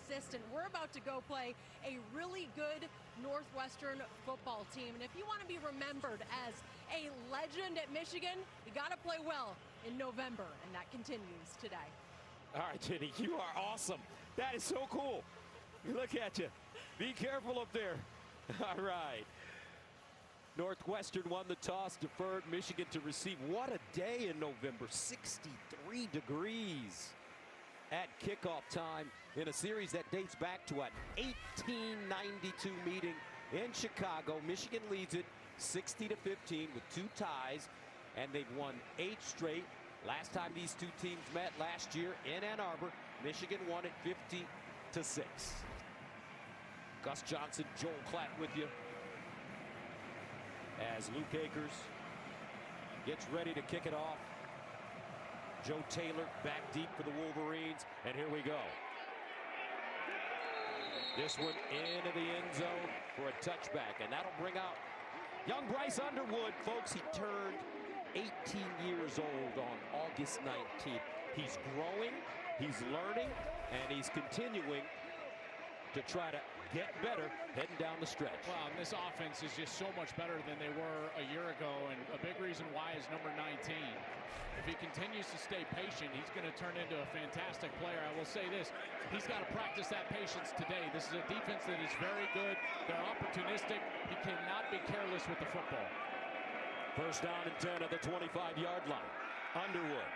consistent. We're about to go play a really good Northwestern football team. And if you want to be remembered as a legend at Michigan, you got to play well in November, and that continues today. All right, Jenny, you are awesome. That is so cool. Look at you. Be careful up there. All right. Northwestern won the toss, deferred Michigan to receive. What a day in November. 63 degrees at kickoff time in a series that dates back to an 1892 meeting in Chicago. Michigan leads it 60-15 with 2 ties, and they've won 8 straight. Last time these two teams met last year in Ann Arbor, Michigan won it 50-6. Gus Johnson, Joel Klatt with you as Luke Akers gets ready to kick it off. Joe Taylor back deep for the Wolverines, and here we go. This one into the end zone for a touchback, and that'll bring out young Bryce Underwood. Folks, he turned 18 years old on August 19th. He's growing, he's learning, and he's continuing to try to get better heading down the stretch. Well, and this offense is just so much better than they were a year ago, and a big reason why is number 19. If he continues to stay patient, he's going to turn into a fantastic player. I will say this, he's got to practice that patience today. This is a defense that is very good. They're opportunistic. He cannot be careless with the football. First down and 10 at the 25-yard line. Underwood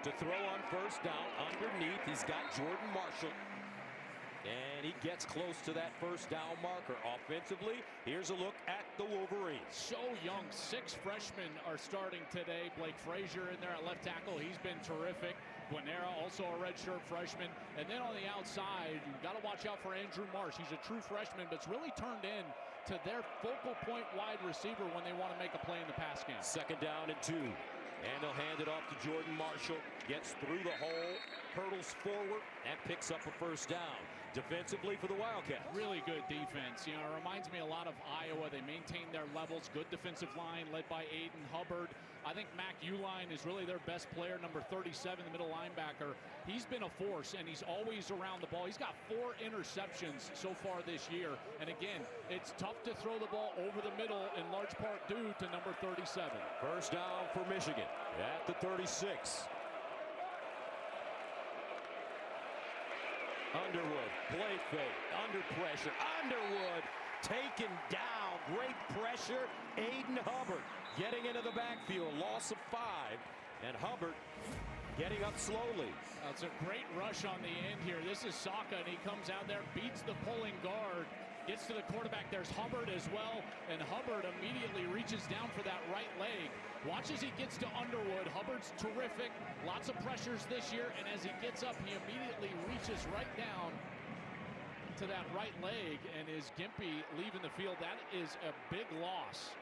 to throw on first down. Underneath, he's got Jordan Marshall. And he gets close to that first down marker. Offensively, here's a look at the Wolverines. So young. 6 freshmen are starting today. Blake Frazier in there at left tackle. He's been terrific. Guanera, also a redshirt freshman. And then on the outside, you've got to watch out for Andrew Marsh. He's a true freshman, but it's really turned in to their focal point wide receiver when they want to make a play in the pass game. Second down and 2. And they'll hand it off to Jordan Marshall. Gets through the hole, hurdles forward, and picks up a first down. Defensively for the Wildcats. Really good defense. You know, it reminds me a lot of Iowa. They maintain their levels. Good defensive line led by Aiden Hubbard. I think Mac Uline is really their best player, number 37, the middle linebacker. He's been a force, and he's always around the ball. He's got 4 interceptions so far this year. And again, it's tough to throw the ball over the middle, in large part due to number 37. First down for Michigan at the 36. Underwood, play fake, under pressure. Underwood taken down. Great pressure. Aiden Hubbard getting into the backfield. Loss of 5. And Hubbard getting up slowly. It's a great rush on the end here. This is Saka, and he comes out there, beats the pulling guard, gets to the quarterback. There's Hubbard as well, and Hubbard immediately reaches down for that right leg. Watch as he gets to Underwood. Hubbard's terrific. Lots of pressures this year, and as he gets up, he immediately reaches right down to that right leg, and is Gimpy leaving the field. That is a big loss.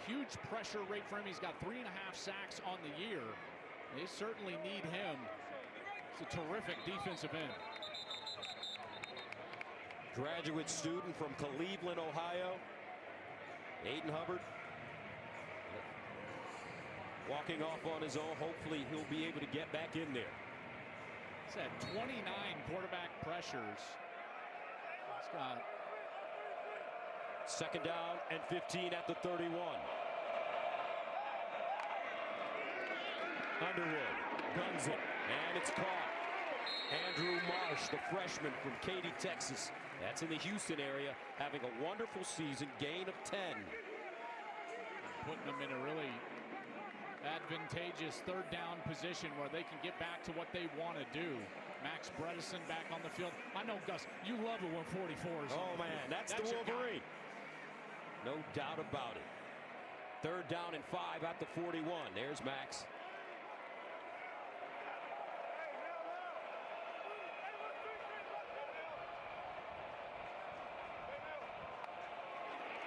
Huge pressure rate for him. He's got 3.5 sacks on the year. They certainly need him. It's a terrific defensive end. Graduate student from Cleveland, Ohio. Aiden Hubbard walking off on his own. Hopefully he'll be able to get back in there. He's had 29 quarterback pressures. He's got second down and 15 at the 31. Underwood guns it, and it's caught. Andrew Marsh, the freshman from Katy, Texas. That's in the Houston area, having a wonderful season, gain of 10. Putting them in a really advantageous third down position where they can get back to what they want to do. Max Bredesen back on the field. I know, Gus, you love it when 44s. Oh, man, that's the Wolverine. No doubt about it. Third down and 5 at the 41. There's Max.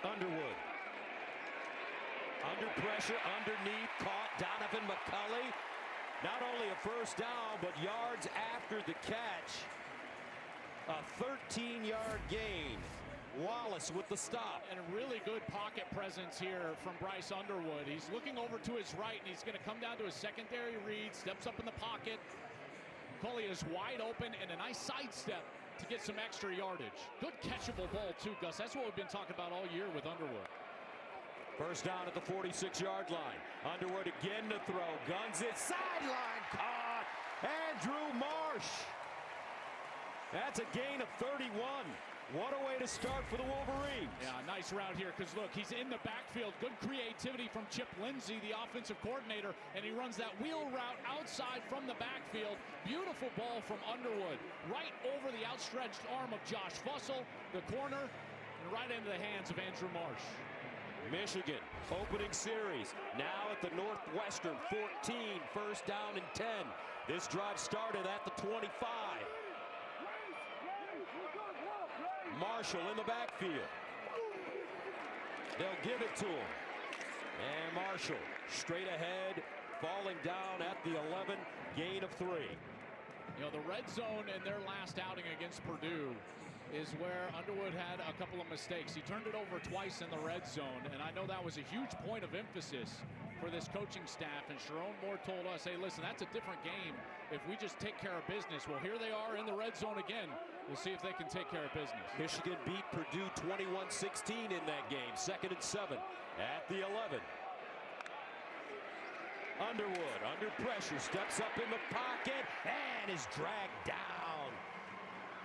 Underwood. Under pressure, underneath, caught Donovan McCulley. Not only a first down, but yards after the catch. A 13-yard gain. Wallace with the stop. And a really good pocket presence here from Bryce Underwood. He's looking over to his right, and he's going to come down to his secondary read, steps up in the pocket. McCulley is wide open, and a nice sidestep to get some extra yardage. Good catchable ball too, Gus. That's what we've been talking about all year with Underwood. First down at the 46-yard line. Underwood again to throw. Guns it. Sideline caught. Andrew Marsh. That's a gain of 31. What a way to start for the Wolverines. Yeah, nice route here because, look, he's in the backfield. Good creativity from Chip Lindsey, the offensive coordinator, and he runs that wheel route outside from the backfield. Beautiful ball from Underwood. Right over the outstretched arm of Josh Fussell, the corner, and right into the hands of Andrew Marsh. Michigan, opening series, now at the Northwestern 14, first down and 10. This drive started at the 25. Marshall in the backfield. They'll give it to him. And Marshall straight ahead, falling down at the 11, gain of 3. You know, the red zone in their last outing against Purdue is where Underwood had a couple of mistakes. He turned it over twice in the red zone, and I know that was a huge point of emphasis for this coaching staff. And Sharon Moore told us, hey, listen, that's a different game if we just take care of business. Well, here they are in the red zone again. We'll see if they can take care of business. Michigan beat Purdue 21-16 in that game. 2nd and 7 at the 11. Underwood under pressure, steps up in the pocket and is dragged down.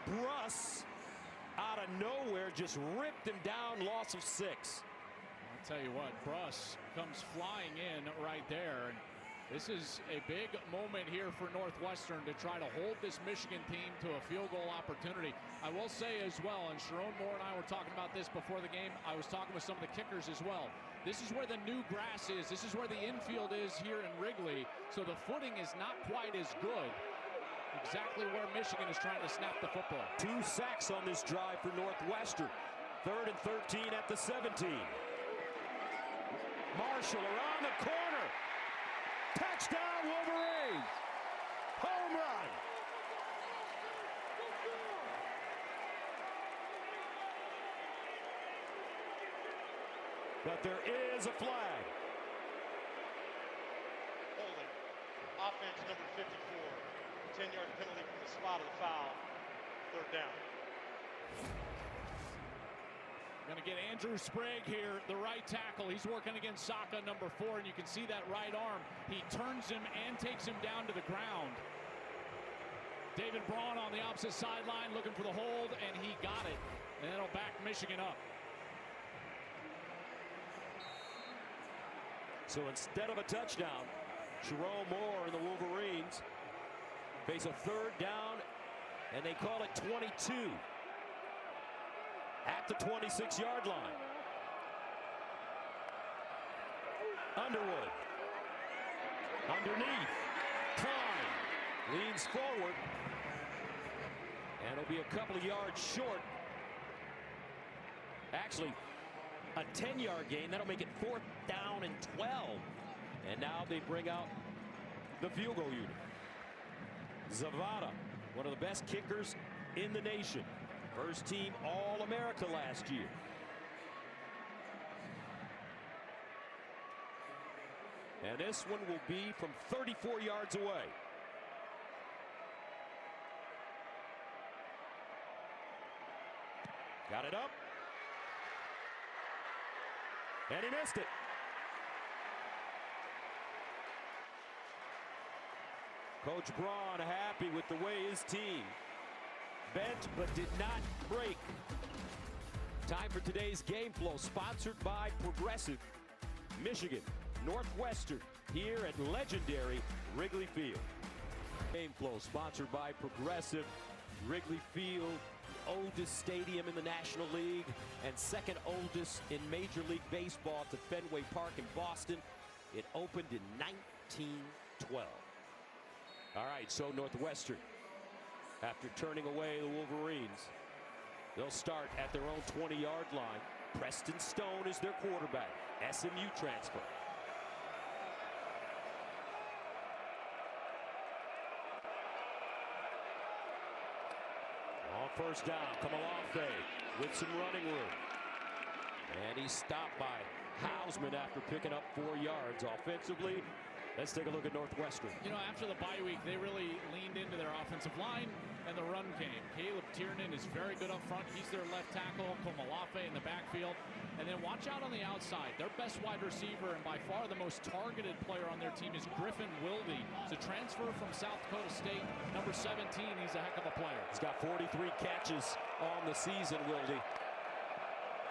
Bruss out of nowhere just ripped him down, loss of 6. I'll tell you what, Bruss comes flying in right there. And this is a big moment here for Northwestern to try to hold this Michigan team to a field goal opportunity. I will say as well, and Sharon Moore and I were talking about this before the game, I was talking with some of the kickers as well. This is where the new grass is. This is where the infield is here in Wrigley. So the footing is not quite as good. Exactly where Michigan is trying to snap the football. 2 sacks on this drive for Northwestern. 3rd and 13 at the 17. Marshall around the corner. Touchdown Wolverines. Home run. But there is a flag. Holding. Offense number 54. 10-yard penalty from the spot of the foul. 3rd down. Going to get Andrew Sprague here, the right tackle. He's working against Saka, number 4, and you can see that right arm. He turns him and takes him down to the ground. David Braun on the opposite sideline looking for the hold, and he got it. And that'll back Michigan up. So instead of a touchdown, Sharon Moore and the Wolverines face a 3rd down, and they call it 22 at the 26-yard line. Underwood underneath. Klein leans forward, and it'll be a couple of yards short. Actually, a 10-yard gain. That'll make it 4th down and 12. And now they bring out the field goal unit. Zavada, one of the best kickers in the nation. First team All-America last year. And this one will be from 34 yards away. Got it up. And he missed it. Coach Braun happy with the way his team bent but did not break. Time for today's game flow, sponsored by Progressive. Michigan, Northwestern, here at legendary Wrigley Field. Game flow sponsored by Progressive. Wrigley Field, the oldest stadium in the National League and 2nd oldest in Major League Baseball to Fenway Park in Boston. It opened in 1912. All right, so Northwestern, after turning away the Wolverines, they'll start at their own 20-yard line. Preston Stone is their quarterback, SMU transfer. On first down, come along fade with some running room. And he's stopped by Hausman after picking up 4 yards. Offensively, Let's take a look at Northwestern. You know, after the bye week, they really leaned into their offensive line and the run game. Caleb Tiernan is very good up front. He's their left tackle. Komalafe in the backfield. And then watch out on the outside. Their best wide receiver and by far the most targeted player on their team is Griffin Wilde. It's a transfer from South Dakota State, number 17. He's a heck of a player. He's got 43 catches on the season, Wilde.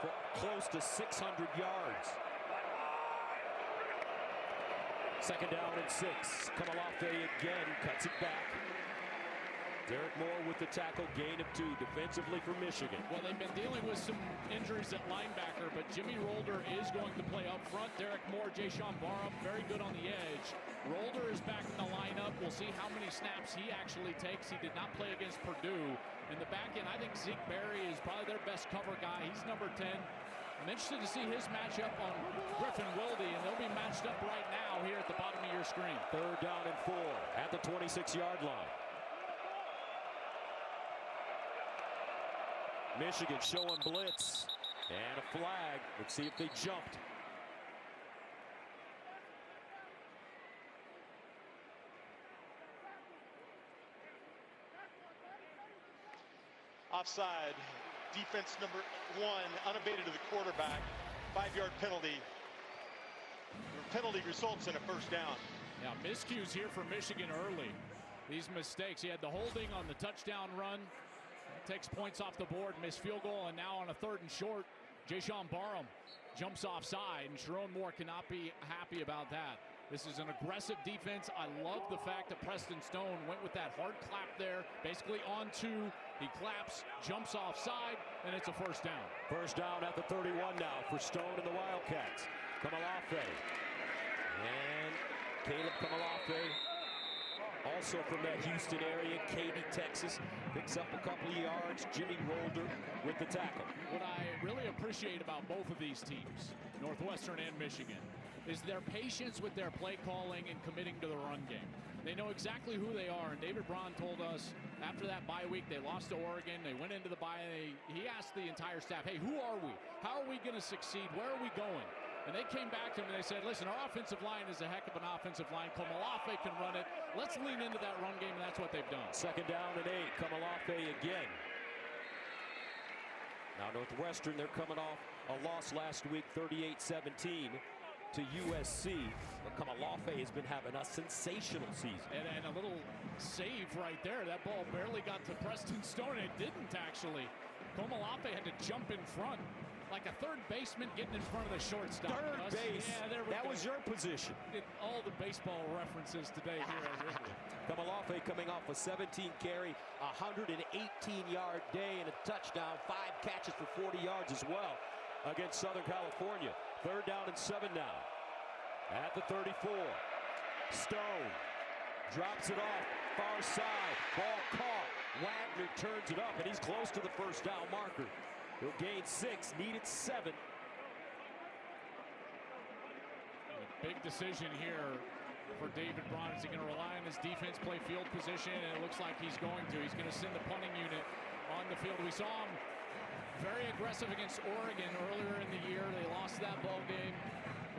For close to 600 yards. Second down and 6. Komalafe again cuts it back. Derek Moore with the tackle, gain of 2 defensively for Michigan. Well, they've been dealing with some injuries at linebacker, but Jimmy Rolder is going to play up front. Derek Moore, Jayshawn Barham, very good on the edge. Rolder is back in the lineup. We'll see how many snaps he actually takes. He did not play against Purdue. In the back end, I think Zeke Berry is probably their best cover guy. He's number 10. I'm interested to see his matchup on Griffin Wilde, and they'll be matched up right now here at the bottom of your screen. Third down and 4 at the 26-yard line. Michigan showing blitz and a flag. Let's see if they jumped. Offside. Defense number 1, unabated to the quarterback. 5-yard penalty. The penalty results in a first down. Yeah, miscues here for Michigan early. These mistakes. He had the holding on the touchdown run. Takes points off the board, missed field goal, and now on a 3rd and short, Jayshawn Barham jumps offside, and Sharon Moore cannot be happy about that. This is an aggressive defense. I love the fact that Preston Stone went with that hard clap there, basically on 2. He claps, jumps offside, and it's a first down. First down at the 31 now for Stone and the Wildcats. Komalafe. And Caleb Komalafe, also from that Houston area, Katy, Texas, picks up a couple of yards. Jimmy Rolder with the tackle. What I really appreciate about both of these teams, Northwestern and Michigan, is their patience with their play calling and committing to the run game. They know exactly who they are, and David Braun told us after that bye week, they lost to Oregon, they went into the bye, he asked the entire staff, hey, who are we? How are we going to succeed? Where are we going? And they came back to him and they said, listen, our offensive line is a heck of an offensive line. Komalafe can run it. Let's lean into that run game, and that's what they've done. Second down and 8. Komalafe again. Now Northwestern, they're coming off a loss last week, 38-17 to USC. But Komalafe has been having a sensational season. And a little save right there. That ball barely got to Preston Stone. It didn't actually. Komalafe had to jump in front. Like a third baseman getting in front of the shortstop. Third base. Yeah, there we that go. was your position. All the baseball references today here. Komalafe coming off a 17-carry, 118-yard day and a touchdown. 5 catches for 40 yards as well against Southern California. Third down and 7 now. At the 34. Stone drops it off. Far side. Ball caught. Wagner turns it up, and he's close to the first down marker. He'll gain 6, needed 7. A big decision here for David Braun. Is he going to rely on his defense, play field position? And it looks like he's going to. He's going to send the punting unit on the field. We saw him very aggressive against Oregon earlier in the year. They lost that ball game.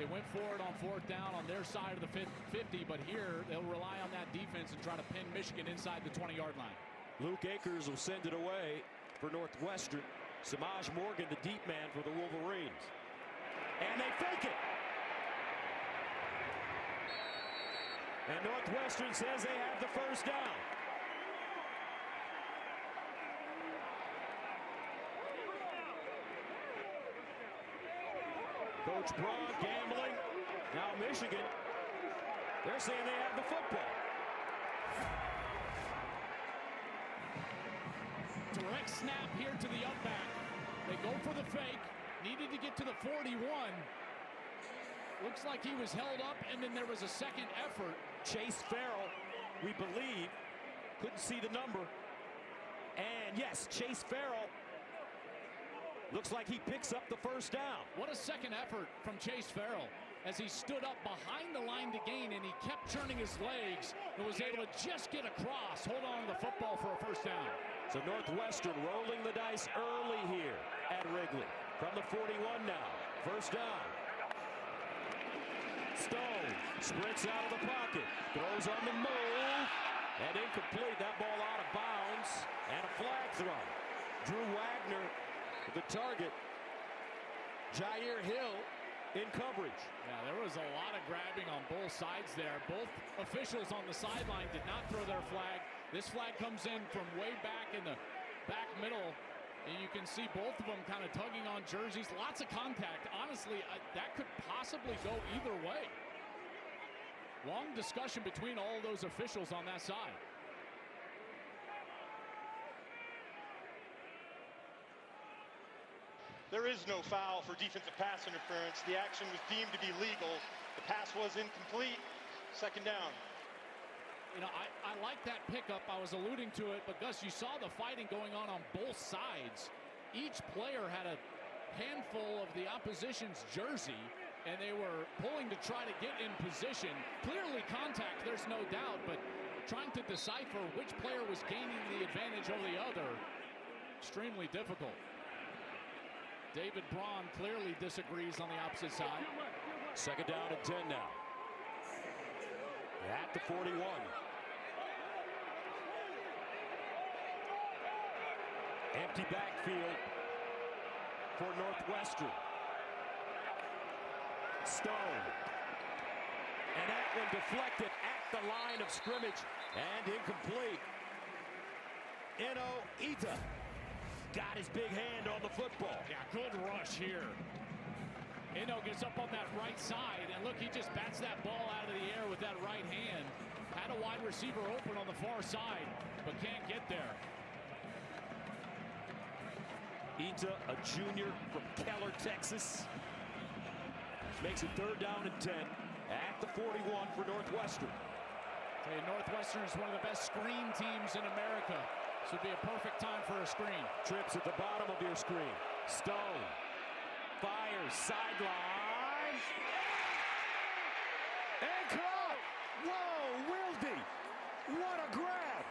They went forward on 4th down on their side of the 50, but here they'll rely on that defense and try to pin Michigan inside the 20-yard line. Luke Akers will send it away for Northwestern. Samaj Morgan, the deep man for the Wolverines. And they fake it. And Northwestern says they have the first down. Coach Braun gambling. Now Michigan, they're saying they have the football. Direct snap here to the up back. They go for the fake. Needed to get to the 41. Looks like he was held up, and then there was a second effort. Chase Farrell, we believe, couldn't see the number. And yes, Chase Farrell looks like he picks up the first down. What a second effort from Chase Farrell as he stood up behind the line to gain, and he kept turning his legs and was able to just get across, hold on to the football for a first down. So Northwestern rolling the dice early here at Wrigley. From the 41 now. First down. Stone Sprints out of the pocket. Throws on the move. And incomplete. That ball out of bounds. And a flag throw. Drew Wagner, the target. Jair Hill in coverage. Yeah, there was a lot of grabbing on both sides there. Both officials on the sideline did not throw their flag. This flag comes in from way back in the back middle. And you can see both of them kind of tugging on jerseys. Lots of contact. Honestly, that could possibly go either way. Long discussion between all of those officials on that side. There is no foul for defensive pass interference. The action was deemed to be legal. The pass was incomplete. Second down. You know, I like that pickup. I was alluding to it, but Gus, you saw the fighting going on both sides. Each player had a handful of the opposition's jersey, and they were pulling to try to get in position. Clearly contact, there's no doubt, but trying to decipher which player was gaining the advantage over the other, extremely difficult. David Braun clearly disagrees on the opposite side. Second down and 10 now. At the 41. Empty backfield for Northwestern. Stone. And that one deflected at the line of scrimmage and incomplete. Ito got his big hand on the football. Yeah, good rush here. Eno gets up on that right side, and look, he just bats that ball out of the air with that right hand. Had a wide receiver open on the far side, but can't get there. Ita, a junior from Keller, Texas. Makes it third down and 10 at the 41 for Northwestern. Hey, Northwestern is one of the best screen teams in America. This would be a perfect time for a screen. Trips at the bottom of your screen. Stone. Fires, sideline. And caught. Whoa, Wilde. What a grab.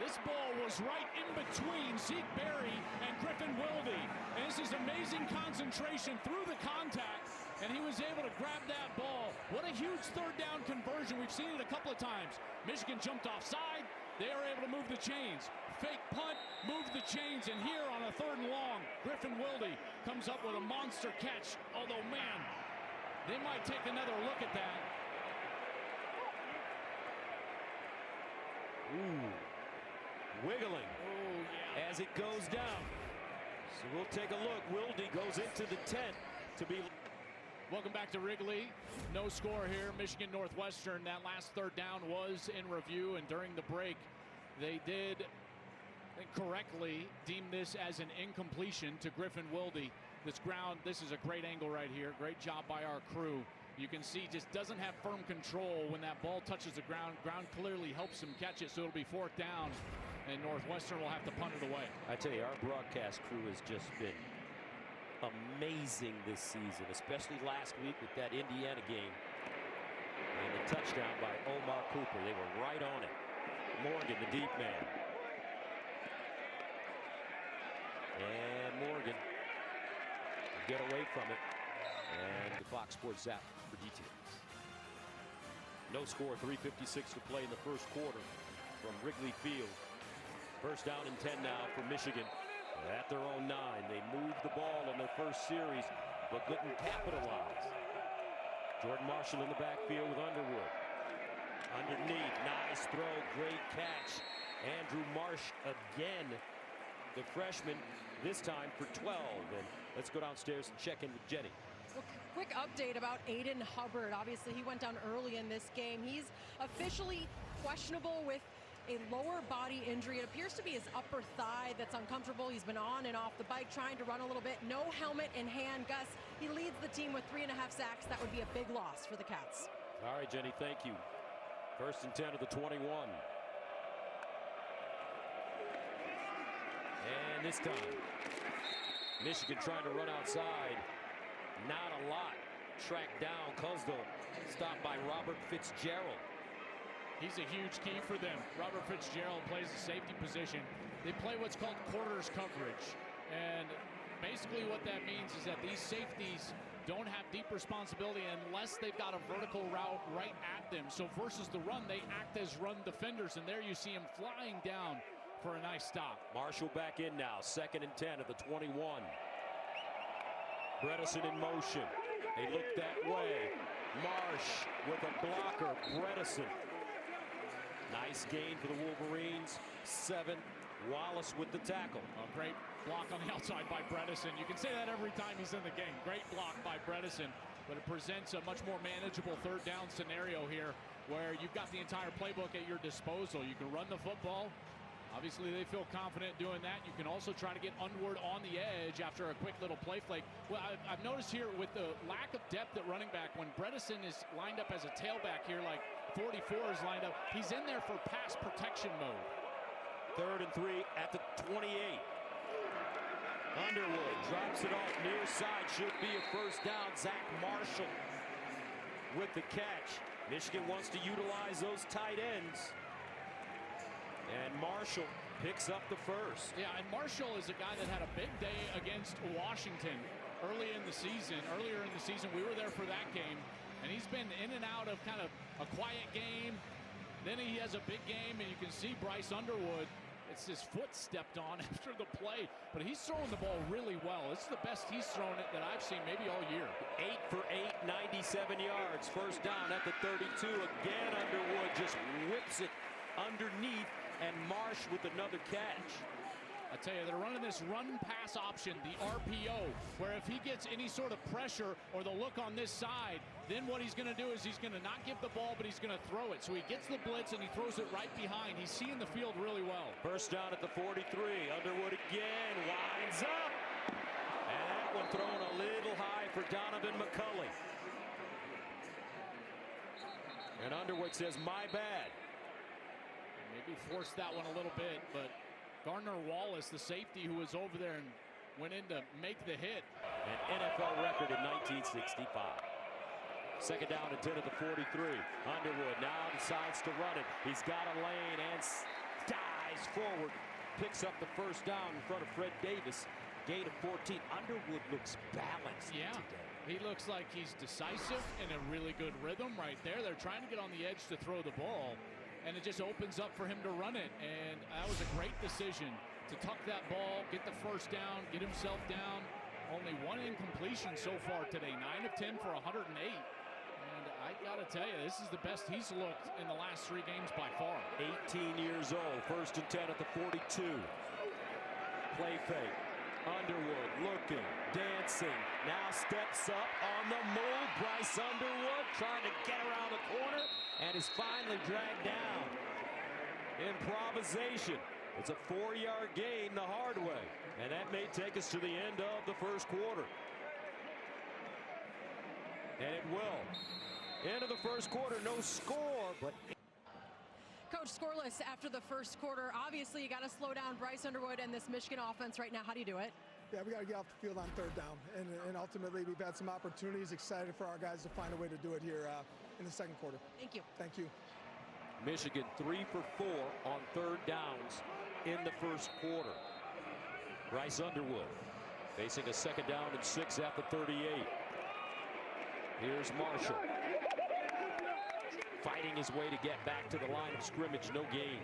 This ball was right in between Zeke Berry and Griffin Wilde. And this is amazing concentration through the contact. And he was able to grab that ball. What a huge third down conversion. We've seen it a couple of times. Michigan jumped offside. They are able to move the chains. Fake punt, move the chains, and here on a third and long, Griffin Wilde comes up with a monster catch. Although, man, they might take another look at that. Ooh, wiggling as it goes down. So we'll take a look. Wilde goes into the tent to be. Welcome back to Wrigley. No score here. Michigan Northwestern. That last third down was in review, and during the break, they did correctly deem this as an incompletion to Griffin Wilde. This is a great angle right here. Great job by our crew. You can see just doesn't have firm control when that ball touches the ground. Ground clearly helps him catch it, so it'll be fourth down, and Northwestern will have to punt it away. I tell you, our broadcast crew has just been amazing this season, especially last week with that Indiana game and the touchdown by Omar Cooper. They were right on it. Morgan, the deep man. And Morgan will get away from it. And the Fox Sports app for details. No score, 3:56 to play in the first quarter from Wrigley Field. First down and 10 now for Michigan. At their own 9, they moved the ball in their first series, but couldn't capitalize. Jordan Marshall in the backfield with Underwood. Underneath, nice throw, great catch. Andrew Marsh again, the freshman, this time for 12. And let's go downstairs and check in with Jenny. Well, quick update about Aiden Hubbard. Obviously, he went down early in this game. He's officially questionable with a lower body injury. It appears to be his upper thigh that's uncomfortable. He's been on and off the bike trying to run a little bit. No helmet in hand. Gus, he leads the team with 3.5 sacks. That would be a big loss for the Cats. All right, Jenny, thank you. First and 10 to the 21. And this time, Michigan trying to run outside. Not a lot. Tracked down. Cusdell stopped by Robert Fitzgerald. He's a huge key for them. Robert Fitzgerald plays the safety position. They play what's called quarters coverage. And basically what that means is that these safeties don't have deep responsibility unless they've got a vertical route right at them. So versus the run, they act as run defenders, and there you see him flying down for a nice stop. Marshall back in now, 2nd and 10 at the 21. Bredesen in motion. They look that way. Marsh with a blocker. Bredesen. Nice gain for the Wolverines. 7. Wallace with the tackle. A great block on the outside by Bredesen. You can say that every time he's in the game. Great block by Bredesen, but it presents a much more manageable 3rd down scenario here where you've got the entire playbook at your disposal. You can run the football. Obviously, they feel confident doing that. You can also try to get Underwood on the edge after a quick little play flake. Well, I've noticed here with the lack of depth at running back, when Bredesen is lined up as a tailback here, like 44 is lined up, he's in there for pass protection mode. 3rd and 3 at the 28. Underwood drops it off near side. Should be a 1st down. Zach Marshall with the catch. Michigan wants to utilize those tight ends. And Marshall picks up the 1st. Yeah, and Marshall is a guy that had a big day against Washington earlier in the season. We were there for that game. And he's been in and out of kind of a quiet game. Then he has a big game, and you can see Bryce Underwood. It's his foot stepped on after the play, but he's throwing the ball really well. This is the best he's thrown it that I've seen maybe all year. 8 for 8, 97 yards. 1st down at the 32. Again, Underwood just whips it underneath, and Marsh with another catch. I tell you, they're running this run-pass option, the RPO, where if he gets any sort of pressure or the look on this side, then what he's going to do is he's going to not give the ball, but he's going to throw it. So he gets the blitz, and he throws it right behind. He's seeing the field really well. 1st down at the 43. Underwood again, winds up. And that one thrown a little high for Donovan McCulley. And Underwood says, my bad. Maybe forced that one a little bit, but Gardner Wallace, the safety who was over there and went in to make the hit. An NFL record in 1965. 2nd down and 10 at the 43. Underwood now decides to run it. He's got a lane and dives forward. Picks up the 1st down in front of Fred Davis. Gain of 14. Underwood looks balanced today. He looks like he's decisive in a really good rhythm right there. They're trying to get on the edge to throw the ball, and it just opens up for him to run it. And that was a great decision to tuck that ball, get the 1st down, get himself down. Only 1 incompletion so far today. 9 of 10 for 108. And I got to tell you, this is the best he's looked in the last 3 games by far. 18 years old. 1st and 10 at the 42. Play fake. Underwood looking, dancing, now steps up on the move. Bryce Underwood trying to get around the corner and is finally dragged down. Improvisation. It's a 4-yard gain the hard way, and that may take us to the end of the 1st quarter. And it will. End of the 1st quarter, no score, but Coach, scoreless after the 1st quarter. Obviously, you got to slow down Bryce Underwood and this Michigan offense right now. How do you do it? Yeah, we got to get off the field on 3rd down. And ultimately, we've had some opportunities. Excited for our guys to find a way to do it here in the 2nd quarter. Thank you. Thank you. Michigan 3 for 4 on 3rd downs in the 1st quarter. Bryce Underwood facing a 2nd down and 6 at the 38. Here's Marshall. Fighting his way to get back to the line of scrimmage, no gain.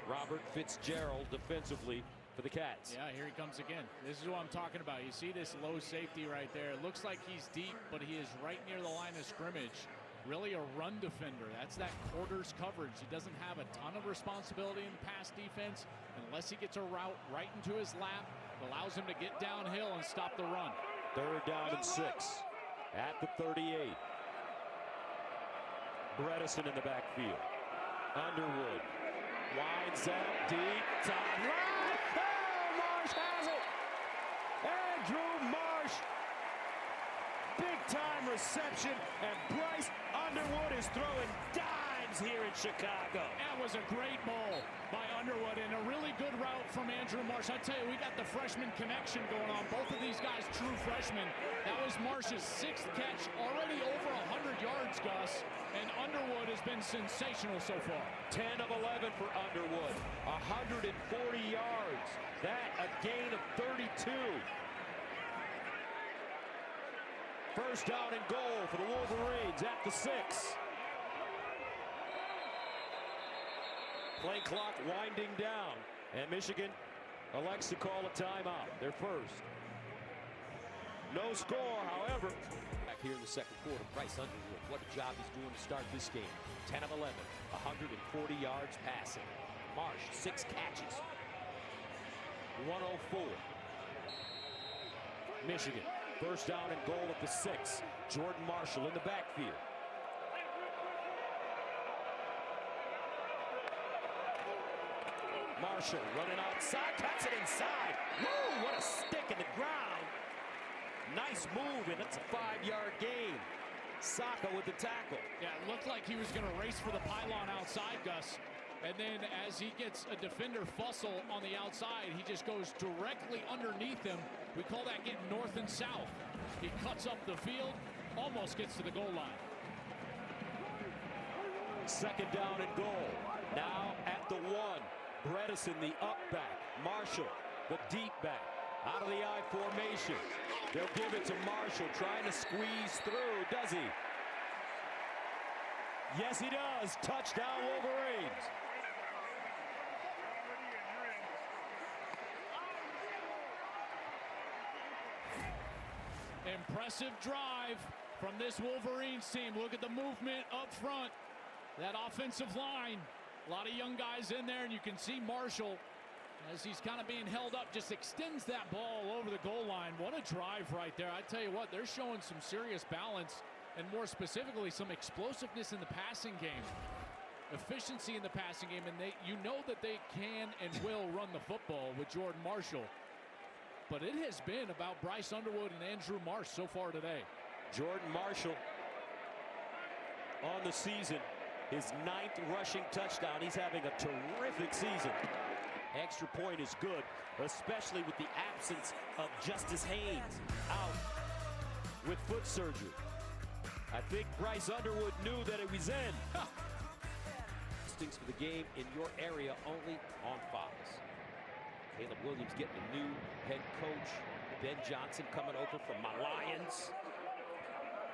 Robert Fitzgerald defensively for the Cats. Yeah, here he comes again. This is what I'm talking about. You see this low safety right there. It looks like he's deep, but he is right near the line of scrimmage. Really a run defender. That's that quarters coverage. He doesn't have a ton of responsibility in pass defense unless he gets a route right into his lap. It allows him to get downhill and stop the run. 3rd down and 6 at the 38. Bredesen in the backfield. Underwood winds up deep. Top right. Oh, Marsh has it. Andrew Marsh. Big time reception. And Bryce Underwood is throwing dimes here in Chicago. That was a great ball by Underwood and a really good route from Andrew Marsh. I tell you, we got the freshman connection going on. Both of these guys, true freshmen. That was Marsh's 6th catch, already over 100 yards, Gus. And Underwood has been sensational so far. 10 of 11 for Underwood. 140 yards. That a gain of 32. First down and goal for the Wolverines at the 6. Play clock winding down, and Michigan elects to call a timeout. Their first. No score, however. Back here in the second quarter, Bryce Underwood, what a job he's doing to start this game. 10 of 11, 140 yards passing. Marsh, 6 catches. 104. Michigan, first down and goal at the 6. Jordan Marshall in the backfield. Marshall running outside, cuts it inside. Woo, what a stick in the ground. Nice move, and it's a 5-yard gain. Saka with the tackle. Yeah, it looked like he was going to race for the pylon outside, Gus. And then as he gets a defender fussle on the outside, he just goes directly underneath him. We call that getting north and south. He cuts up the field, almost gets to the goal line. Second down and goal. Now at the 1. Bredesen, the up back. Marshall, the deep back. Out of the I formation. They'll give it to Marshall, trying to squeeze through. Does he? Yes, he does. Touchdown, Wolverines. Impressive drive from this Wolverines team. Look at the movement up front. That offensive line. A lot of young guys in there, and you can see Marshall, as he's kind of being held up, just extends that ball over the goal line. What a drive right there. I tell you what, they're showing some serious balance, and more specifically, some explosiveness in the passing game. Efficiency in the passing game, and you know that they can and will run the football with Jordan Marshall. But it has been about Bryce Underwood and Andrew Marsh so far today. Jordan Marshall on the season. His 9th rushing touchdown. He's having a terrific season. Extra point is good, especially with the absence of Justice Haynes out with foot surgery. I think Bryce Underwood knew that it was in. Instincts for the game in your area only on Fox. Caleb Williams getting a new head coach. Ben Johnson coming over from my Lions.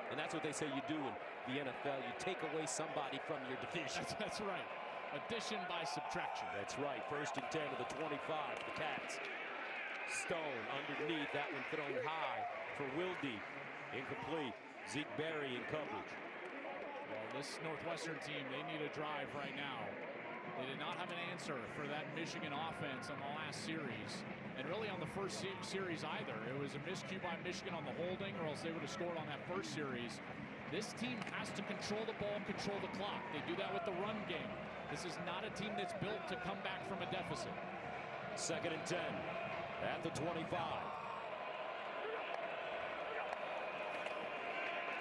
And that's what they say you do in the NFL. You take away somebody from your division. That's right. Addition by subtraction. That's right. First and 10 to the 25. The Cats. Stone underneath. That one thrown high for Wilde. Incomplete. Zeke Berry in coverage. Well, this Northwestern team, they need a drive right now. They did not have an answer for that Michigan offense on the last series. And really on the first series either. It was a miscue by Michigan on the holding, or else they would have scored on that first series. This team has to control the ball, control the clock. They do that with the run game. This is not a team that's built to come back from a deficit. Second and 10 at the 25.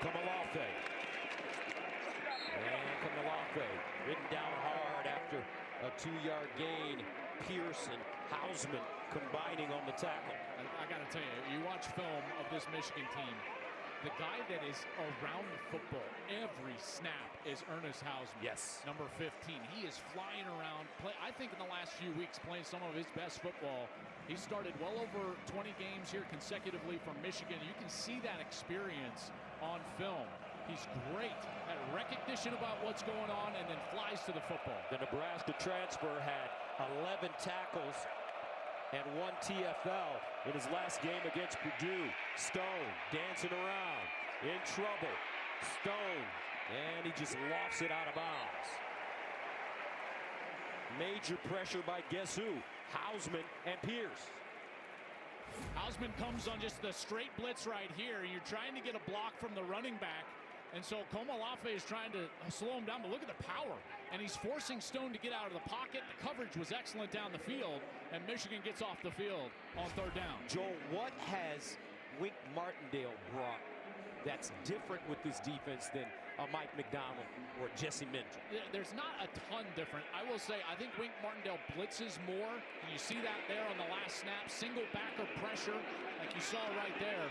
Kamalafe. And Kamalafe ridden down hard after a 2-yard gain. Pierce and Hausman combining on the tackle. I got to tell you, you watch film of this Michigan team, the guy that is around the football every snap is Ernest Hausman. Yes. Number 15. He is flying around. I think in the last few weeks playing some of his best football. He started well over 20 games here consecutively from Michigan. You can see that experience on film. He's great at recognition about what's going on and then flies to the football. The Nebraska transfer had 11 tackles and 1 TFL in his last game against Purdue. Stone dancing around, in trouble. Stone, and he just lofts it out of bounds. Major pressure by guess who? Hausman and Pierce. Hausman comes on just the straight blitz right here. You're trying to get a block from the running back. And so Komalafe is trying to slow him down, but look at the power. And he's forcing Stone to get out of the pocket. The coverage was excellent down the field, and Michigan gets off the field on third down. Joel, what has Wink Martindale brought that's different with this defense than Mike McDonald or Jesse Minter? There's not a ton different. I will say, I think Wink Martindale blitzes more. And you see that there on the last snap. Single backer pressure, like you saw right there.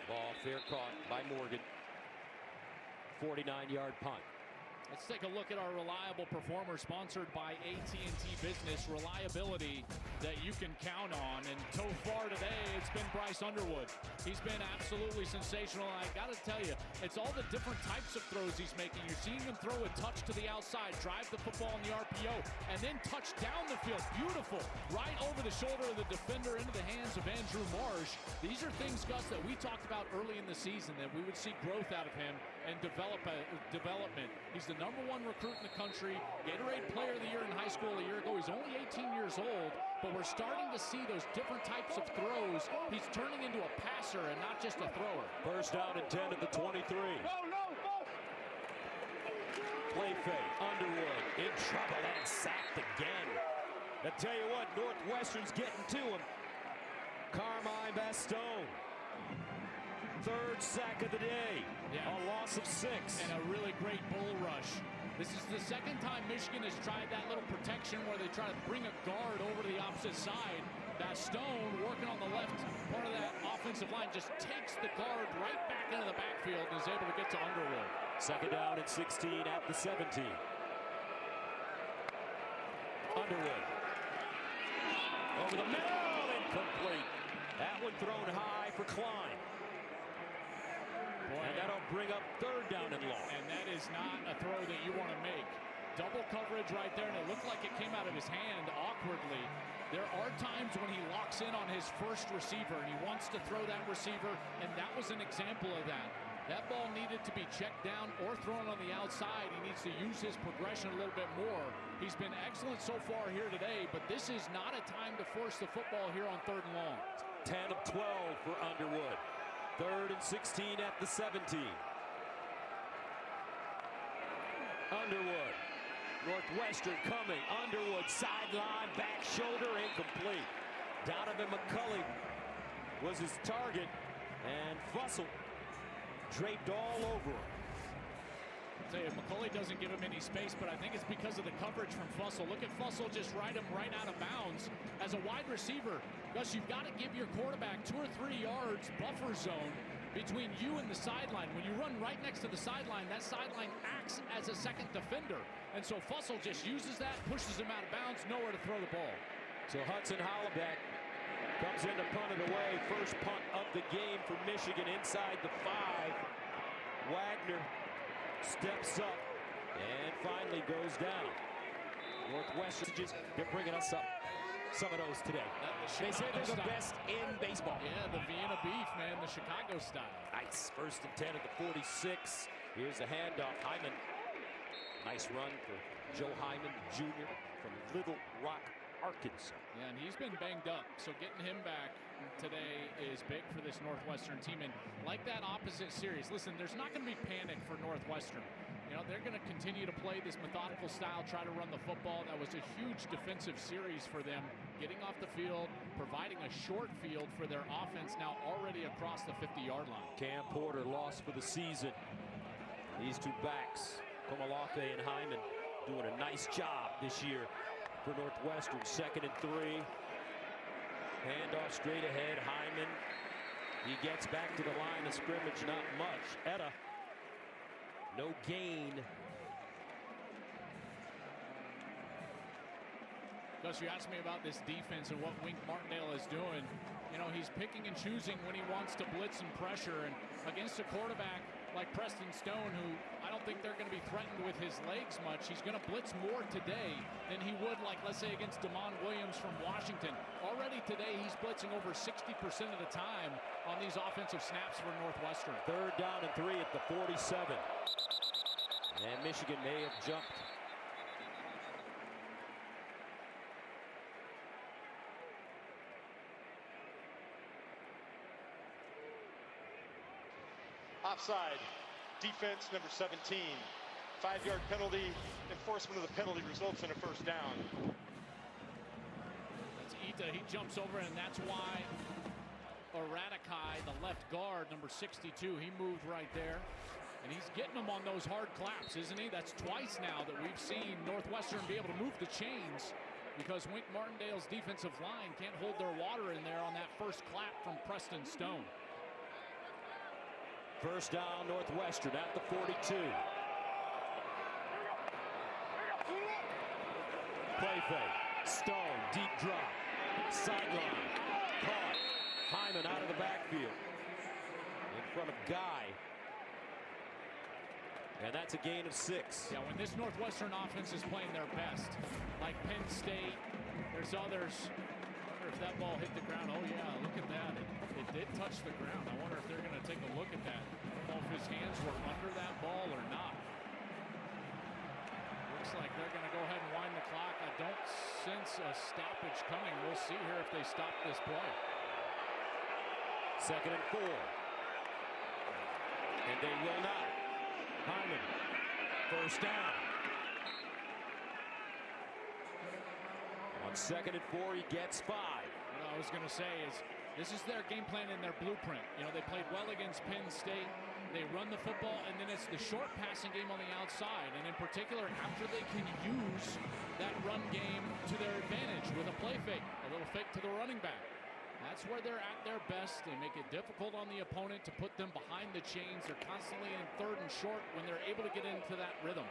Ball fair caught by Morgan. 49-yard punt. Let's take a look at our reliable performer, sponsored by AT&T Business. Reliability that you can count on. And so far today, it's been Bryce Underwood. He's been absolutely sensational. I got to tell you, it's all the different types of throws he's making. You're seeing him throw a touch to the outside, drive the football in the RPO, and then touch down the field. Beautiful. Right over the shoulder of the defender into the hands of Andrew Marsh. These are things, Gus, that we talked about early in the season, that we would see growth out of him and development. He's the #1 recruit in the country, Gatorade Player of the Year in high school a year ago. He's only 18 years old, but we're starting to see those different types of throws. He's turning into a passer and not just a thrower. First down and 10 at the 23. Play fake. Underwood in trouble and sacked again. I tell you what, Northwestern's getting to him. Carmine Bastone. Third sack of the day. Yeah. A loss of 6. And a really great bull rush. This is the second time Michigan has tried that little protection where they try to bring a guard over to the opposite side. Bastone, working on the left part of that offensive line, just takes the guard right back into the backfield and is able to get to Underwood. Second down and 16 at the 17. Underwood. Over the middle, incomplete. That one thrown high for Klein. Boy, and that'll bring up third down and long. And that is not a throw that you want to make. Double coverage right there, and it looked like it came out of his hand awkwardly. There are times when he locks in on his first receiver, and he wants to throw that receiver, and that was an example of that. That ball needed to be checked down or thrown on the outside. He needs to use his progression a little bit more. He's been excellent so far here today, but this is not a time to force the football here on third and long. 10 of 12 for Underwood. Third and 16 at the 17. Underwood. Northwestern coming. Underwood sideline, back shoulder, incomplete. Donovan McCulley was his target, and Fussell draped all over him. I'll tell you, McCulley doesn't give him any space, but I think it's because of the coverage from Fussell. Look at Fussell just ride him right out of bounds. As a wide receiver, Gus, you've got to give your quarterback 2 or 3 yards buffer zone between you and the sideline. When you run right next to the sideline, that sideline acts as a second defender. And so Fussell just uses that, pushes him out of bounds, nowhere to throw the ball. So Hudson Hollaback comes in to punt it away. First punt of the game for Michigan inside the 5. Wagner steps up and finally goes down. Northwestern, they're bringing us up some of those today. They say they're the best in baseball. Yeah, the Vienna beef, man, the Chicago style. Nice. First and 10 at the 46. Here's a handoff. Hyman. Nice run for Joe Hyman Jr. from Little Rock, Arkansas. Yeah, and he's been banged up, so getting him back today is big for this Northwestern team. And like that opposite series, listen, there's not going to be panic for Northwestern. You know, they're going to continue to play this methodical style, try to run the football. That was a huge defensive series for them, getting off the field, providing a short field for their offense now already across the 50-yard line. Cam Porter lost for the season. These two backs, Komalafe and Hyman, doing a nice job this year for Northwestern. Second and 3. Handoff straight ahead. Hyman. He gets back to the line of scrimmage. Not much. Etta. No gain. Gus, you asked me about this defense and what Wink Martindale is doing. You know, he's picking and choosing when he wants to blitz and pressure. And against a quarterback like Preston Stone, who I don't think they're going to be threatened with his legs much, he's going to blitz more today than he would, like, let's say, against Damon Williams from Washington. Already today, he's blitzing over 60% of the time on these offensive snaps for Northwestern. Third down and 3 at the 47. And Michigan may have jumped. Offside. Defense number 17. 5-yard penalty. Enforcement of the penalty results in a first down. That's Ita. He jumps over, and that's why Oratikai, the left guard, number 62, he moved right there. And he's getting them on those hard claps, isn't he? That's twice now that we've seen Northwestern be able to move the chains because Wink Martindale's defensive line can't hold their water in there on that first clap from Preston Stone. First down, Northwestern at the 42. play fake. Stone, deep drop. Sideline. Caught. Hyman out of the backfield. In front of Guy. And that's a gain of 6. Yeah, when this Northwestern offense is playing their best, like Penn State, there's others. I wonder if that ball hit the ground. Oh, yeah, look at that. It did touch the ground. I wonder if they're going to take a look at that. I don't know if his hands were under that ball or not. Looks like they're going to go ahead and wind the clock. I don't sense a stoppage coming. We'll see here if they stop this play. 2nd and 4. And they will not. Hyman, 1st down. On 2nd and 4, he gets 5. What I was going to say is this is their game plan and their blueprint. You know, they played well against Penn State. They run the football, and then it's the short passing game on the outside. And in particular, after they can use that run game to their advantage with a play fake, a little fake to the running back. That's where they're at their best. They make it difficult on the opponent to put them behind the chains. They're constantly in 3rd and short when they're able to get into that rhythm.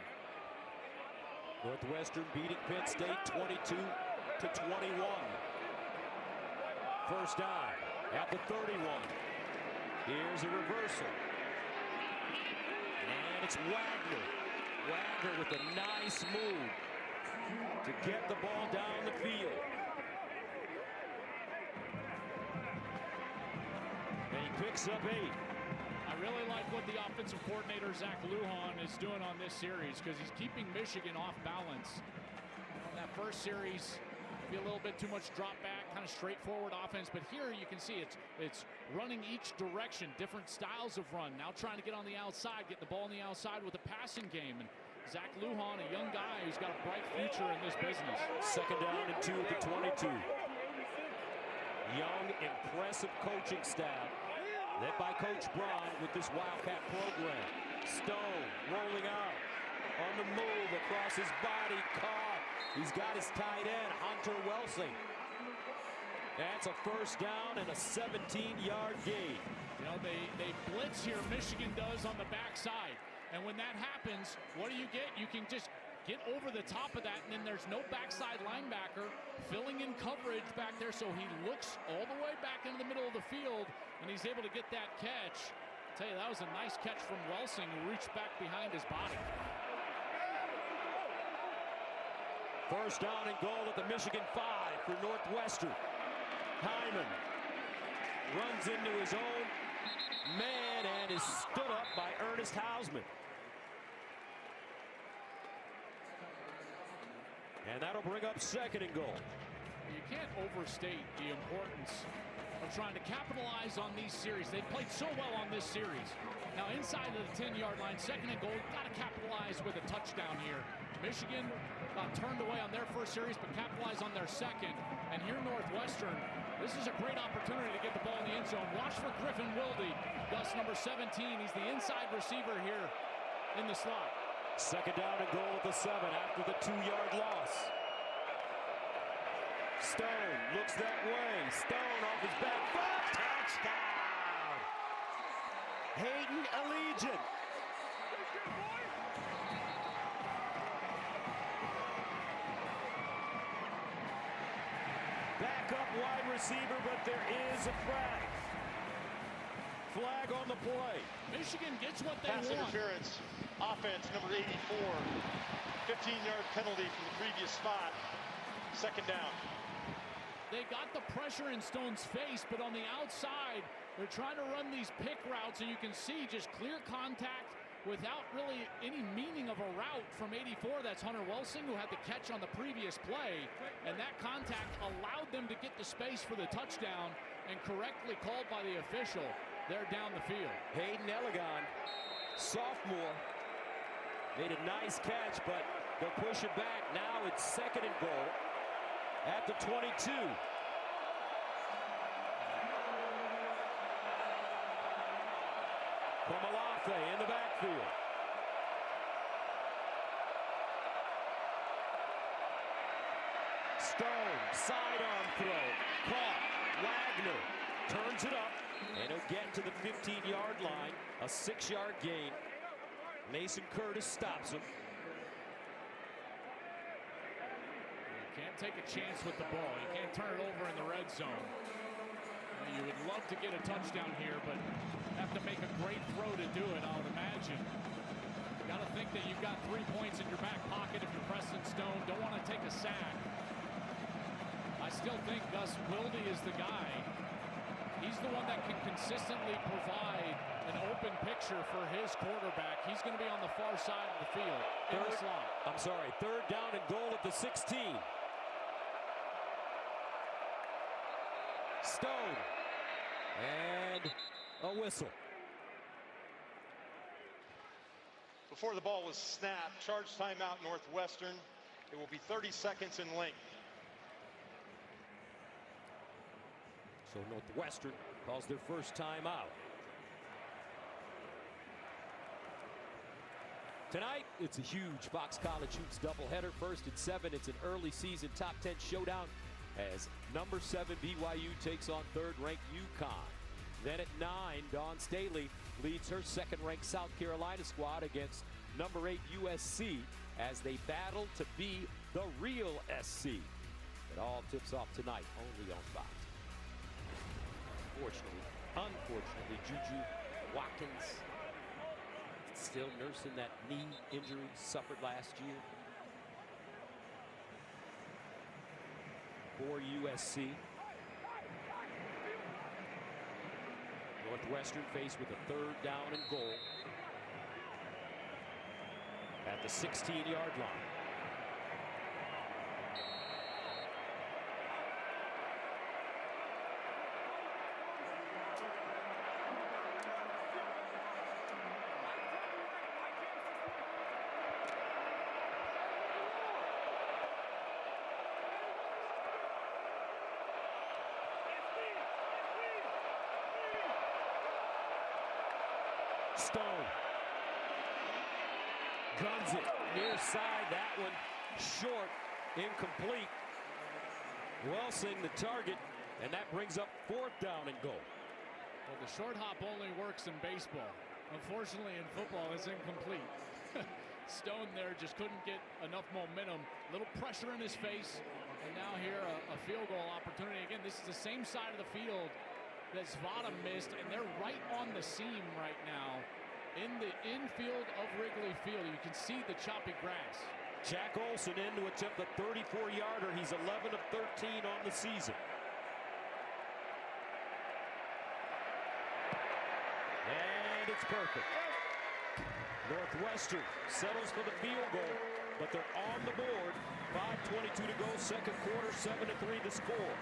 Northwestern beating Penn State 22-21. 1st down at the 31. Here's a reversal. And it's Wagner. Wagner with a nice move to get the ball down the field. And he picks up 8. I really like what the offensive coordinator, Zach Lujan, is doing on this series because he's keeping Michigan off balance. On that first series, maybe a little bit too much drop back, kind of straightforward offense. But here you can see it's running each direction, different styles of run. Now trying to get on the outside, get the ball on the outside with a passing game. And Zach Lujan, a young guy who's got a bright future in this business. 2nd down and 2 at the 22. Young, impressive coaching staff led by Coach Braun with this Wildcat program. Stone rolling out on the move across his body, caught. He's got his tight end, Hunter Welsing. That's a 1st down and a 17-yard gain. You know, they blitz here, Michigan does on the backside. And when that happens, what do you get? You can just get over the top of that, and then there's no backside linebacker filling in coverage back there, so he looks all the way back into the middle of the field, and he's able to get that catch. I'll tell you, that was a nice catch from Welsing, who reached back behind his body. 1st down and goal at the Michigan 5 for Northwestern. Hyman runs into his own man and is stood up by Ernest Hausman. And that'll bring up 2nd and goal. You can't overstate the importance of trying to capitalize on these series. They've played so well on this series. Now inside of the 10-yard line, 2nd and goal, got to capitalize with a touchdown here. Michigan turned away on their first series, but capitalized on their second. And here Northwestern, this is a great opportunity to get the ball in the end zone. Watch for Griffin Wilde, Gus number 17. He's the inside receiver here in the slot. 2nd down and goal at the 7 after the 2-yard loss. Stone looks that way. Stone off his back foot. Touchdown! Hayden Allegiant. Backup wide receiver, but there is a flag. Flag on the play. Michigan gets what they Pass want. interference. Offense number 84. 15-yard penalty from the previous spot. 2nd down. They got the pressure in Stone's face, but on the outside, they're trying to run these pick routes, and you can see just clear contact without really any meaning of a route from 84. That's Hunter Welsing, who had the catch on the previous play, and that contact allowed them to get the space for the touchdown, and correctly called by the official. They're down the field. Hayden Allegiant, sophomore, made a nice catch, but they'll push it back. Now it's 2nd and goal at the 22. Komalafe in the backfield. Stone, sidearm throw, caught. Wagner turns it up, and he'll get to the 15-yard line. A 6-yard gain. Mason Curtis stops him. Can't take a chance with the ball. You can't turn it over in the red zone. You would love to get a touchdown here, but have to make a great throw to do it, I would imagine. Got to think that you've got 3 points in your back pocket if you're Preston Stone. Don't want to take a sack. I still think Gus Wilde is the guy. He's the one that can consistently provide an open picture for his quarterback. He's going to be on the far side of the field in the slot. I'm sorry, 3rd down and goal at the 16. Stone. And a whistle. Before the ball was snapped, charge timeout Northwestern. It will be 30 seconds in length. So Northwestern calls their first timeout. Tonight, it's a huge Fox College Hoops doubleheader. First at 7, it's an early season top 10 showdown as number 7 BYU takes on 3rd-ranked UConn. Then at 9, Dawn Staley leads her 2nd-ranked South Carolina squad against number 8 USC as they battle to be the real SC. It all tips off tonight, only on Fox. Unfortunately, Juju Watkins still nursing that knee injury suffered last year. For USC. Northwestern faced with a 3rd down and goal at the 16-yard line. Stone guns it near side. That one short, incomplete. Welsing the target, and that brings up 4th down and goal. Well, the short hop only works in baseball. Unfortunately, in football, it's incomplete. Stone there just couldn't get enough momentum. Little pressure in his face, and now here a field goal opportunity. Again, this is the same side of the field that Zvada missed, and they're right on the seam right now in the infield of Wrigley Field. You can see the choppy grass. Jack Olson in to attempt a 34-yarder. He's 11 of 13 on the season. And it's perfect. Northwestern settles for the field goal, but they're on the board. 5:22 to go, 2nd quarter, 7-3 the score.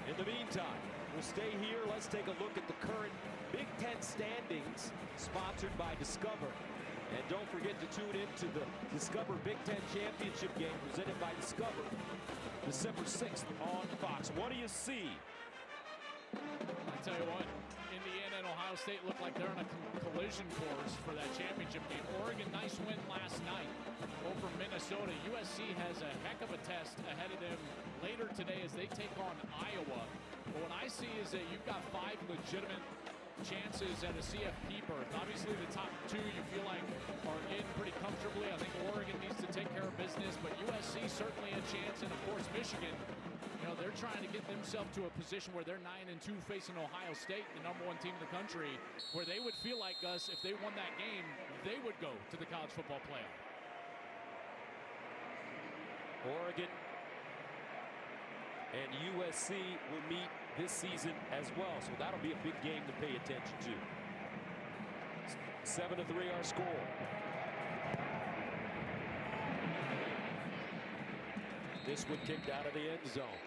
In the meantime, we'll stay here. Let's take a look at the current Big Ten standings sponsored by Discover. And don't forget to tune in to the Discover Big Ten Championship game presented by Discover December 6th on Fox. What do you see? I tell you what, Indiana and Ohio State look like they're on a collision course for that championship game. Oregon, nice win last night over Minnesota. USC has a heck of a test ahead of them later today as they take on Iowa. But what I see is that you've got 5 legitimate chances at a CFP berth. Obviously, the top 2 you feel like are in pretty comfortably. I think Oregon needs to take care of business, but USC certainly a chance. And of course, Michigan, you know, they're trying to get themselves to a position where they're 9-2 facing Ohio State, the #1 team in the country, where they would feel like, Gus, if they won that game, they would go to the college football playoff. Oregon and USC will meet this season as well, so that'll be a big game to pay attention to. 7-3 our score. This one kicked out of the end zone.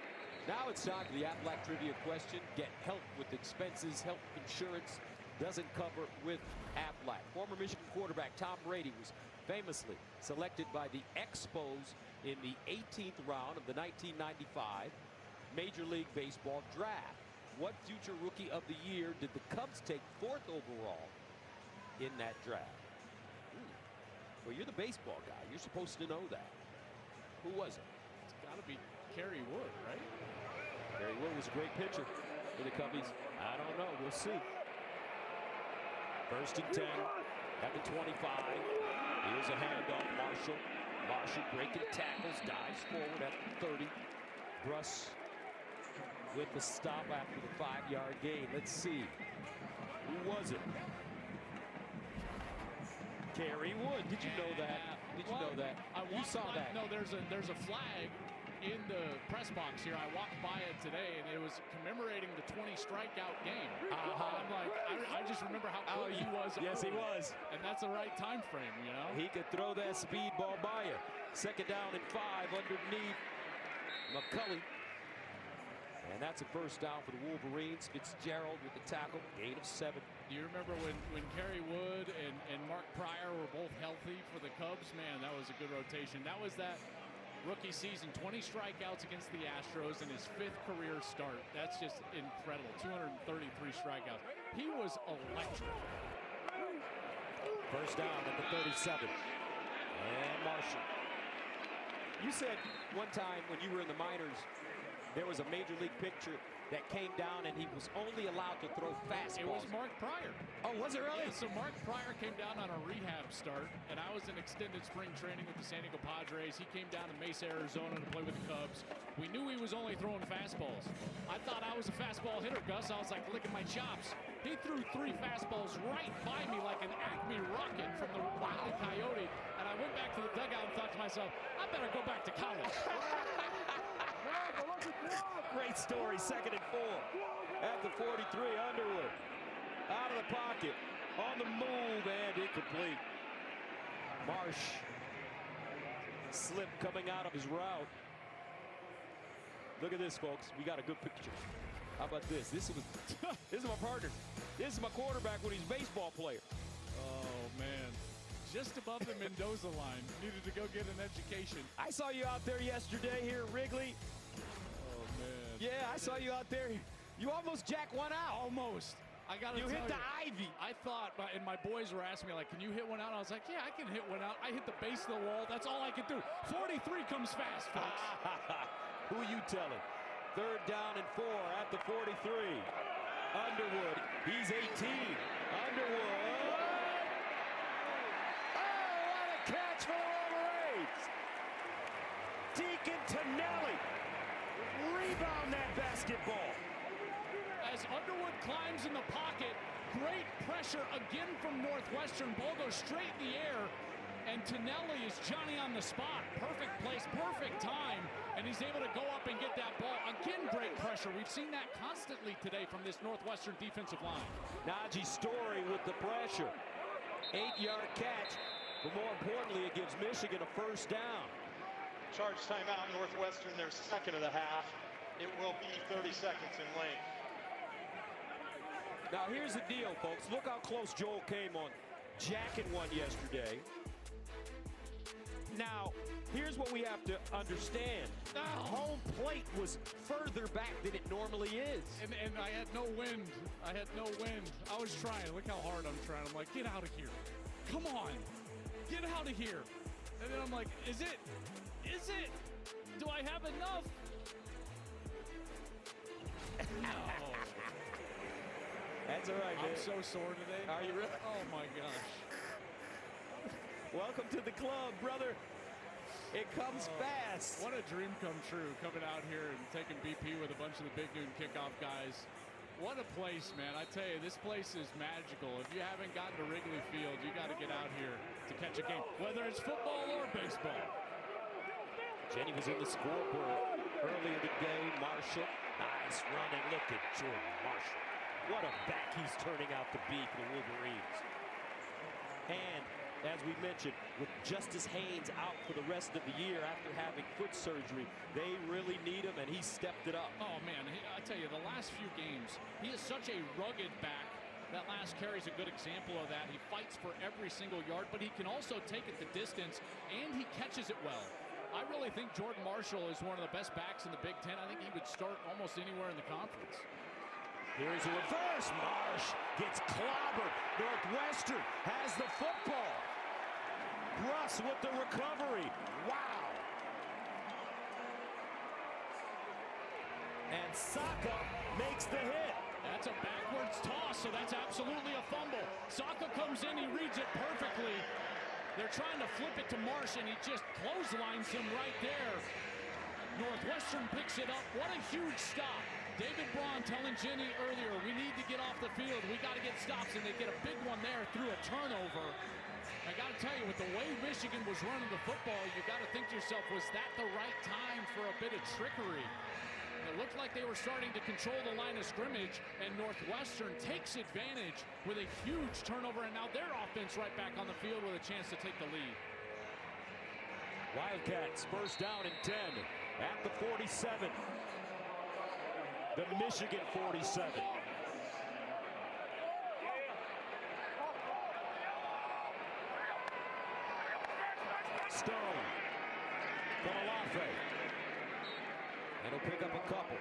Now it's time for the Aflac trivia question. Get help with expenses. Health insurance doesn't cover with Aflac. Former Michigan quarterback Tom Brady was famously selected by the Expos in the 18th round of the 1995 Major League Baseball draft. What future Rookie of the Year did the Cubs take 4th overall in that draft? Well, you're the baseball guy. You're supposed to know that. Who was it? It's got to be Kerry Wood, right? Kerry Wood was a great pitcher for the Cubbies. I don't know. We'll see. 1st and 10 at the 25. Here's a handoff. Marshall Marshall breaking tackles, dives forward at the 30. Bruss with the stop after the 5-yard gain. Let's see. Who was it? Kerry Wood. Did you know that? Did you know that? You saw that? No, there's a flag in the press box here. I walked by it today, and it was commemorating the 20 strikeout game. I'm like, I just remember how good he was. Yes, he was. And that's the right time frame, you know? He could throw that speed ball by you. 2nd down and 5 underneath McCulley. And that's a 1st down for the Wolverines. Fitzgerald with the tackle, gain of 7. Do you remember when Kerry Wood and Mark Pryor were both healthy for the Cubs? Man, that was a good rotation. That was that rookie season, 20 strikeouts against the Astros in his 5th career start. That's just incredible. 233 strikeouts. He was electric. 1st down at the 37. And Marshall. You said one time when you were in the minors, there was a major league pitcher that came down and he was only allowed to throw fastballs. It was Mark Pryor. Oh, was it really? Yeah, so Mark Pryor came down on a rehab start, and I was in extended spring training with the San Diego Padres. He came down to Mesa, Arizona to play with the Cubs. We knew he was only throwing fastballs. I thought I was a fastball hitter, Gus. I was like licking my chops. He threw 3 fastballs right by me like an Acme rocket from the Wile E. Coyote, and I went back to the dugout and thought to myself, I better go back to college. Great story. 2nd and 4 at the 43. Underwood out of the pocket, on the move, and incomplete. Marsh slip coming out of his route. Look at this, folks. We got a good picture. How about this? This is my partner. This is my quarterback when he's a baseball player. Oh, man. Just above the Mendoza line. Needed to go get an education. I saw you out there yesterday here at Wrigley. Oh, man. Yeah, I saw you out there. You almost jacked one out. Almost. I got to tell you. You hit the ivy. I thought, and my boys were asking me, like, can you hit one out? I was like, yeah, I can hit one out. I hit the base of the wall. That's all I could do. 43 comes fast, folks. Who are you telling? 3rd down and 4 at the 43. Underwood, he's 18. Underwood. Oh, what a catch for the Wolverines. Deacon Tonelli. Rebound that basketball. As Underwood climbs in the pocket, great pressure again from Northwestern. Ball goes straight in the air, and Tonelli is Johnny on the spot. Perfect place, perfect time, and he's able to go up and get that ball. Again, great pressure. We've seen that constantly today from this Northwestern defensive line. Najee Story with the pressure. 8-yard catch, but more importantly, it gives Michigan a 1st down. Charge timeout, Northwestern, their 2nd of the half. It will be 30 seconds in length. Now, here's the deal, folks. Look how close Joel came on jacking one yesterday. Now, here's what we have to understand. The home plate was further back than it normally is. And I had no wind. I had no wind. I was trying. Look how hard I'm trying. I'm like, get out of here. Come on. Get out of here. And then I'm like, is it? Is it? Do I have enough? No. That's all right, man. I'm so sore today. Are you really? Oh, my gosh. Welcome to the club, brother. It comes fast. What a dream come true, coming out here and taking BP with a bunch of the Big Noon Kickoff guys. What a place, man. I tell you, this place is magical. If you haven't gotten to Wrigley Field, you got to get out here to catch a game, whether it's football or baseball. Jenny was in the scoreboard earlier today. Marshall, nice running. Look at Jordan Marshall. What a back he's turning out to be for the Wolverines. And as we mentioned, with Justice Haynes out for the rest of the year after having foot surgery, they really need him, and he stepped it up. Oh, man, I tell you, the last few games, he is such a rugged back. That last carry is a good example of that. He fights for every single yard, but he can also take it the distance, and he catches it well. I really think Jordan Marshall is one of the best backs in the Big Ten. I think he would start almost anywhere in the conference. Here's a reverse. Marsh gets clobbered. Northwestern has the football. Bruss with the recovery. Wow. And Saka makes the hit. That's a backwards toss, so that's absolutely a fumble. Saka comes in, he reads it perfectly. They're trying to flip it to Marsh, and he just clotheslines him right there. Northwestern picks it up. What a huge stop. David Braun telling Jenny earlier, we need to get off the field. We got to get stops, and they get a big one there through a turnover. I got to tell you, with the way Michigan was running the football, you got to think to yourself, was that the right time for a bit of trickery? It looked like they were starting to control the line of scrimmage, and Northwestern takes advantage with a huge turnover, and now their offense right back on the field with a chance to take the lead. Wildcats first down and 10 at the 47. The Michigan 47. Stone from Alafe. And he'll pick up a couple.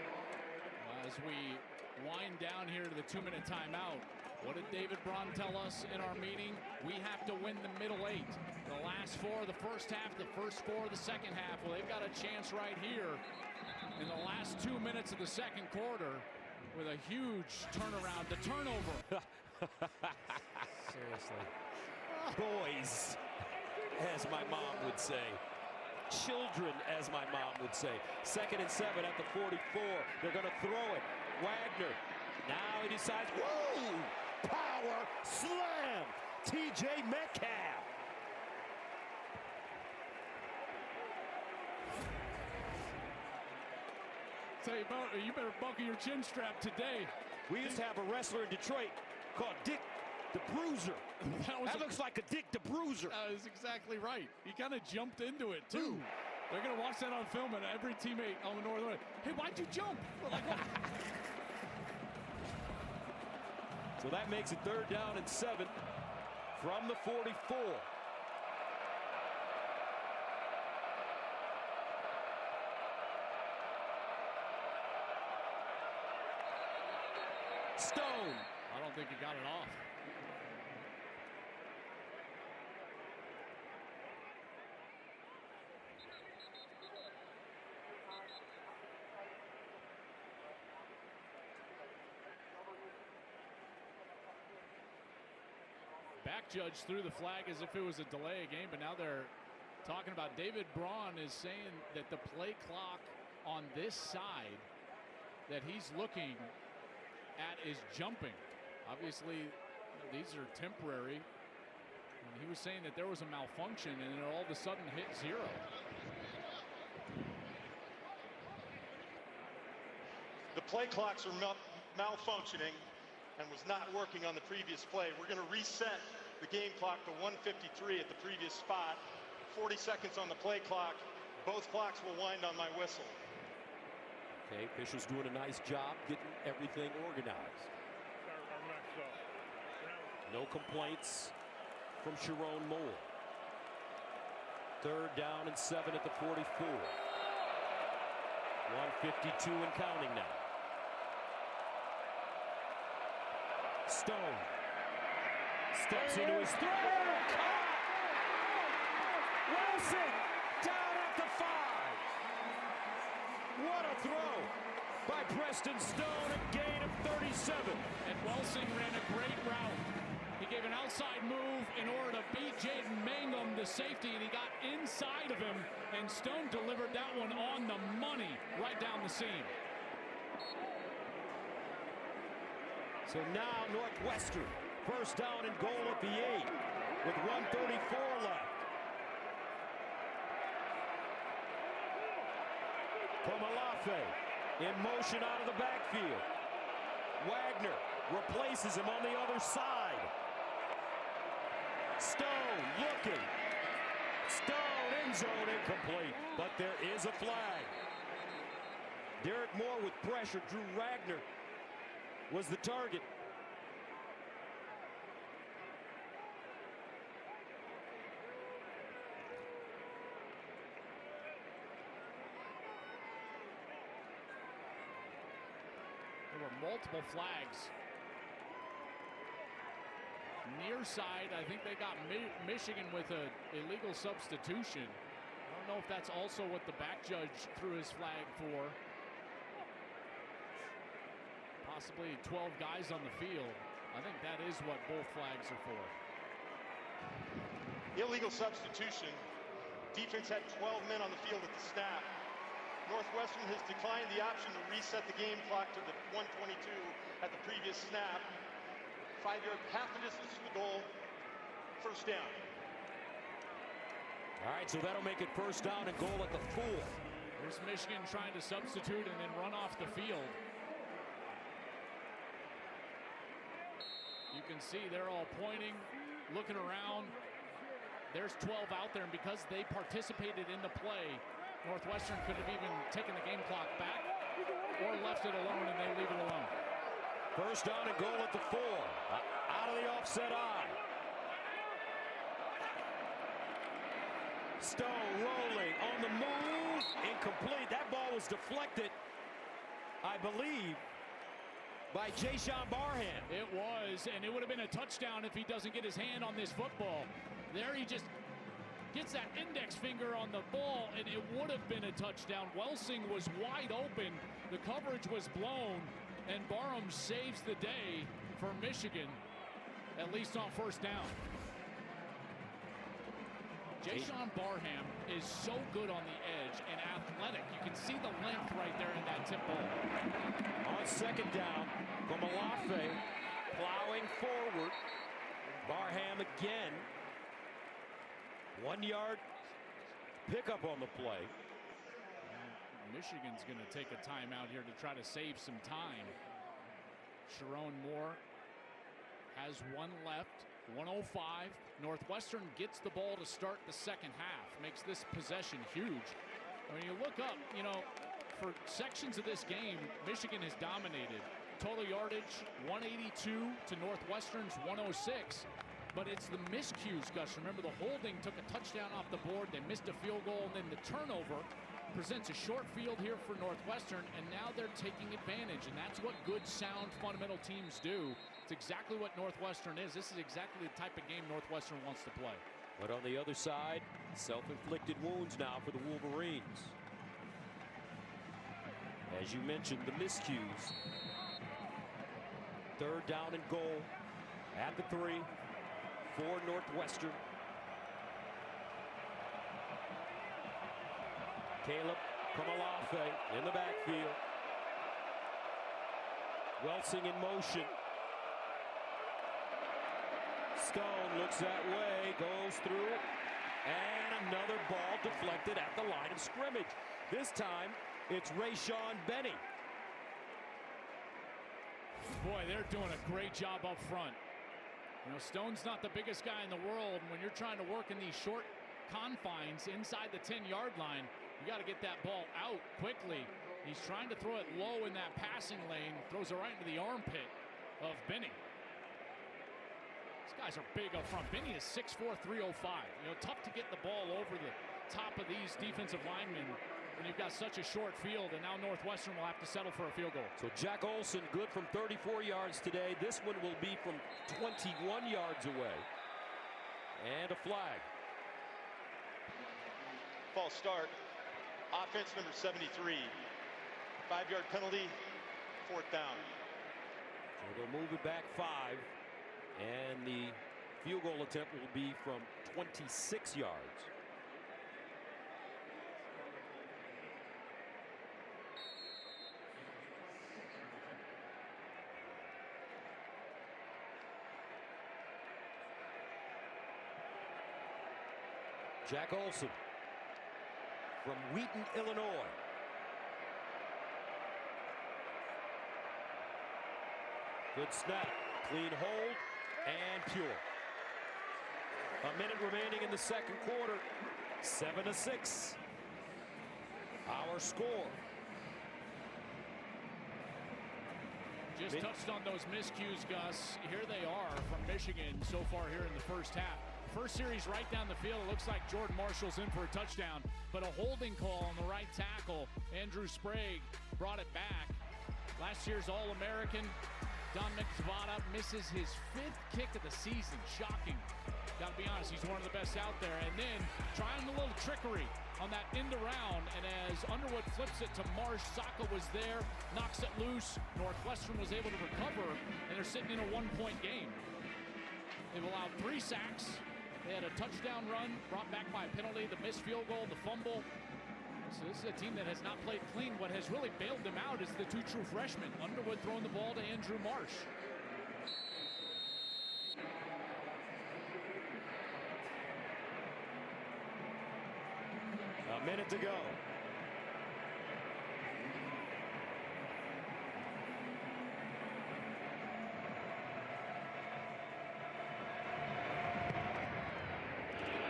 As we wind down here to the 2-minute timeout, what did David Braun tell us in our meeting? We have to win the middle 8. The last 4 of the first half, the first 4 of the second half. Well, they've got a chance right here in the last 2 minutes of the second quarter with a huge turnaround. The turnover. Seriously. Boys, as my mom would say. Children, as my mom would say. 2nd and 7 at the 44. They're going to throw it. Wagner. Now he decides, woo! Power slam! TJ Metcalf. Tell you about, you better buckle your chin strap today. We used to have a wrestler in Detroit called Dick the Bruiser. That looks like a Dick the Bruiser. That is exactly right. He kind of jumped into it, too. Ooh. They're going to watch that on film, and every teammate on the Northwestern, hey, why'd you jump? Like, so that makes it 3rd down and 7 from the 44. Stone. I don't think he got it off. Back judge threw the flag as if it was a delay of game, but now they're talking about David Braun is saying that the play clock on this side that he's looking at is jumping. Obviously, these are temporary. And he was saying that there was a malfunction, and it all of a sudden hit 0. The play clocks are malfunctioning and was not working on the previous play. We're going to reset the game clock to 1:53 at the previous spot. 40 seconds on the play clock. Both clocks will wind on my whistle. Okay, officials doing a nice job getting everything organized. No complaints from Sharon Moore. 3rd down and 7 at the 44. 1:52 and counting now. Stone steps into his throw. Wilson down at the 5. What a throw by Preston Stone, a gain of 37. And Welsing ran a great route. He gave an outside move in order to beat Jaden Mangum, the safety, and he got inside of him, and Stone delivered that one on the money right down the seam. So now Northwestern, 1st down and goal at the 8 with 1:34 left. Komalafe in motion out of the backfield. Wagner replaces him on the other side. Stone looking. Stone end zone incomplete, but there is a flag. Derek Moore with pressure. Drew Ragnar was the target. There were multiple flags. Near side, I think they got Michigan with an illegal substitution. I don't know if that's also what the back judge threw his flag for. Possibly 12 guys on the field. I think that is what both flags are for. Illegal substitution. Defense had 12 men on the field at the snap. Northwestern has declined the option to reset the game clock to the 1:22 at the previous snap. 5-yard, half the distance to the goal. First down. All right, so that'll make it first down and goal at the 4. Here's Michigan trying to substitute and then run off the field. You can see they're all pointing, looking around. There's 12 out there, and because they participated in the play, Northwestern could have even taken the game clock back or left it alone, and they leave it alone. First down and goal at the 4. Out of the offset eye. Stone rolling on the move. Incomplete. That ball was deflected, I believe, by Jason Barham. It was, and it would have been a touchdown if he doesn't get his hand on this football. There he just gets that index finger on the ball, and it would have been a touchdown. Welsing was wide open. The coverage was blown, and Barham saves the day for Michigan, at least on first down. Jason Barham is so good on the edge and athletic. You can see the length right there in that tip ball. On second down, Gomalafe plowing forward. Barham again. 1 yard pickup on the play. Michigan's going to take a timeout here to try to save some time. Sharon Moore has one left. 1:05. Northwestern gets the ball to start the second half. Makes this possession huge. When you look up, you know, for sections of this game, Michigan has dominated. Total yardage 182 to Northwestern's 106. But it's the miscues, Gus. Remember, the holding took a touchdown off the board. They missed a field goal, and then the turnover presents a short field here for Northwestern, and now they're taking advantage, and that's what good, sound, fundamental teams do. It's exactly what Northwestern is. This is exactly the type of game Northwestern wants to play. But on the other side, self-inflicted wounds now for the Wolverines. As you mentioned, the miscues. Third down and goal at the 3 for Northwestern. Caleb Gomalafe in the backfield. Welsing in motion. Stone looks that way, goes through, and another ball deflected at the line of scrimmage. This time, it's Rayshawn Benny. Boy, they're doing a great job up front. You know, Stone's not the biggest guy in the world, and when you're trying to work in these short confines inside the 10-yard line, you got to get that ball out quickly. He's trying to throw it low in that passing lane, throws it right into the armpit of Benny. These guys are big up front. Benny is 6'4", 305. You know, tough to get the ball over the top of these defensive linemen when you've got such a short field, and now Northwestern will have to settle for a field goal. So Jack Olson good from 34 yards today. This one will be from 21 yards away. And a flag. False start. Offense number 73. 5-yard penalty, fourth down. So they'll move it back 5. And the field goal attempt will be from 26 yards. Jack Olson from Wheaton, Illinois. Good snap, clean hold, and pure. A minute remaining in the second quarter. 7-6. Our score. Just touched on those miscues, Gus. Here they are from Michigan so far here in the first half. First series right down the field. It looks like Jordan Marshall's in for a touchdown, but a holding call on the right tackle. Andrew Sprague brought it back. Last year's All-American, Dominic Zvada, misses his 5th kick of the season. Shocking. Got to be honest, he's one of the best out there. And then trying a little trickery on that end around, and as Underwood flips it to Marsh, Saka was there, knocks it loose. Northwestern was able to recover, and they're sitting in a 1-point game. They've allowed 3 sacks. They had a touchdown run brought back by a penalty, the missed field goal, the fumble. So this is a team that has not played clean. What has really bailed them out is the two true freshmen. Underwood throwing the ball to Andrew Marsh. A minute to go.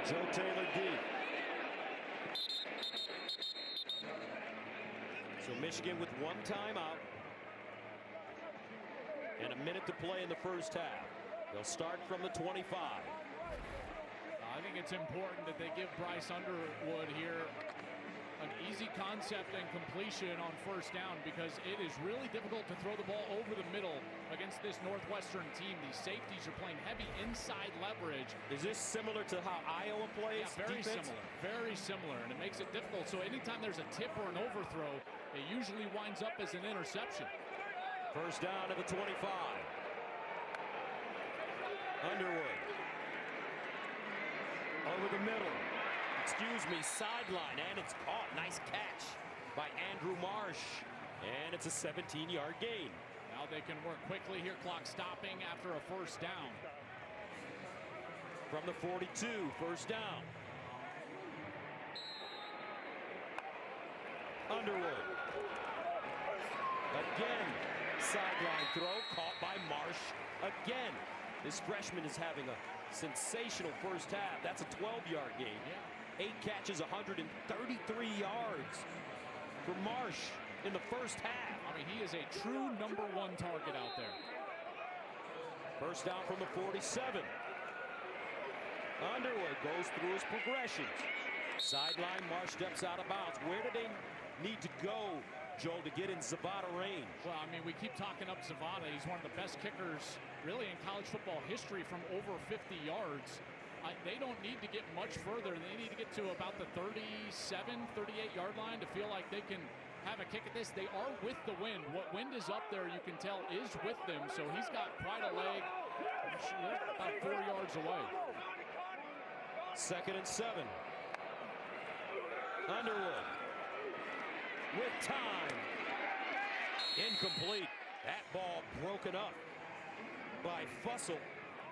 Joe Taylor deep. So Michigan with one timeout and a minute to play in the first half. They'll start from the 25. I think it's important that they give Bryce Underwood here an easy concept and completion on first down, because it is really difficult to throw the ball over the middle against this Northwestern team. These safeties are playing heavy inside leverage. Is this similar to how Iowa plays? Yeah, very defense? similar. Very similar, and it makes it difficult. So anytime there's a tip or an overthrow, it usually winds up as an interception. First down at the 25. Underwood. Over the middle. Excuse me, sideline, and it's caught. Nice catch by Andrew Marsh, and it's a 17-yard gain. Now they can work quickly here, clock stopping after a first down. From the 42, first down. Underwood. Again, sideline throw caught by Marsh. Again, this freshman is having a sensational first half. That's a 12-yard gain. Yeah. 8 catches, 133 yards for Marsh in the first half. I mean, he is a true #1 target out there. First down from the 47. Underwood goes through his progression. Sideline, Marsh steps out of bounds. Where do they need to go, Joel, to get in Zavada range? Well, I mean, we keep talking up Zavada. He's one of the best kickers really in college football history from over 50 yards. They don't need to get much further. They need to get to about the 37, 38-yard line to feel like they can have a kick at this. They are with the wind. What wind is up there, you can tell, is with them. So he's got quite a leg. About 4 yards away. 2nd and 7. Underwood with time. Incomplete. That ball broken up by Fussell.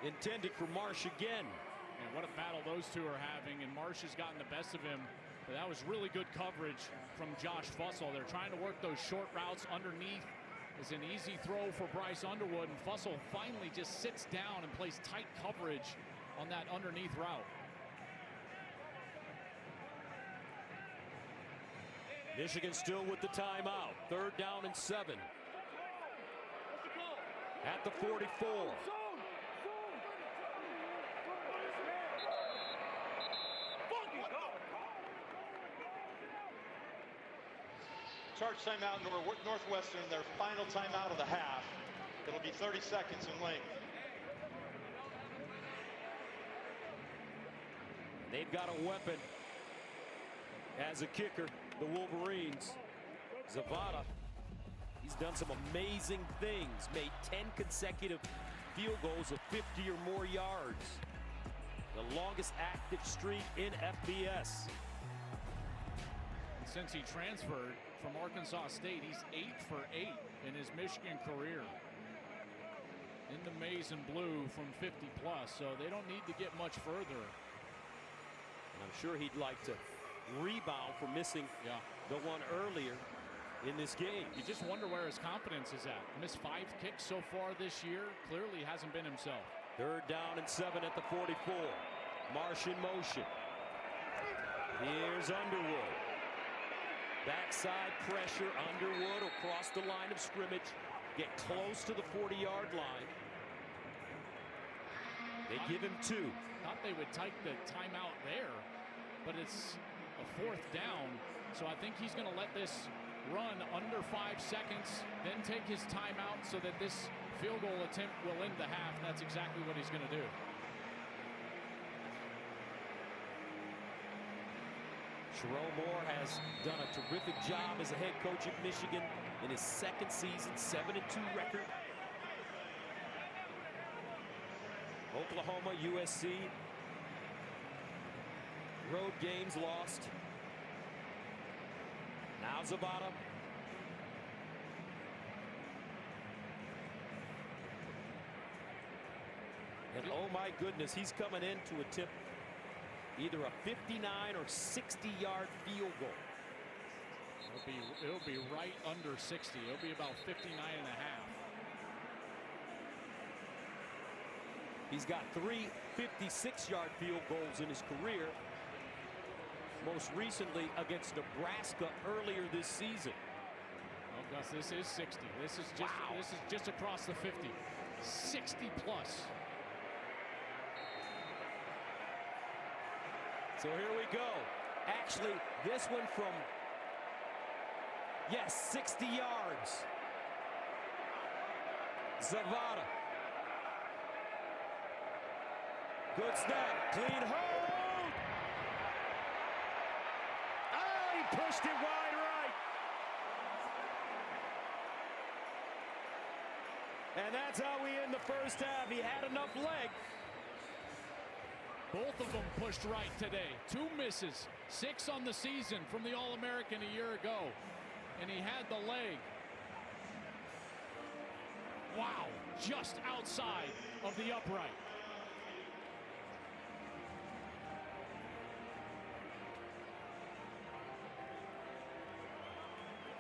Intended for Marsh again. And what a battle those two are having, and Marsh has gotten the best of him. But that was really good coverage from Josh Fussell. They're trying to work those short routes underneath. It's an easy throw for Bryce Underwood, and Fussell finally just sits down and plays tight coverage on that underneath route. Michigan still with the timeout. 3rd down and 7. At the 44. Charge timeout, Northwestern, their final timeout of the half. It'll be 30 seconds in length. They've got a weapon as a kicker, the Wolverines. Zavada, he's done some amazing things. Made 10 consecutive field goals of 50 or more yards. The longest active streak in FBS. Since he transferred from Arkansas State, he's 8 for 8 in his Michigan career. In the maize and blue from 50 plus, so they don't need to get much further. And I'm sure he'd like to rebound for missing the one earlier in this game. You just wonder where his confidence is at. Missed 5 kicks so far this year. Clearly hasn't been himself. 3rd down and 7 at the 44. Marsh in motion. Here's Underwood. Backside pressure. Underwood will cross the line of scrimmage. Get close to the 40-yard line. They give him 2. Thought they would take the timeout there, but it's a 4th down. So I think he's going to let this run under 5 seconds, then take his timeout so that this field goal attempt will end the half. And that's exactly what he's going to do. Sherrone Moore has done a terrific job as a head coach at Michigan in his 2nd season, 7-2 record. Oklahoma, USC, road games lost. Now Zavada. And oh my goodness, he's coming in to attempt either a 59 or 60-yard field goal. It'll be right under 60. It'll be about 59 and a half. He's got 3 56-yard field goals in his career. Most recently against Nebraska earlier this season. Oh, Gus, this is 60. This is just across the 50. 60 plus. So here we go. Actually, this one from, yes, 60 yards. Zavada. Good snap. Clean hold. Oh, he pushed it wide right. And that's how we end the first half. He had enough leg. Both of them pushed right today. 2 misses, 6 on the season from the All-American a year ago. And he had the leg. Wow, just outside of the upright.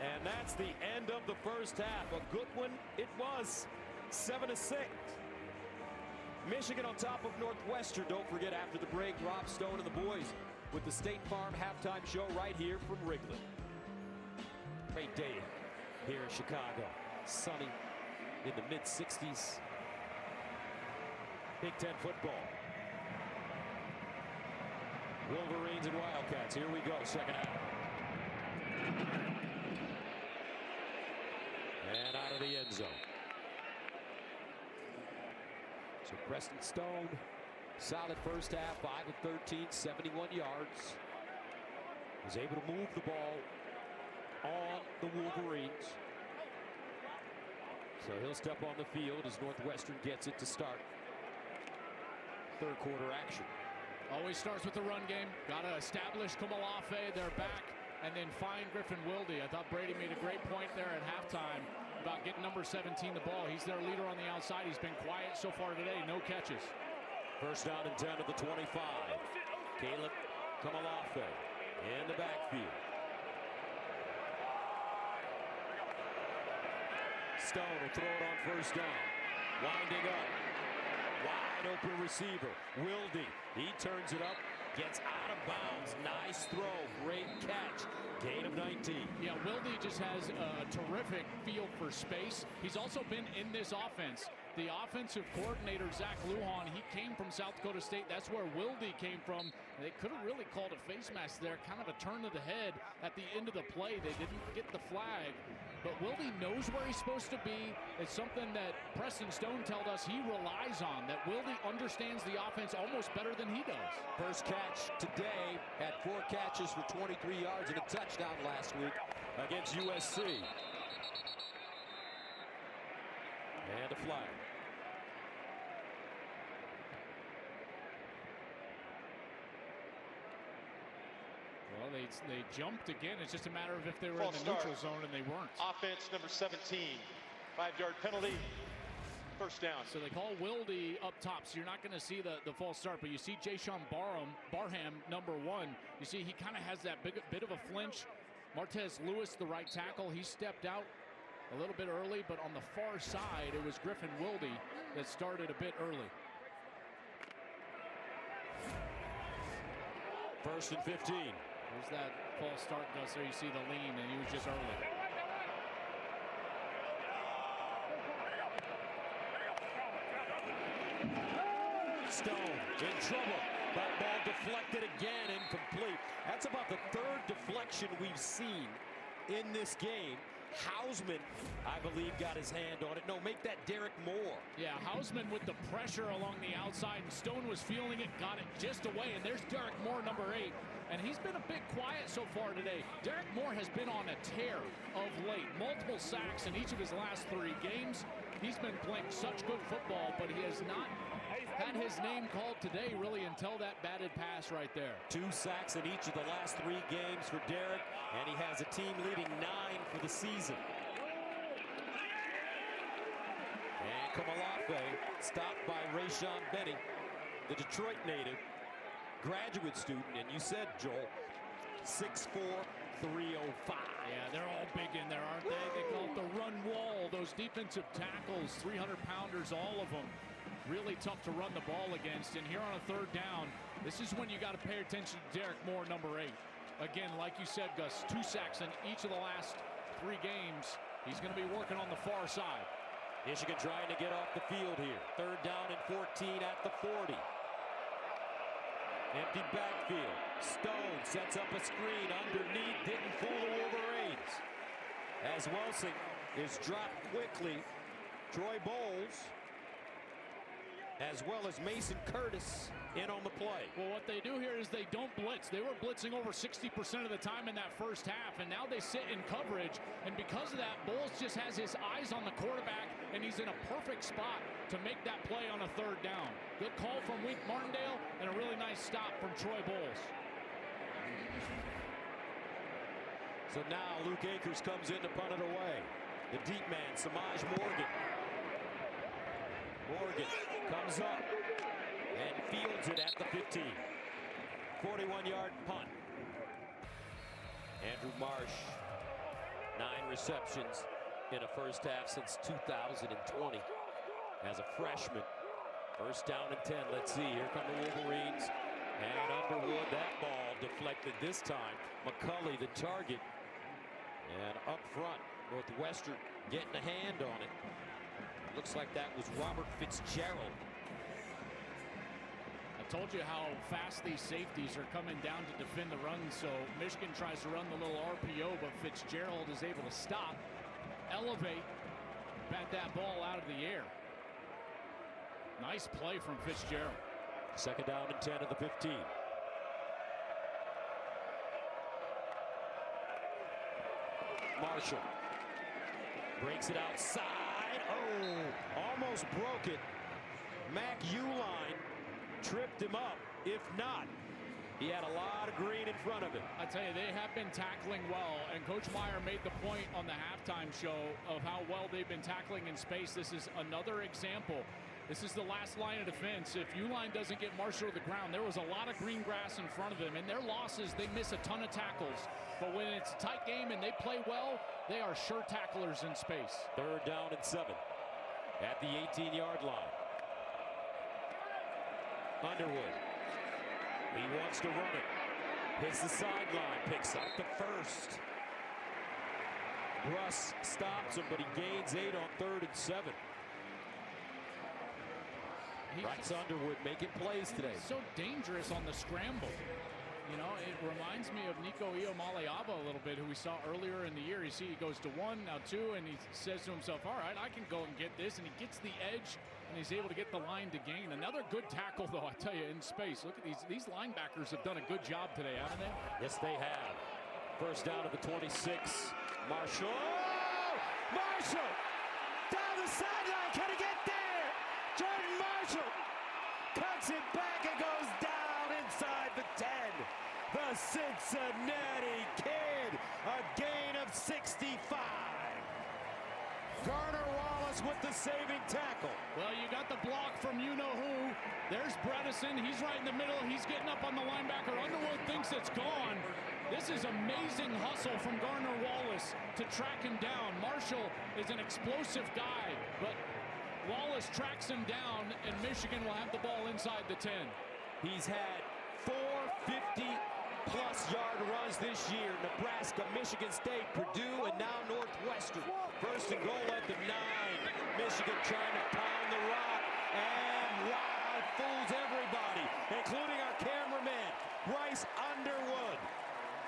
And that's the end of the first half. A good one it was. 7-6. Michigan on top of Northwestern. Don't forget, after the break, Rob Stone and the boys with the State Farm halftime show right here from Wrigley. Great day here in Chicago. Sunny in the mid-60s. Big Ten football. Wolverines and Wildcats. Here we go, second half. And out of the end zone. So Preston Stone, solid first half, 5 of 13, 71 yards. Was able to move the ball on the Wolverines. So he'll step on the field as Northwestern gets it to start. Third quarter action. Always starts with the run game. Got to establish Kumalafe, their back, and then find Griffin Wilde. I thought Brady made a great point there at halftime about getting number 17 the ball. He's their leader on the outside. He's been quiet so far today. No catches. First down and 10 at the 25. Caleb Kumalafe in the backfield. Stone will throw it on first down. Winding up. Wide open receiver. Wilde. He turns it up. Gets out of bounds. Nice throw. Great catch. Gain of 19. Yeah, Wilde just has a terrific feel for space. He's also been in this offense. The offensive coordinator, Zach Lujan, he came from South Dakota State. That's where Wilde came from. They could have really called a face mask there. Kind of a turn of the head at the end of the play. They didn't get the flag. But Wilde knows where he's supposed to be. It's something that Preston Stone told us he relies on, that Wilde understands the offense almost better than he does. First catch today, had 4 catches for 23 yards and a touchdown last week against USC. And a flag. Well, they jumped again. It's just a matter of if they were in the neutral zone, and they weren't. Offense number 17. 5-yard penalty. First down. So they call Wilde up top, so you're not going to see the false start, but you see Jayshon Barham, number 1. You see he kind of has that bit of a flinch. Martez Lewis, the right tackle, he stepped out a little bit early, but on the far side, it was Griffin Wilde that started a bit early. First and 15. There's that false start, Gus. There you see the lean, and he was just early. Stone in trouble. That ball deflected again, incomplete. That's about the 3rd deflection we've seen in this game. Hausman, I believe, got his hand on it. No, make that Derek Moore. Yeah, Hausman with the pressure along the outside, and Stone was feeling it, got it just away, and there's Derek Moore, number 8. And he's been a bit quiet so far today. Derek Moore has been on a tear of late. Multiple sacks in each of his last 3 games. He's been playing such good football, but he has not had his name called today really until that batted pass right there. 2 sacks in each of the last 3 games for Derek, and he has a team leading 9 for the season. And Kamalafe stopped by Rayshon Benny, the Detroit native, graduate student, and you said, Joel, 6'4", 305. Yeah, they're all big in there, aren't they? They call it the run wall. Those defensive tackles, 300-pounders, all of them. Really tough to run the ball against. And here on a 3rd down, this is when you got to pay attention to Derek Moore, number 8. Again, like you said, Gus, 2 sacks in each of the last 3 games. He's going to be working on the far side. Michigan trying to get off the field here. 3rd down and 14 at the 40. Empty backfield. Stone sets up a screen underneath. Didn't fool the Wolverines. As Wilson is dropped quickly. Troy Bowles, as well as Mason Curtis, in on the play. Well, what they do here is they don't blitz. They were blitzing over 60% of the time in that first half, and now they sit in coverage. And because of that, Bowles just has his eyes on the quarterback, and he's in a perfect spot to make that play on a 3rd down. Good call from Wink Martindale, and a really nice stop from Troy Bowles. So now Luke Akers comes in to punt it away. The deep man, Samaj Morgan. Morgan comes up and fields it at the 15. 41-yard punt. Andrew Marsh, 9 receptions in a first half since 2020 as a freshman. 1st down and 10. Let's see. Here come the Wolverines. And Underwood, that ball deflected this time. McCulley, the target. And up front, Northwestern getting a hand on it. Looks like that was Robert Fitzgerald. I told you how fast these safeties are coming down to defend the run, so Michigan tries to run the little RPO, but Fitzgerald is able to stop, elevate, bat that ball out of the air. Nice play from Fitzgerald. 2nd down and 10 at the 15. Marshall breaks it outside. Oh, almost broke it. Mac Uline tripped him up. If not, he had a lot of green in front of him. I tell you, they have been tackling well, and Coach Meyer made the point on the halftime show of how well they've been tackling in space. This is another example. This is the last line of defense. If Uline doesn't get Marshall to the ground, there was a lot of green grass in front of him. In their losses, they miss a ton of tackles. But when it's a tight game and they play well, they are sure tacklers in space. 3rd down and 7 at the 18-yard line. Underwood. He wants to run it. Hits the sideline. Picks up the 1st. Russ stops him, but he gains 8 on 3rd and 7. Bryce Underwood making plays today. So dangerous on the scramble. You know, it reminds me of Nico Iamaleava a little bit, who we saw earlier in the year. You see he goes to 1, now 2, and he says to himself, all right, I can go and get this. And he gets the edge, and he's able to get the line to gain. Another good tackle, though, I tell you, in space. Look at these linebackers have done a good job today, haven't they? Yes, they have. 1st down at the 26. Marshall. Oh! Marshall! Down the sideline. Can he get there? Jordan Marshall cuts it back and goes down inside the 10. The Cincinnati Kid, a gain of 65. Garner Wallace with the saving tackle. Well, you got the block from you-know-who. There's Bredesen. He's right in the middle. He's getting up on the linebacker. Underwood thinks it's gone. This is amazing hustle from Garner Wallace to track him down. Marshall is an explosive guy, but Wallace tracks him down, and Michigan will have the ball inside the 10. He's had 4 50-plus yard runs this year. Nebraska, Michigan State, Purdue, and now Northwestern. 1st and goal at the 9. Michigan trying to pound the rock, and wow, it fools everybody, including our cameraman, Bryce Underwood,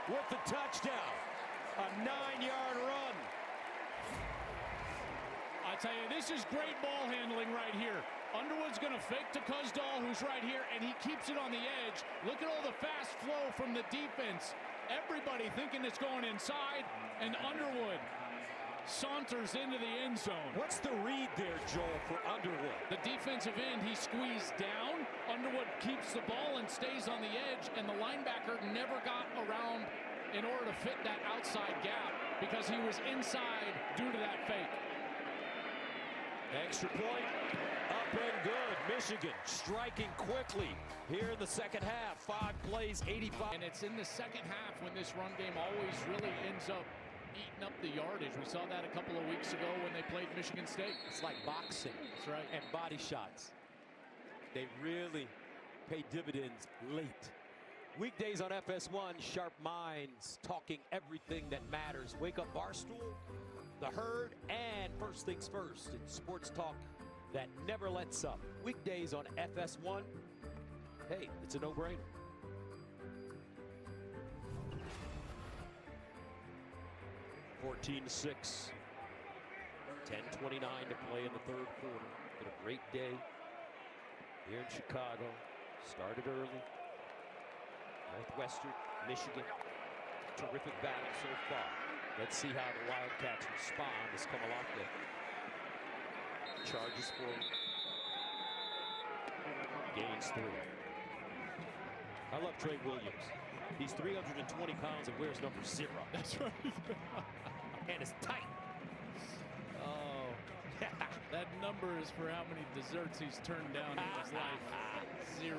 with the touchdown. A 9-yard run. I tell you, this is great ball handling right here. Underwood's going to fake to Kuzdal, who's right here, and he keeps it on the edge. Look at all the fast flow from the defense. Everybody thinking it's going inside, and Underwood saunters into the end zone. What's the read there, Joel, for Underwood? The defensive end, he squeezed down. Underwood keeps the ball and stays on the edge, and the linebacker never got around in order to fit that outside gap because he was inside due to that fake. Extra point, up and good. Michigan striking quickly here in the second half. 5 plays, 85. And it's in the second half when this run game always really ends up eating up the yardage. We saw that a couple of weeks ago when they played Michigan State. It's like boxing. That's right. And body shots. They really pay dividends late. Weekdays on FS1, sharp minds talking everything that matters. Wake Up Barstool, The Herd, and First Things First. It's sports talk that never lets up. Weekdays on FS1. Hey, it's a no-brainer. (14-6). 10:29 to play in the third quarter. Been a great day here in Chicago. Started early. Northwestern, Michigan. Terrific battle so far. Let's see how the Wildcats respond. This coming off the charges forward. Gains 3. I love Trey Williams. He's 320 pounds and wears number 0. That's right. And it's tight. Oh, that number is for how many desserts he's turned down in his life. 0.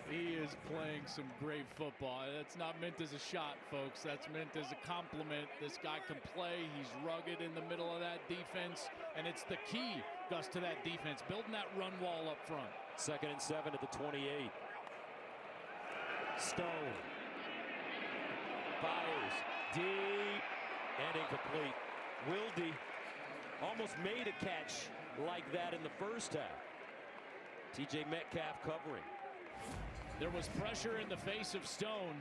He is playing some great football. That's not meant as a shot, folks. That's meant as a compliment. This guy can play. He's rugged in the middle of that defense. And it's the key, Gus, to that defense, building that run wall up front. 2nd and 7 at the 28. Stone fires deep and incomplete. Wilde almost made a catch like that in the first half. TJ Metcalf covering. There was pressure in the face of Stone,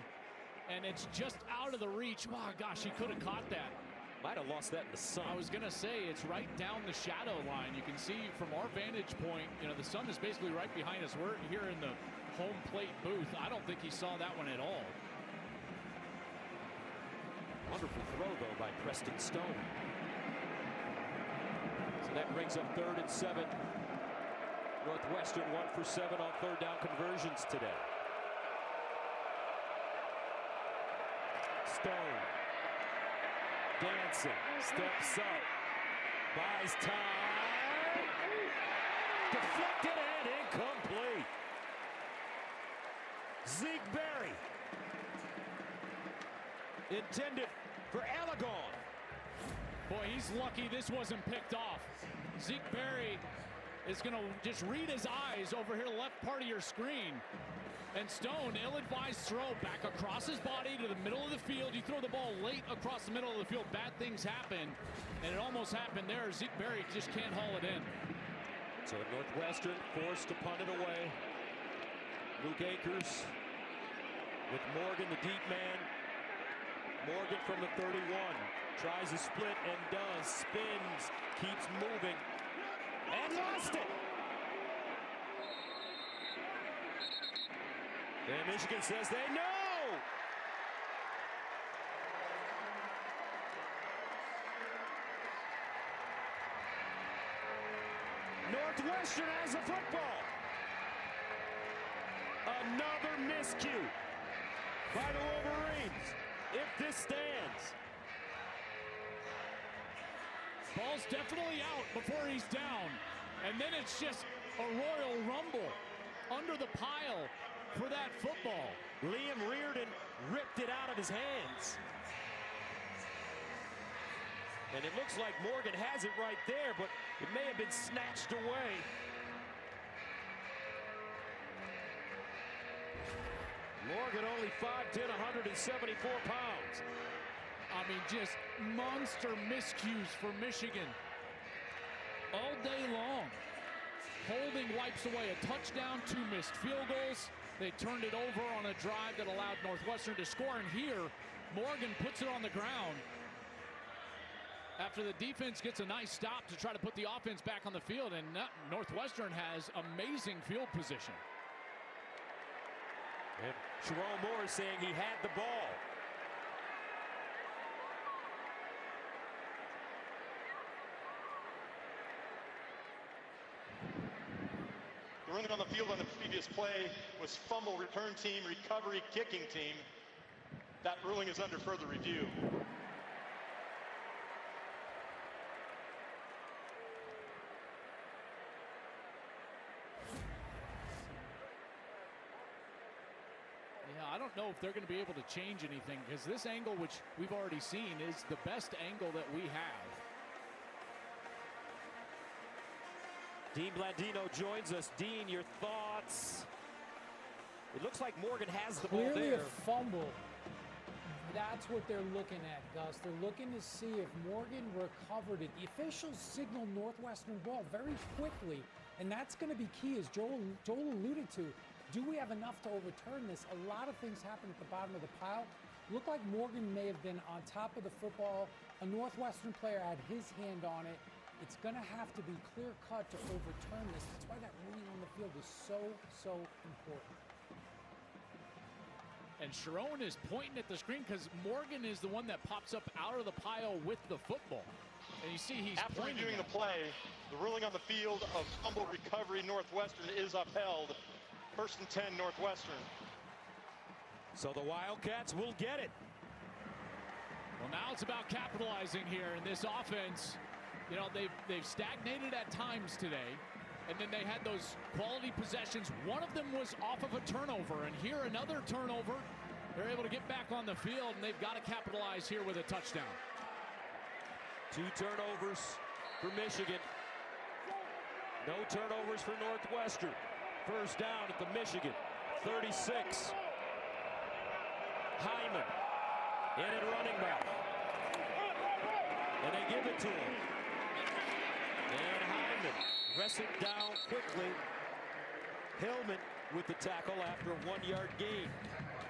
and it's just out of the reach. Wow, gosh, he could have caught that. Might have lost that in the sun. I was going to say, it's right down the shadow line. You can see from our vantage point, you know, the sun is basically right behind us. We're here in the home plate booth. I don't think he saw that one at all. Wonderful throw, though, by Preston Stone. So that brings up 3rd and 7. Northwestern 1 for 7 on 3rd down conversions today. Stone dancing, steps up, buys time, deflected and incomplete. Zeke Berry intended for Allegon. Boy, he's lucky this wasn't picked off. Zeke Berry is going to just read his eyes over here, left part of your screen. And Stone, ill-advised throw back across his body to the middle of the field. You throw the ball late across the middle of the field, bad things happen. And it almost happened there. Zeke Berry just can't haul it in. So Northwestern forced to punt it away. Luke Akers with Morgan, the deep man. Morgan from the 31. Tries a split and does. Spins, keeps moving. And lost it. And Michigan says they know. Northwestern has the football. Another miscue by the Wolverines. If this stands. Ball's definitely out before he's down. And then it's just a royal rumble under the pile for that football. Liam Reardon ripped it out of his hands. And it looks like Morgan has it right there, but it may have been snatched away. Morgan only 5'10", 174 pounds. I mean, just monster miscues for Michigan all day long. Holding wipes away a touchdown, 2 missed field goals. They turned it over on a drive that allowed Northwestern to score. And here, Morgan puts it on the ground after the defense gets a nice stop to try to put the offense back on the field. And Northwestern has amazing field position. And Jerome Moore saying he had the ball. Ruling on the field on the previous play was fumble return team, recovery kicking team. That ruling is under further review. Yeah, I don't know if they're going to be able to change anything, because this angle, which we've already seen, is the best angle that we have. Dean Blandino joins us. Dean, your thoughts? It looks like Morgan has the ball Clearly there. a fumble. That's what they're looking at, Gus. They're looking to see if Morgan recovered it. The officials signal Northwestern ball very quickly, and that's going to be key, as Joel alluded to. Do we have enough to overturn this? A lot of things happen at the bottom of the pile. Looked like Morgan may have been on top of the football. A Northwestern player had his hand on it. It's going to have to be clear-cut to overturn this. That's why that ruling on the field is so important. And Sharon is pointing at the screen because Morgan is the one that pops up out of the pile with the football. And you see he's After pointing reviewing at the play, the ruling on the field of fumble recovery Northwestern is upheld. 1st and 10 Northwestern. So the Wildcats will get it. Well, now it's about capitalizing here in this offense. You know, they've stagnated at times today, and then they had those quality possessions. One of them was off of a turnover, and here another turnover. They're able to get back on the field, and they've got to capitalize here with a touchdown. 2 turnovers for Michigan. No turnovers for Northwestern. First down at the Michigan 36. Hyman in at running back. And they give it to him. And Hyman wrestled down quickly. Hillman with the tackle after a 1-yard gain.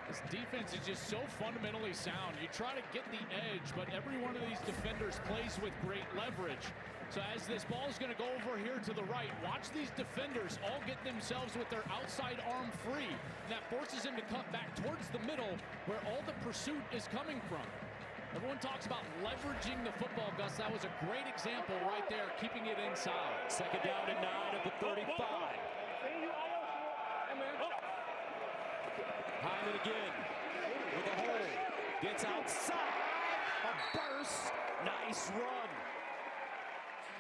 This defense is just so fundamentally sound. You try to get the edge, but every one of these defenders plays with great leverage. So as this ball is going to go over here to the right, watch these defenders all get themselves with their outside arm free. And that forces them to cut back towards the middle where all the pursuit is coming from. Everyone talks about leveraging the football, Gus. That was a great example right there, keeping it inside. Second down and 9 at the 35. Hyman again with a hole. Gets outside. A burst. Nice run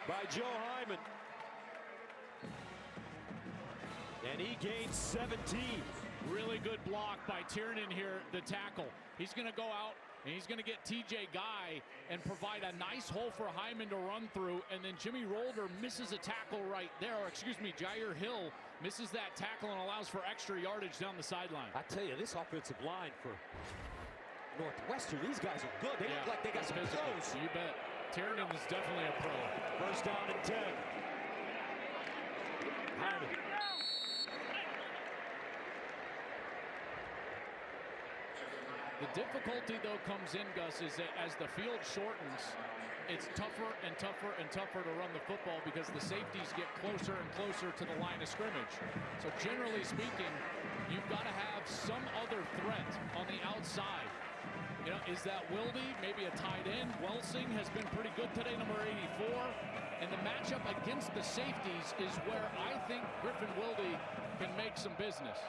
by Joe Hyman. And he gains 17. Really good block by Tiernan here, the tackle. He's going to go out and he's going to get TJ Guy and provide a nice hole for Hyman to run through. And then Jimmy Rolder misses a tackle right there. Or excuse me, Jair Hill misses that tackle and allows for extra yardage down the sideline. I tell you, this offensive line for Northwestern, these guys are good. They look like they got some pros. You bet. Tiernan is definitely a pro. First down and 10. Hyman. The difficulty, though, comes in, Gus, is that as the field shortens, it's tougher and tougher and tougher to run the football because the safeties get closer and closer to the line of scrimmage. So generally speaking, you've got to have some other threat on the outside. You know, is that Wilde, maybe a tight end? Welsing has been pretty good today, number 84. And the matchup against the safeties is where I think Griffin Wilde can make some business.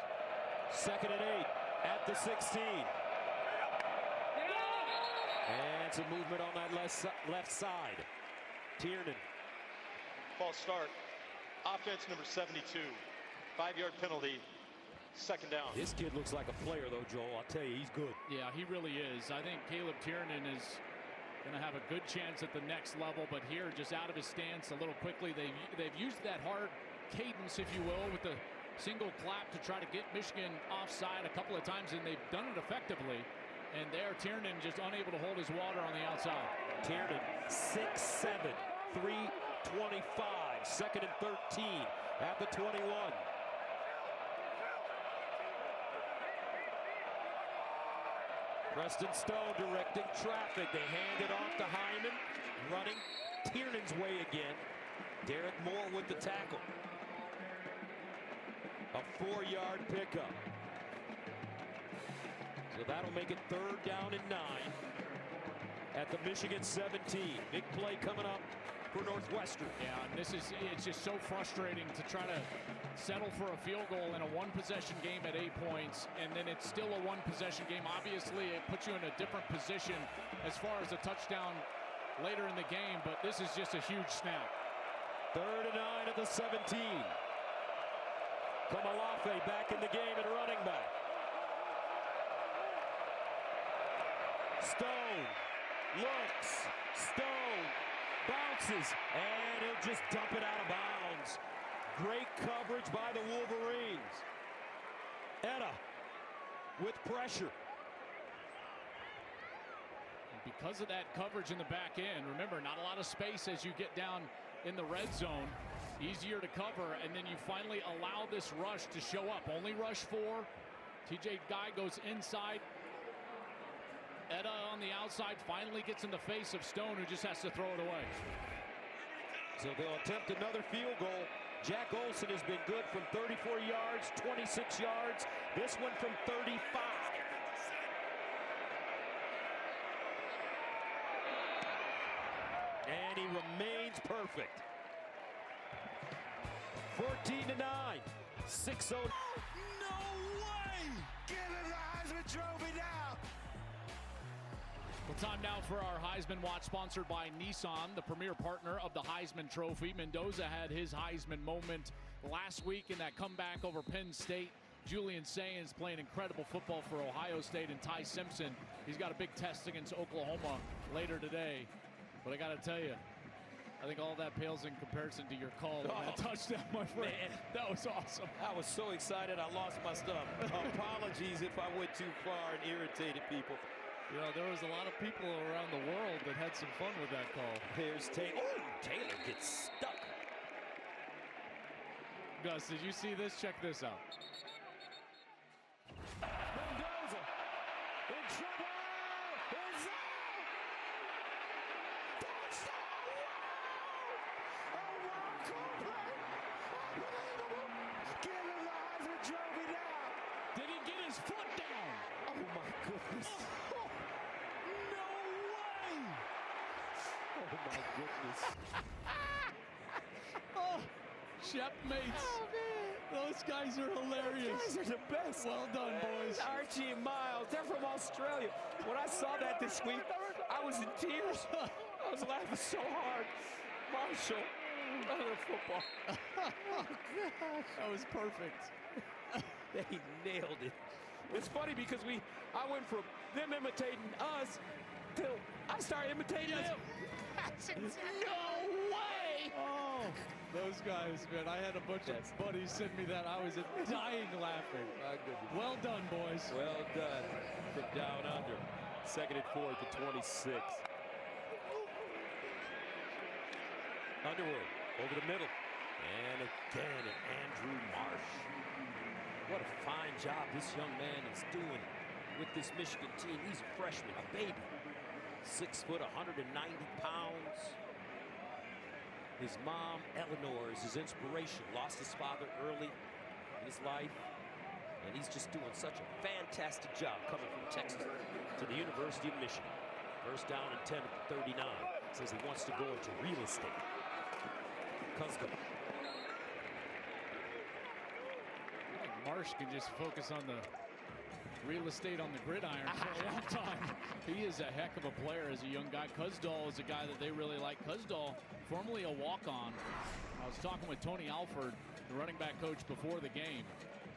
Second and 8 at the 16. And some movement on that left side. Tiernan. False start. Offense number 72. 5-yard penalty. Second down. This kid looks like a player, though, Joel. I'll tell you, he's good. Yeah, he really is. I think Caleb Tiernan is going to have a good chance at the next level, but here, just out of his stance a little quickly. They've used that hard cadence, if you will, with the single clap to try to get Michigan offside a couple of times, and they've done it effectively. And there, Tiernan just unable to hold his water on the outside. Tiernan, 6'7", 325. Second and 13 at the 21. Preston Stone directing traffic. They hand it off to Hyman. Running Tiernan's way again. Derek Moore with the tackle. A 4-yard pickup. So that'll make it third down and 9 at the Michigan 17. Big play coming up for Northwestern. Yeah, and it's just so frustrating to try to settle for a field goal in a one-possession game at 8 points, and then it's still a one-possession game. Obviously, it puts you in a different position as far as a touchdown later in the game, but this is just a huge snap. 3rd and 9 at the 17. Kamalafe back in the game at running back. Stone looks, Stone bounces, and he'll just dump it out of bounds. Great coverage by the Wolverines. Etta with pressure. Because of that coverage in the back end, remember, not a lot of space as you get down in the red zone. Easier to cover, and then you finally allow this rush to show up. Only rush 4. TJ Guy goes inside. Etta on the outside finally gets in the face of Stone, who just has to throw it away. So they'll attempt another field goal. Jack Olson has been good from 34 yards, 26 yards. This one from 35. And he remains perfect. 14-9. 6-0. No way! Give him the Heisman Trophy now! Well, time now for our Heisman Watch, sponsored by Nissan, the premier partner of the Heisman Trophy. Mendoza had his Heisman moment last week in that comeback over Penn State. Julian Sayans playing incredible football for Ohio State, and Ty Simpson, he's got a big test against Oklahoma later today. But I got to tell you, I think all that pales in comparison to your call on that touchdown, my friend. Man. That was awesome. I was so excited I lost my stuff. Apologies if I went too far and irritated people. You know, there was a lot of people around the world that had some fun with that call. Here's Taylor. Oh, Taylor gets stuck. Gus, did you see this? Check this out. Mendoza in trouble! It's out! Touchdown! Wow! A wild call play! Unbelievable! Give him the Heisman Trophy now! Did he get his foot down? Oh, my goodness. No way! Oh, my goodness. Oh, Shepmates. Oh, man. Those guys are hilarious. These guys are the best. Well done, boys. Archie and Miles, they're from Australia. When I saw that this week, I was in tears. I was laughing so hard. Marshall, another football. That was perfect. They nailed it. It's funny because I went from them imitating us till I started imitating them. No way! Oh, those guys, man. I had a bunch of buddies send me that. I was dying laughing. My goodness. Well done, boys. Well done from down under. 2nd and 4 at the 26. Underwood over the middle. And again, Andrew Marsh. What a fine job this young man is doing with this Michigan team. He's a freshman, a baby. 6 foot, 190 pounds. His mom, Eleanor, is his inspiration. Lost his father early in his life. And he's just doing such a fantastic job coming from Texas to the University of Michigan. First down and 10 at the 39. Says he wants to go into real estate. Cusco. Marsh can just focus on the real estate on the gridiron for a long time. He is a heck of a player as a young guy. Cusdahl is a guy that they really like. Cusdahl, formerly a walk-on. I was talking with Tony Alford, the running back coach, before the game,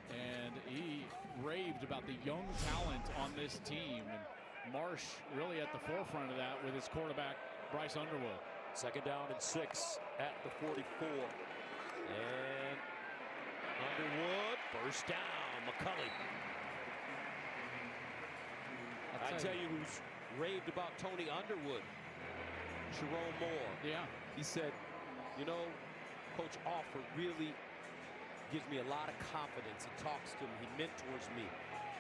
and he raved about the young talent on this team. And Marsh really at the forefront of that with his quarterback, Bryce Underwood. 2nd down and 6 at the 44. And Underwood, first down, McCulley. I tell you who's raved about Tony Underwood, Jerome Moore. Yeah. He said, you know, Coach Alford really gives me a lot of confidence. He talks to me, he mentors me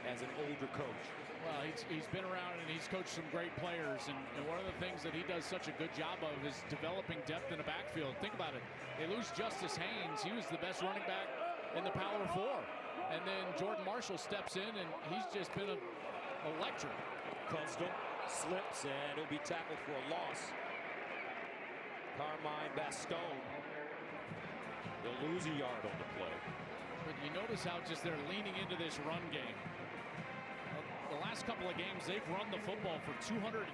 as an older coach. Well, he's been around and he's coached some great players, and one of the things that he does such a good job of is developing depth in the backfield. Think about it. They lose Justice Haynes. He was the best running back in the Power 4. And then Jordan Marshall steps in, and he's just been electric. Custom slips, and he'll be tackled for a loss. Carmine Bastone. They'll lose a yard on the play. But you notice how just they're leaning into this run game. The last couple of games, they've run the football for 250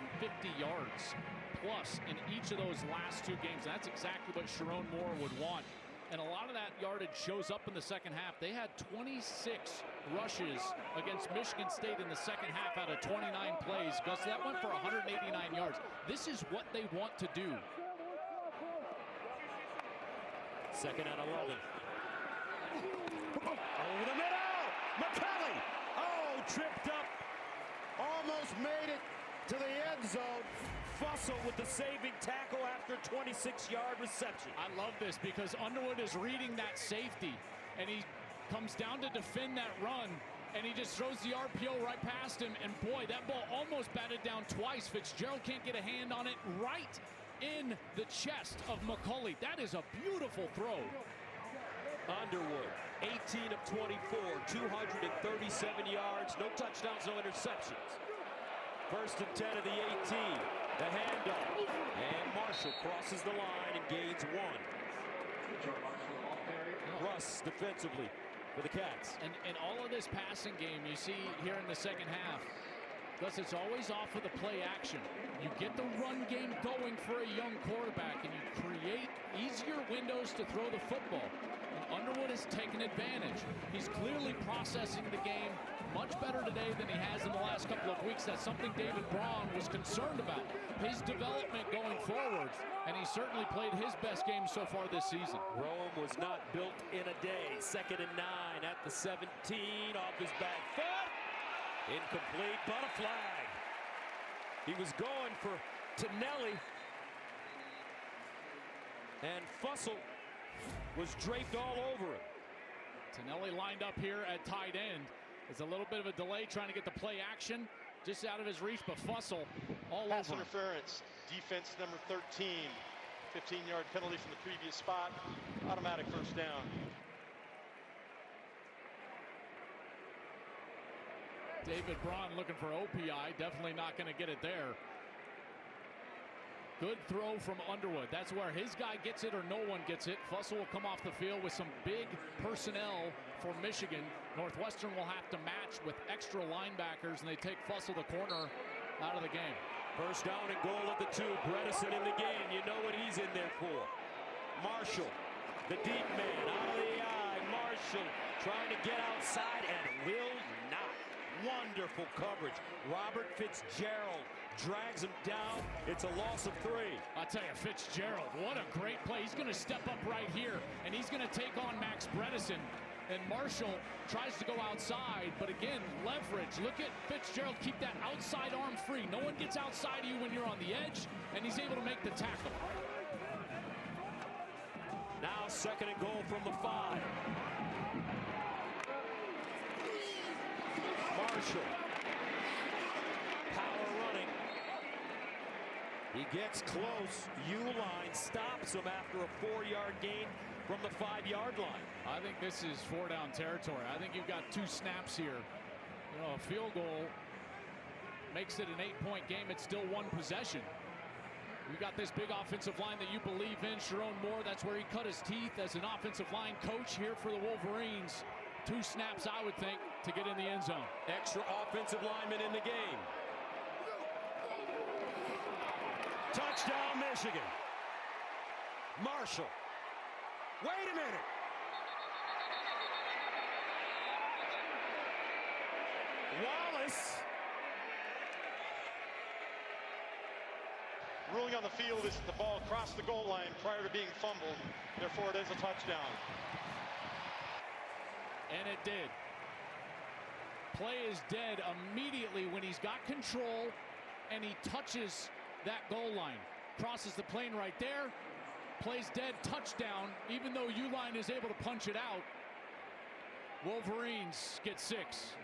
yards plus in each of those last two games. That's exactly what Sharon Moore would want. And a lot of that yardage shows up in the second half. They had 26 rushes against Michigan State in the second half out of 29 plays. Gus, that went for 189 yards. This is what they want to do. Second and 11. Over the middle. McCulley. Oh, tripped up. Almost made it to the end zone. Fussell with the saving tackle after 26-yard reception. I love this because Underwood is reading that safety, and he comes down to defend that run, and he just throws the RPO right past him, and boy, that ball almost batted down twice. Fitzgerald can't get a hand on it, right in the chest of McCulley. That is a beautiful throw. Underwood, 18 of 24, 237 yards, no touchdowns, no interceptions. First and 10 of the 18. The handoff. And Marshall crosses the line and gains one. Russ defensively for the Cats. And all of this passing game you see here in the second half, Gus, it's always off of the play action. You get the run game going for a young quarterback, and you create easier windows to throw the football. And Underwood has taken advantage. He's clearly processing the game much better today than he has in the last couple of weeks. That's something David Braun was concerned about, his development going forward, and he certainly played his best game so far this season. Rome was not built in a day. Second and 9 at the 17, off his back foot. Incomplete, but a flag. He was going for Tonelli, and Fussell was draped all over him. Tonelli lined up here at tight end. It's a little bit of a delay trying to get the play action just out of his reach, but Fussell all over. Pass interference, defense number 13. 15-yard penalty from the previous spot. Automatic first down. David Braun looking for OPI, definitely not going to get it there. Good throw from Underwood. That's where his guy gets it or no one gets it. Fussell will come off the field with some big personnel for Michigan. Northwestern will have to match with extra linebackers, and they take Fussell, the corner, out of the game. First down and goal at the 2. Bredesen in the game. You know what he's in there for. Marshall, the deep man, out of the eye. Marshall trying to get outside and will not. Wonderful coverage. Robert Fitzgerald drags him down. It's a loss of 3. I'll tell you, Fitzgerald, what a great play. He's going to step up right here, and he's going to take on Max Bredesen. And Marshall tries to go outside, but again, leverage. Look at Fitzgerald keep that outside arm free. No one gets outside of you when you're on the edge, and he's able to make the tackle. Now second and goal from the 5. Marshall. Power running. He gets close. Uline stops him after a 4-yard gain from the 5-yard line. I think this is 4-down territory. I think you've got 2 snaps here. You know, a field goal makes it an 8-point game. It's still 1 possession. You've got this big offensive line that you believe in. Sharon Moore, that's where he cut his teeth as an offensive line coach here for the Wolverines. 2 snaps, I would think, to get in the end zone. Extra offensive lineman in the game. Touchdown, Michigan. Marshall. Wait a minute. Wallace. Ruling on the field is that the ball crossed the goal line prior to being fumbled. Therefore, it is a touchdown. And it did. Play is dead immediately when he's got control and he touches that goal line. Crosses the plane right there. Plays dead, touchdown, even though Uline is able to punch it out. Wolverines get 6.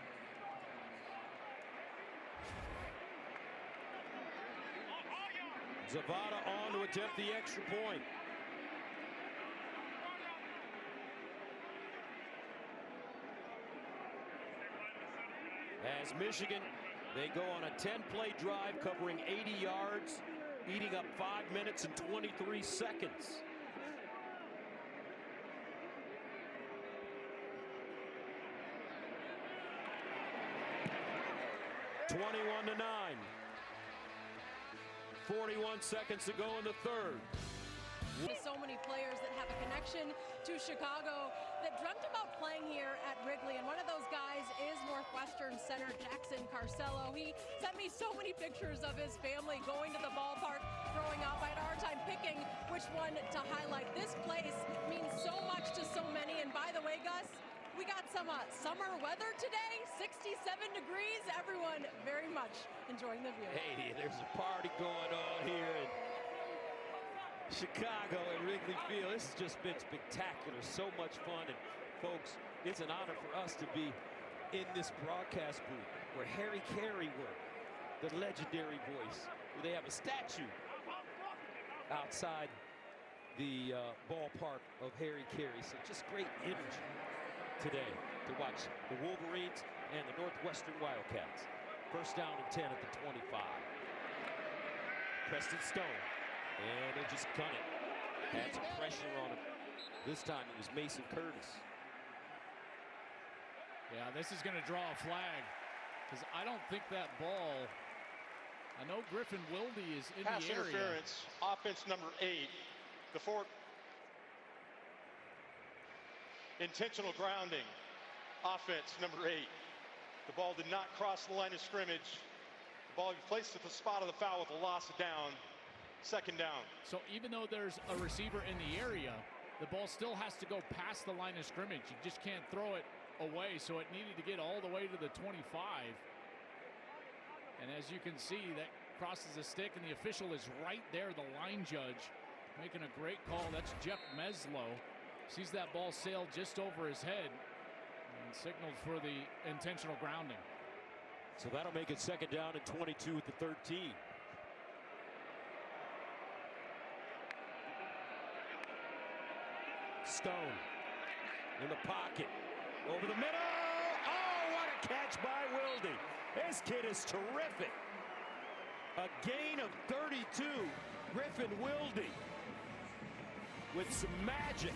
Zavada on to attempt the extra point. As Michigan, they go on a 10-play drive covering 80 yards, eating up 5 minutes and 23 seconds. 21-9. 41 seconds to go in the third. So many players that have a connection to Chicago that dreamt about playing here at Wrigley, and one of those guys is Northwestern center Jackson Carcello. He sent me so many pictures of his family going to the ballpark growing up. I had a hard time picking which one to highlight. This place means so much to so many, and by the way, Gus, we got some summer weather today, 67 degrees. Everyone very much enjoying the view. Hey, there's a party going on here in Chicago at Wrigley Field. This has just been spectacular, so much fun. And folks, it's an honor for us to be in this broadcast booth where Harry Carey worked, the legendary voice, where they have a statue outside the ballpark of Harry Carey. So just great energy today to watch the Wolverines and the Northwestern Wildcats. First down and 10 at the 25. Preston Stone, and they just gun it. Had some pressure on him. This time it was Mason Curtis. Yeah, this is going to draw a flag because I don't think that ball. I know Griffin Wilde is in Pass the area. interference, offense number 8. The fourth. Intentional grounding, offense number 8. The ball did not cross the line of scrimmage. The ball was placed at the spot of the foul with a loss of down. Second down. So even though there's a receiver in the area, the ball still has to go past the line of scrimmage. You just can't throw it away, so it needed to get all the way to the 25. And as you can see, that crosses the stick, and the official is right there, the line judge, making a great call. That's Jeff Meslow. Sees that ball sail just over his head and signaled for the intentional grounding. So that'll make it second down and 22 at the 13. Stone in the pocket, over the middle. Oh, what a catch by Wilde. This kid is terrific. A gain of 32. Griffin Wilde with some magic.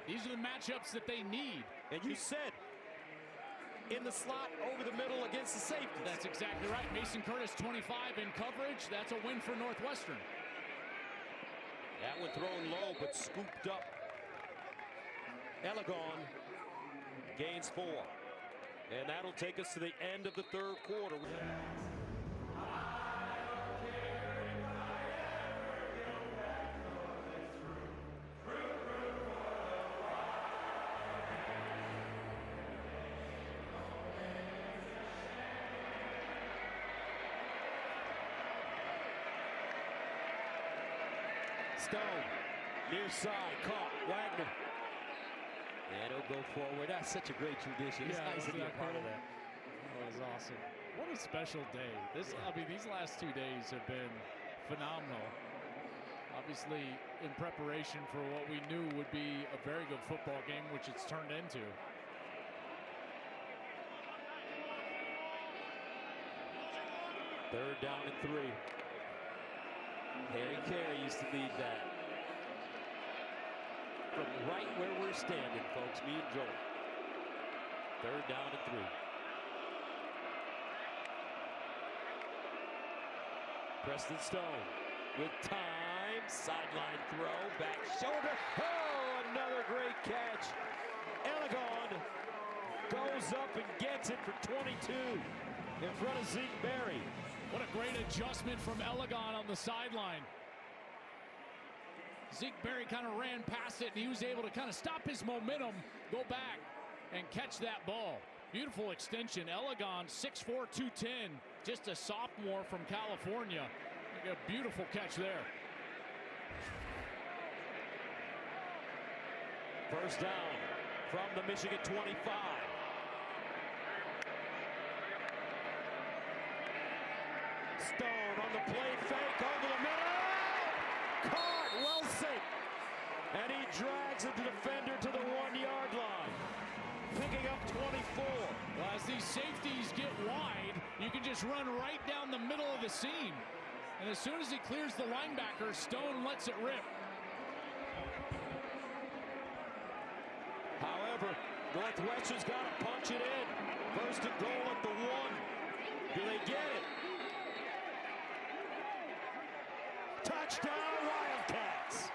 These are the matchups that they need. And you said in the slot over the middle against the safety. That's exactly right. Mason Curtis, 25 in coverage. That's a win for Northwestern. That one thrown low, but scooped up. Elegon gains 4. And that'll take us to the end of the third quarter. Stone, near side, caught, Wagner. And he'll go forward. That's such a great tradition. It's nice to be a part of that. That was awesome. What a special day. I mean, these last 2 days have been phenomenal. Obviously, in preparation for what we knew would be a very good football game, which it's turned into. Third down and 3. Harry Carey used to lead that. From right where we're standing, folks, me and Joel. Third down and 3. Preston Stone with time, sideline throw, back shoulder. Oh, another great catch. Elegon goes up and gets it for 22 in front of Zeke Berry. What a great adjustment from Elegon on the sideline. Zeke Berry kind of ran past it, and he was able to kind of stop his momentum, go back, and catch that ball. Beautiful extension. Elegon, 6'4", 210, just a sophomore from California. A beautiful catch there. First down from the Michigan 25. Stone on the play fake over the middle. Caught, Wilson. And he drags the defender to the 1-yard line. Picking up 24. Well, as these safeties get wide, you can just run right down the middle of the seam. And as soon as he clears the linebacker, Stone lets it rip. However, Northwestern's got to punch it in. First and goal at the 1. Do they get it? Touchdown, Wildcats.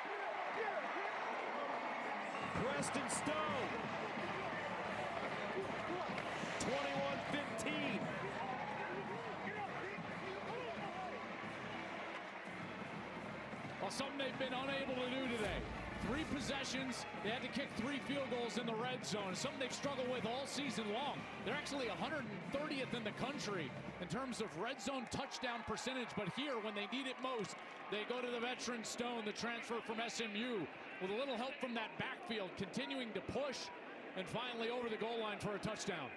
Preston Stone. 21-15. Well, something they've been unable to do today. 3 possessions, they had to kick 3 field goals in the red zone. Something they've struggled with all season long. They're actually 130th in the country in terms of red zone touchdown percentage. But here, when they need it most, they go to the veteran Stone, the transfer from SMU, with a little help from that backfield, continuing to push, and finally over the goal line for a touchdown.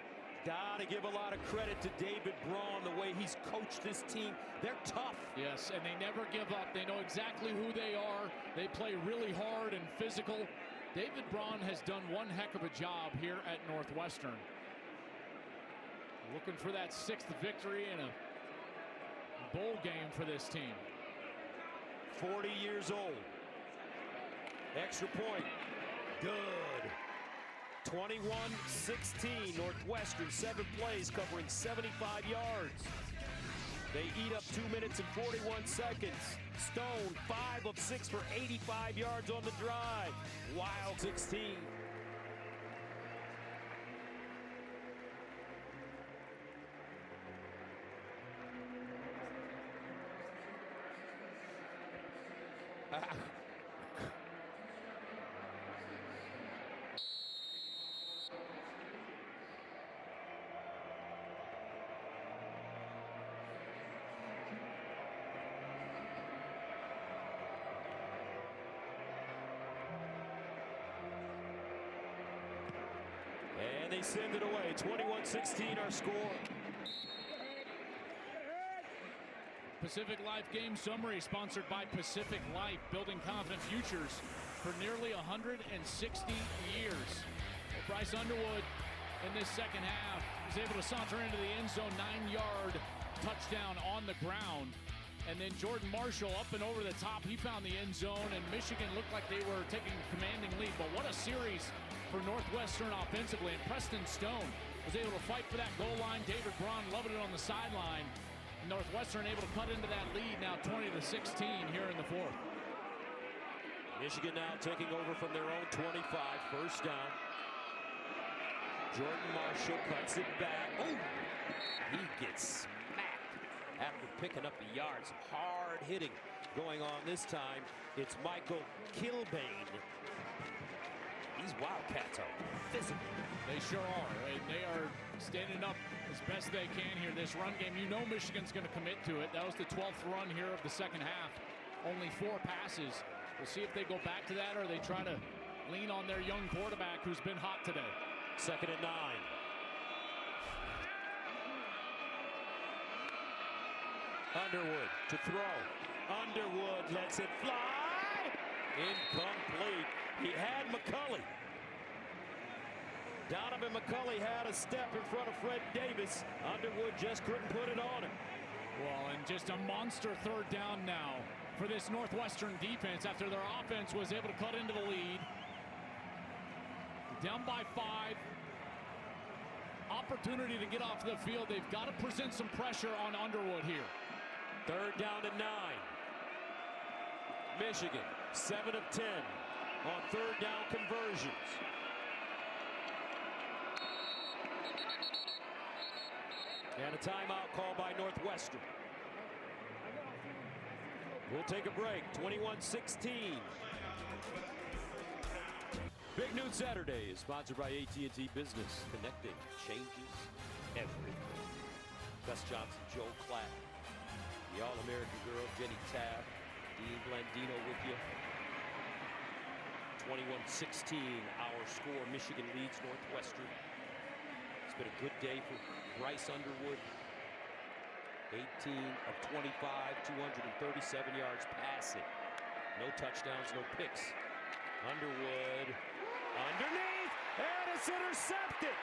Gotta give a lot of credit to David Braun, the way he's coached this team. They're tough. Yes, and they never give up. They know exactly who they are. They play really hard and physical. David Braun has done one heck of a job here at Northwestern. Looking for that 6th victory in a bowl game for this team. 40 years old. Extra point. Good. 21-16, Northwestern, 7 plays covering 75 yards. They eat up 2 minutes and 41 seconds. Stone, 5 of 6 for 85 yards on the drive. Wild 16. And they send it away. 21-16 our score. Pacific Life Game Summary sponsored by Pacific Life, building confident futures for nearly 160 years. Well, Bryce Underwood in this second half was able to saunter into the end zone, 9-yard touchdown on the ground. And then Jordan Marshall up and over the top. He found the end zone, and Michigan looked like they were taking a commanding lead. But what a series for Northwestern offensively. And Preston Stone was able to fight for that goal line. David Braun loving it on the sideline. Northwestern able to cut into that lead, now 20-16 here in the 4th. Michigan now taking over from their own 25, first down. Jordan Marshall cuts it back. Oh, he gets smacked after picking up the yards. Hard hitting going on this time. It's Michael Kilbane. These Wildcats are physical. They sure are. They are standing up as best they can here. This run game, you know Michigan's going to commit to it. That was the 12th run here of the second half. Only 4 passes. We'll see if they go back to that or they try to lean on their young quarterback who's been hot today. 2nd and 9. Underwood to throw. Underwood lets it fly. Incomplete. He had McCulley. Donovan McCulley had a step in front of Fred Davis. Underwood just couldn't put it on him. Well, and just a monster 3rd down now for this Northwestern defense after their offense was able to cut into the lead. Down by 5. Opportunity to get off the field. They've got to present some pressure on Underwood here. 3rd down and 9. Michigan, 7 of 10 on 3rd down conversions. And a timeout called by Northwestern. We'll take a break. 21-16. Big Noon Saturday is sponsored by AT&T Business. Connecting changes everything. Gus Johnson, Joe Klatt, the All-American girl, Jenny Tabb, Dean Blandino with you. 21-16, our score. Michigan leads Northwestern. It's been a good day for Bryce Underwood. 18 of 25, 237 yards passing. No touchdowns, no picks. Underwood underneath, and it's intercepted.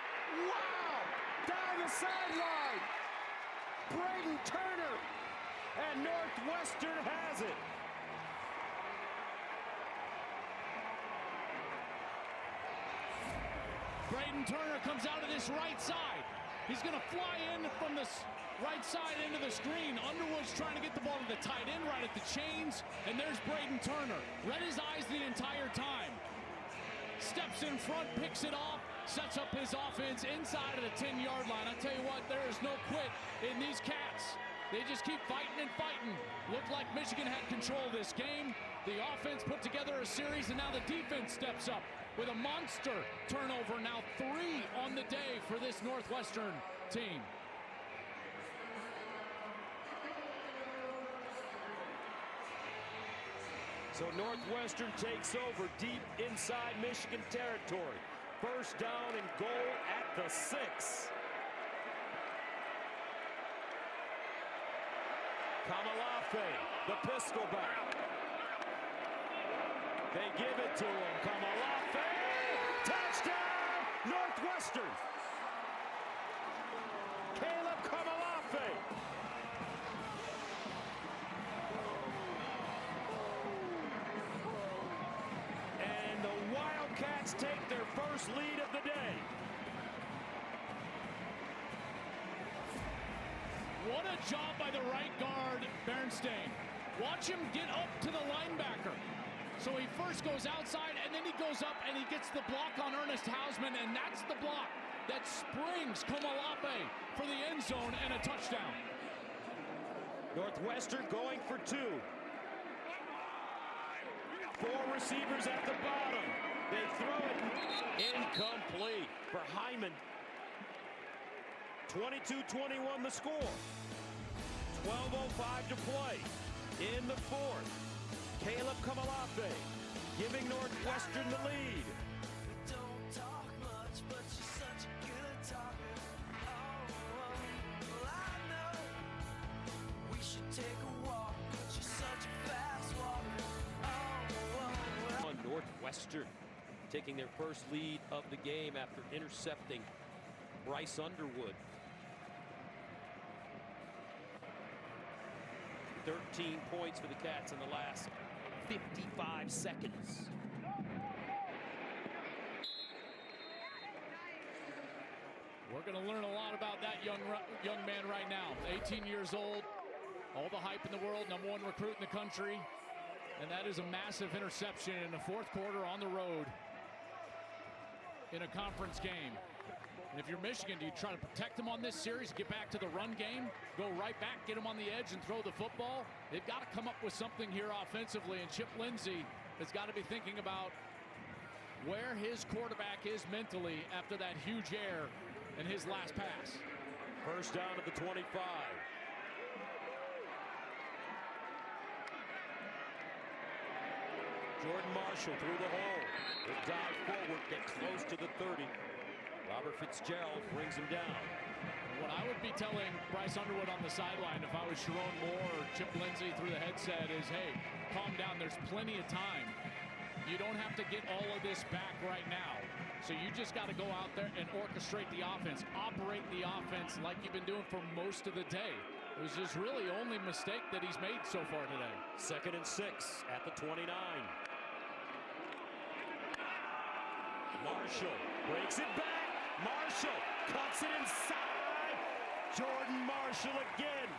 Wow! Down the sideline. Braden Turner, and Northwestern has it. Braden Turner comes out of this right side. He's going to fly in from the Right side into the screen. Underwood's trying to get the ball to the tight end right at the chains. And there's Braden Turner. Read his eyes the entire time. Steps in front, picks it off, sets up his offense inside of the 10-yard line. I tell you what, there is no quit in these Cats. They just keep fighting and fighting. Looked like Michigan had control of this game. The offense put together a series, and now the defense steps up with a monster turnover. Now 3 on the day for this Northwestern team. So Northwestern takes over deep inside Michigan territory. First down and goal at the 6. Kamalafe, the pistol back. They give it to him. Kamalafe, touchdown, Northwestern. Caleb Kamalafe. And the Wildcats take their first lead of the day. What a job by the right guard, Bernstein. Watch him get up to the linebacker. So he first goes outside, and then he goes up, and he gets the block on Ernest Hausman, and that's the block that springs Komalape for the end zone and a touchdown. Northwestern going for 2. 4 receivers at the bottom. They throw it incomplete for Hyman. 22-21 the score. 12:05 to play in the 4th. Caleb Kamalafe giving Northwestern the lead. Don't talk much, but you're such a good talker. Well, I know we should take a walk, but you're such a fast walker. On Northwestern taking their first lead of the game after intercepting Bryce Underwood. 13 points for the Cats in the last 55 seconds. We're going to learn a lot about that young man right now. 18 years old, all the hype in the world, #1 recruit in the country. And that is a massive interception in the 4th quarter on the road in a conference game. And if you're Michigan, do you try to protect them on this series, get back to the run game, go right back, get them on the edge and throw the football? They've got to come up with something here offensively, and Chip Lindsey has got to be thinking about where his quarterback is mentally after that huge error in his last pass. First down at the 25. Jordan Marshall through the hole. He'll dive forward, get close to the 30. Robert Fitzgerald brings him down. What I would be telling Bryce Underwood on the sideline if I was Sharon Moore or Chip Lindsey through the headset is, hey, calm down. There's plenty of time. You don't have to get all of this back right now. So you just got to go out there and orchestrate the offense, operate the offense like you've been doing for most of the day. It was his really only mistake that he's made so far today. 2nd and 6 at the 29. Marshall breaks it back. Marshall cuts it inside. Jordan Marshall again.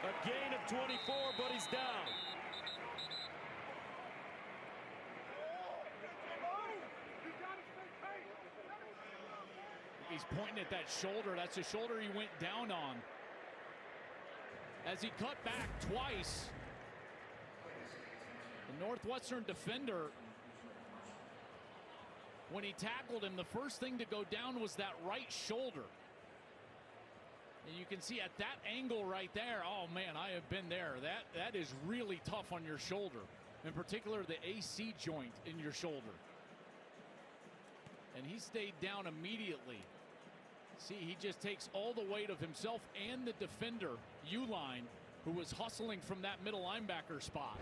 A gain of 24, but he's down. He's pointing at that shoulder. That's the shoulder he went down on. As he cut back twice, the Northwestern defender, when he tackled him, the first thing to go down was that right shoulder. And you can see at that angle right there, oh man, I have been there. That is really tough on your shoulder, in particular the AC joint in your shoulder. And he stayed down immediately. See, he just takes all the weight of himself and the defender, Uline, who was hustling from that middle linebacker spot.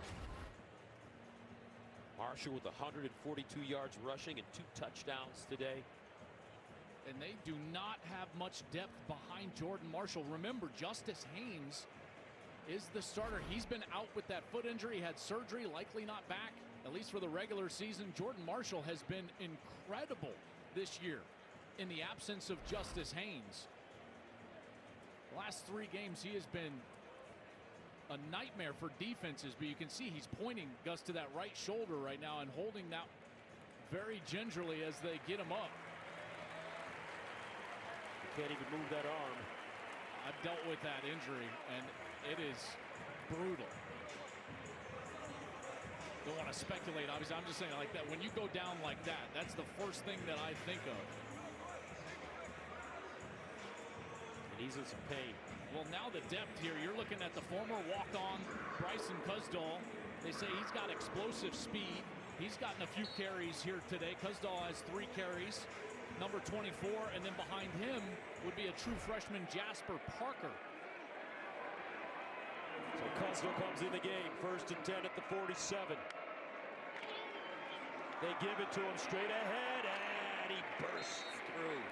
Marshall with 142 yards rushing and 2 touchdowns today. And they do not have much depth behind Jordan Marshall. Remember, Justice Haynes is the starter. He's been out with that foot injury, had surgery, likely not back, at least for the regular season. Jordan Marshall has been incredible this year in the absence of Justice Haynes. Last 3 games, he has been a nightmare for defenses, but you can see he's pointing Gus to that right shoulder right now and holding that very gingerly as they get him up. Can't even move that arm. I've dealt with that injury, and it is brutal. Don't want to speculate, obviously. I'm just saying, like that, when you go down like that, that's the first thing that I think of. And he's in some pain. Well, now the depth here, you're looking at the former walk-on Bryson Cusdall. They say he's got explosive speed. He's gotten a few carries here today. Cusdall has 3 carries. Number 24, and then behind him would be a true freshman, Jasper Parker. So Cusdall comes in the game, 1st and 10 at the 47. They give it to him straight ahead, and he bursts through.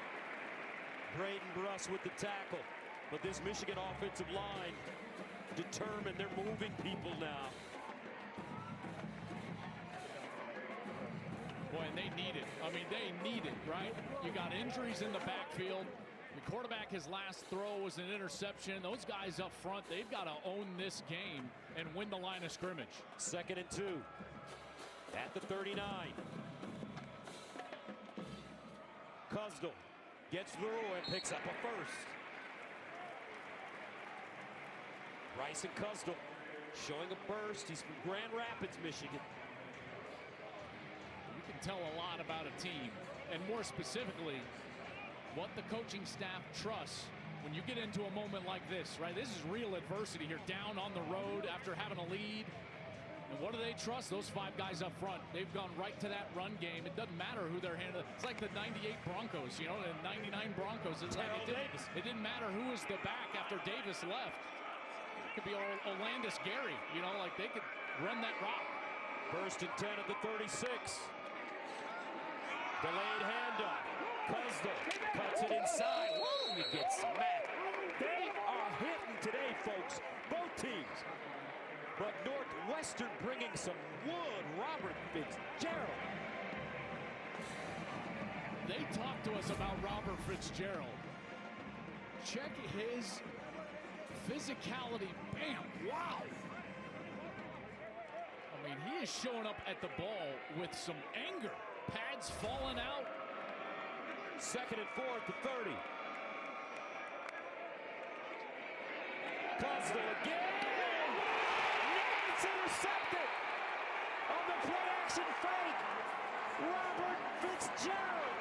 Braden Bruss with the tackle, but this Michigan offensive line determined. They're moving people now. Boy, and they need it. I mean, they need it, right? You got injuries in the backfield. The quarterback, his last throw was an interception. Those guys up front, they've got to own this game and win the line of scrimmage. 2nd and 2 at the 39. Cusdall gets through and picks up a first. Bryson Cusdall showing a burst. He's from Grand Rapids, Michigan. You can tell a lot about a team, and more specifically, what the coaching staff trusts when you get into a moment like this, right? This is real adversity here, down on the road after having a lead. And what do they trust? Those 5 guys up front. They've gone right to that run game. It doesn't matter who they're handling. It's like the 98 Broncos, you know, the 99 Broncos. It's like it didn't matter who was the back after Davis left. It could be Olandis Gary, you know, like they could run that rock. 1st and 10 at the 36. Delayed handoff. Cusdall cuts it inside. Woo! He gets smacked. They are hitting today, folks. Both teams. But Northwestern bringing some wood. Robert Fitzgerald. They talked to us about Robert Fitzgerald. Check his physicality. Bam! Wow! I mean, he is showing up at the ball with some anger. Pads falling out. 2nd and 4 at the 30. Cusdall again. It's intercepted on the play action fake. Robert Fitzgerald.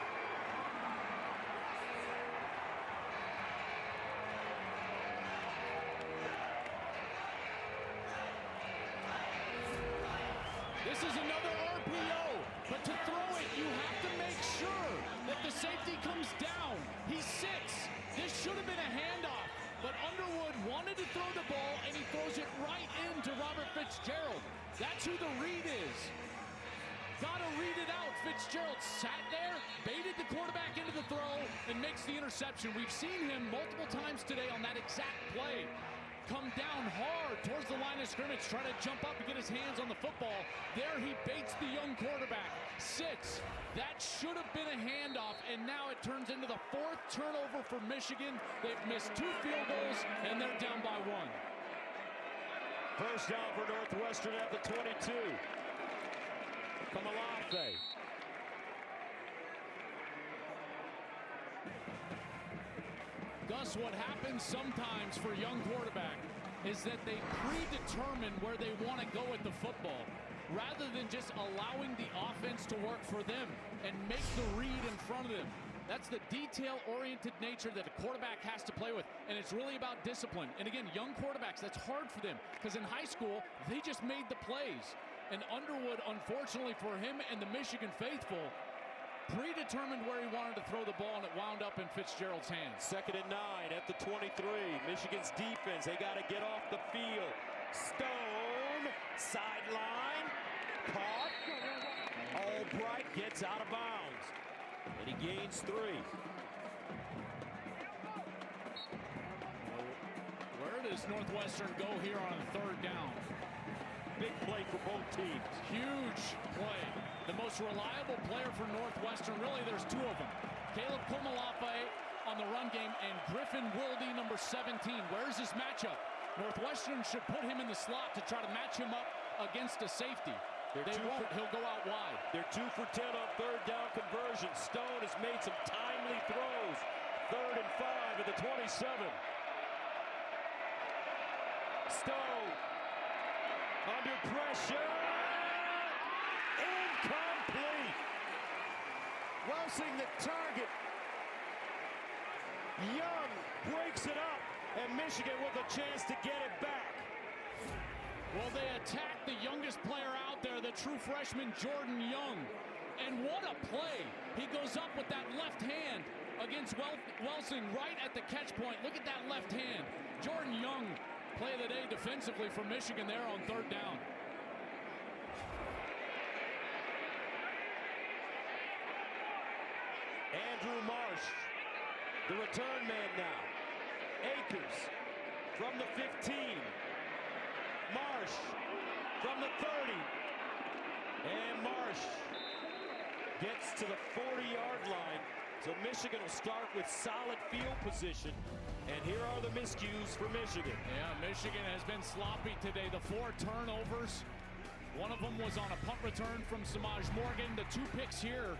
This is another RPO, but to throw it, you have to make sure that the safety comes down. He's 6. This should have been a handoff, but Underwood wanted to throw the ball, and he throws it right into Robert Fitzgerald. That's who the read is. Gotta read it out. Fitzgerald sat there, baited the quarterback into the throw, and makes the interception. We've seen him multiple times today on that exact play. Come down hard towards the line of scrimmage, try to jump up and get his hands on the football. There he baits the young quarterback. 6. That should have been a handoff, and now it turns into the 4th turnover for Michigan. They've missed 2 field goals, and they're down by 1. First down for Northwestern at the 22. Kamalafe. Gus, what happens sometimes for young quarterback is that they predetermine where they want to go with the football rather than just allowing the offense to work for them and make the read in front of them. That's the detail-oriented nature that a quarterback has to play with, and it's really about discipline. And again, young quarterbacks, that's hard for them because in high school, they just made the plays. And Underwood, unfortunately for him and the Michigan faithful, predetermined where he wanted to throw the ball, and it wound up in Fitzgerald's hands. 2nd and 9 at the 23. Michigan's defense, they got to get off the field. Stone, sideline, caught. Albright gets out of bounds, and he gains 3. Where does Northwestern go here on 3rd down? Big play for both teams. Huge play. The most reliable player for Northwestern, really there's 2 of them. Caleb Kumalafe on the run game, and Griffin Wilde, number 17. Where's his matchup? Northwestern should put him in the slot to try to match him up against a safety. He'll go out wide. They're 2 for 10 on third down conversion. Stone has made some timely throws. 3rd and 5 at the 27. Stone under pressure. Incomplete. Rousing the target. Young breaks it up, and Michigan with a chance to get it back. Well, they attack the youngest player out there, the true freshman Jordan Young. And what a play. He goes up with that left hand against Welsing right at the catch point. Look at that left hand. Jordan Young, play of the day defensively for Michigan there on 3rd down. Andrew Marsh, the return man now. Akers from the 15. Marsh from the 30. And Marsh gets to the 40-yard line. So Michigan will start with solid field position. And here are the miscues for Michigan. Yeah, Michigan has been sloppy today. The 4 turnovers. One of them was on a punt return from Samaj Morgan. The 2 picks here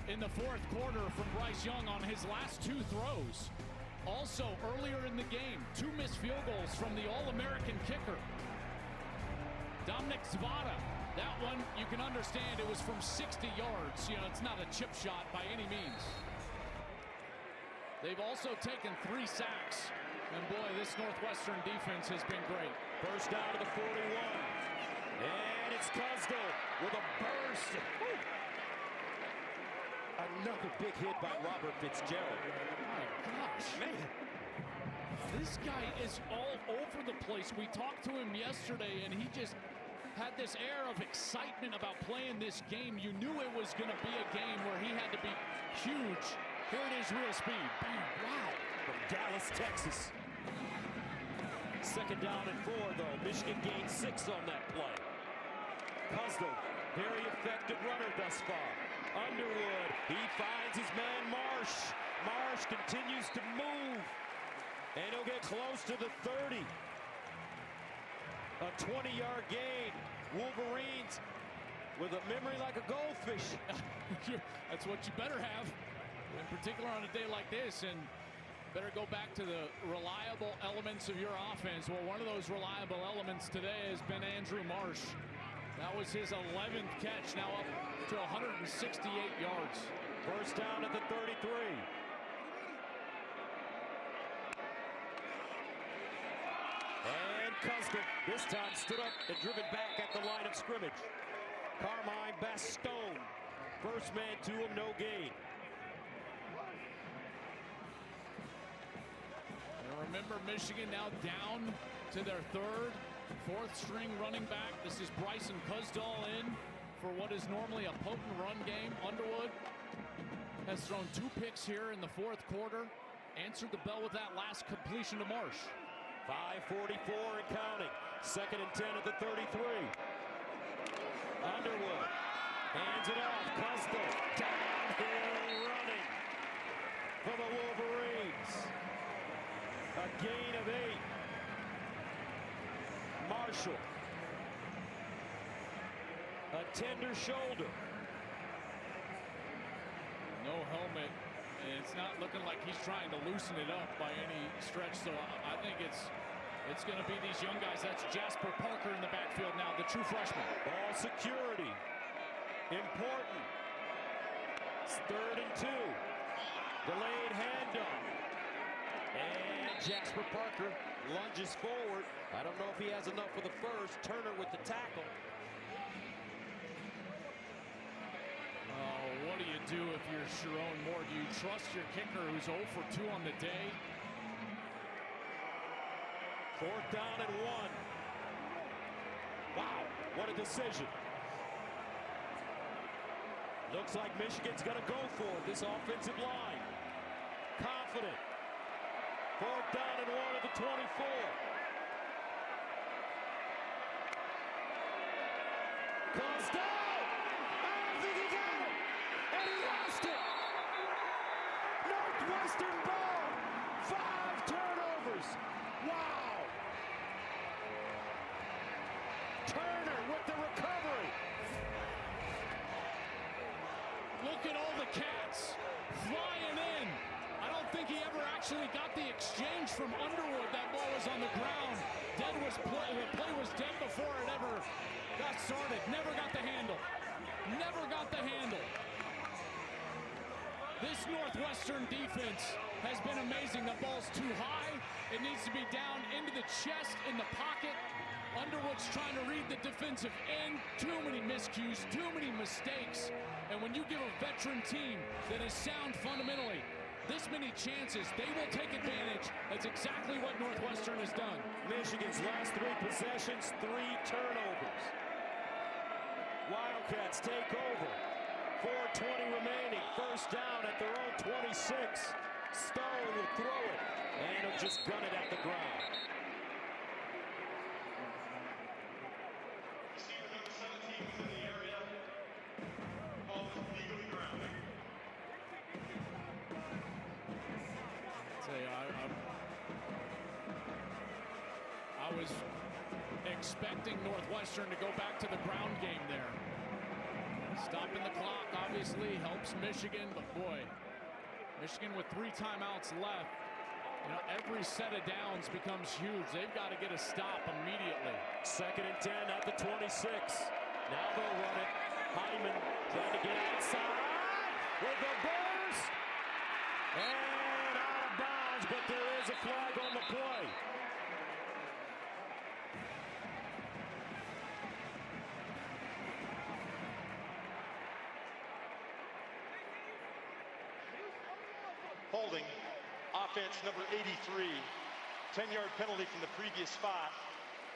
in the 4th quarter from Bryce Young on his last 2 throws. Also, earlier in the game, 2 missed field goals from the All-American kicker, Dominic Zvada. That one, you can understand, it was from 60 yards. You know, it's not a chip shot by any means. They've also taken 3 sacks. And boy, this Northwestern defense has been great. First down to the 41. And it's Cusdell with a burst. Woo. Another big hit by Robert Fitzgerald. My gosh, man. This guy is all over the place. We talked to him yesterday, and he just had this air of excitement about playing this game. You knew it was going to be a game where he had to be huge. Here it is, real speed. Bam, wow. From Dallas, Texas. 2nd down and 4, though. Michigan gained 6 on that play. Cusdell, very effective runner thus far. Underwood, he finds his man Marsh. Marsh continues to move. And he'll get close to the 30. A 20-yard gain. Wolverines with a memory like a goldfish. That's what you better have, in particular on a day like this. And better go back to the reliable elements of your offense. Well, one of those reliable elements today has been Andrew Marsh. That was his 11th catch, now up to 168 yards. First down at the 33. And Cusdell this time stood up and driven back at the line of scrimmage. Carmine Bastone, first man to him, no gain. And remember, Michigan now down to their 3rd, 4th string running back. This is Bryson Cusdell in for what is normally a potent run game. Underwood has thrown 2 picks here in the 4th quarter. Answered the bell with that last completion to Marsh. 5:44 and counting. 2nd and 10 at the 33. Underwood hands it off. Cusdell downhill running for the Wolverines. A gain of 8. Marshall. A tender shoulder. No helmet, and it's not looking like he's trying to loosen it up by any stretch. So I think it's going to be these young guys. That's Jasper Parker in the backfield now, the true freshman. Ball security. Important. It's 3rd and 2. Delayed handoff. And Jasper Parker lunges forward. I don't know if he has enough for the first. Turner with the tackle. Oh, what do you do if you're Sharon Moore? Do you trust your kicker who's 0 for 2 on the day? 4th down and 1. Wow, what a decision. Looks like Michigan's going to go for it, this offensive line. Confident. 4th down and 1 at the 24. Cusdell! I think he got it! And he lost it! Northwestern ball. 5 turnovers. Wow. Turner with the recovery. Look at all the cats flying in. I don't think he ever actually got the exchange from Underwood. That ball was on the ground. The play was dead before it ever got started. Never got the handle. Never got the handle. This Northwestern defense has been amazing. The ball's too high. It needs to be down into the chest, in the pocket. Underwood's trying to read the defensive end. Too many miscues, too many mistakes. And when you give a veteran team that is sound fundamentally this many chances, they will take advantage. That's exactly what Northwestern has done. Michigan's last 3 possessions, 3 turnovers. Wildcats take over. 4:20 remaining. First down at their own 26. Stone will throw it, and he'll just gun it at the ground. Receiver number 17 was in the area. Ball was legally grounded. I was expecting Northwestern to go back to the ground game there. Stopping the clock obviously helps Michigan, but boy, Michigan with 3 timeouts left. You know, every set of downs becomes huge. They've got to get a stop immediately. 2nd and 10 at the 26. Now they'll run it. Hyman trying to get outside with the burst. And out of bounds, but there is a flag on the play. Holding, offense number 83. 10-yard penalty from the previous spot.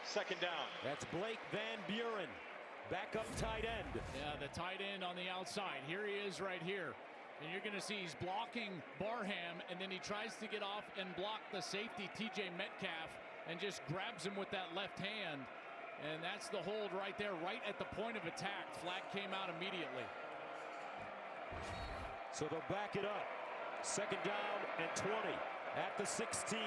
2nd down. That's Blake Van Buren, backup tight end. Yeah, the tight end on the outside. Here he is right here. And you're going to see he's blocking Barham, and then he tries to get off and block the safety, TJ Metcalf, and just grabs him with that left hand. And that's the hold right there, right at the point of attack. Flag came out immediately. So they'll back it up. 2nd down and 20 at the 16.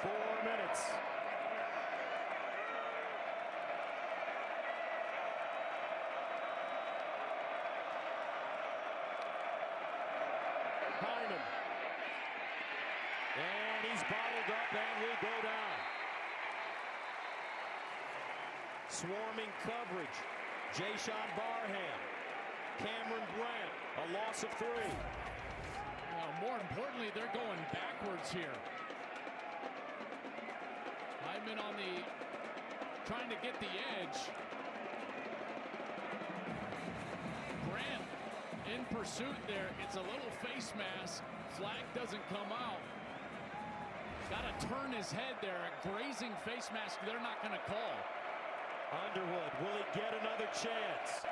4 minutes. Hyman. And he's bottled up and will go down. Swarming coverage. Jayshawn Barham. Cameron Brandt, a loss of 3. More importantly, they're going backwards here. Hyman on the, trying to get the edge. Brandt in pursuit there. It's a little face mask. Flag doesn't come out. Got to turn his head there. A grazing face mask they're not going to call. Underwood, will he get another chance?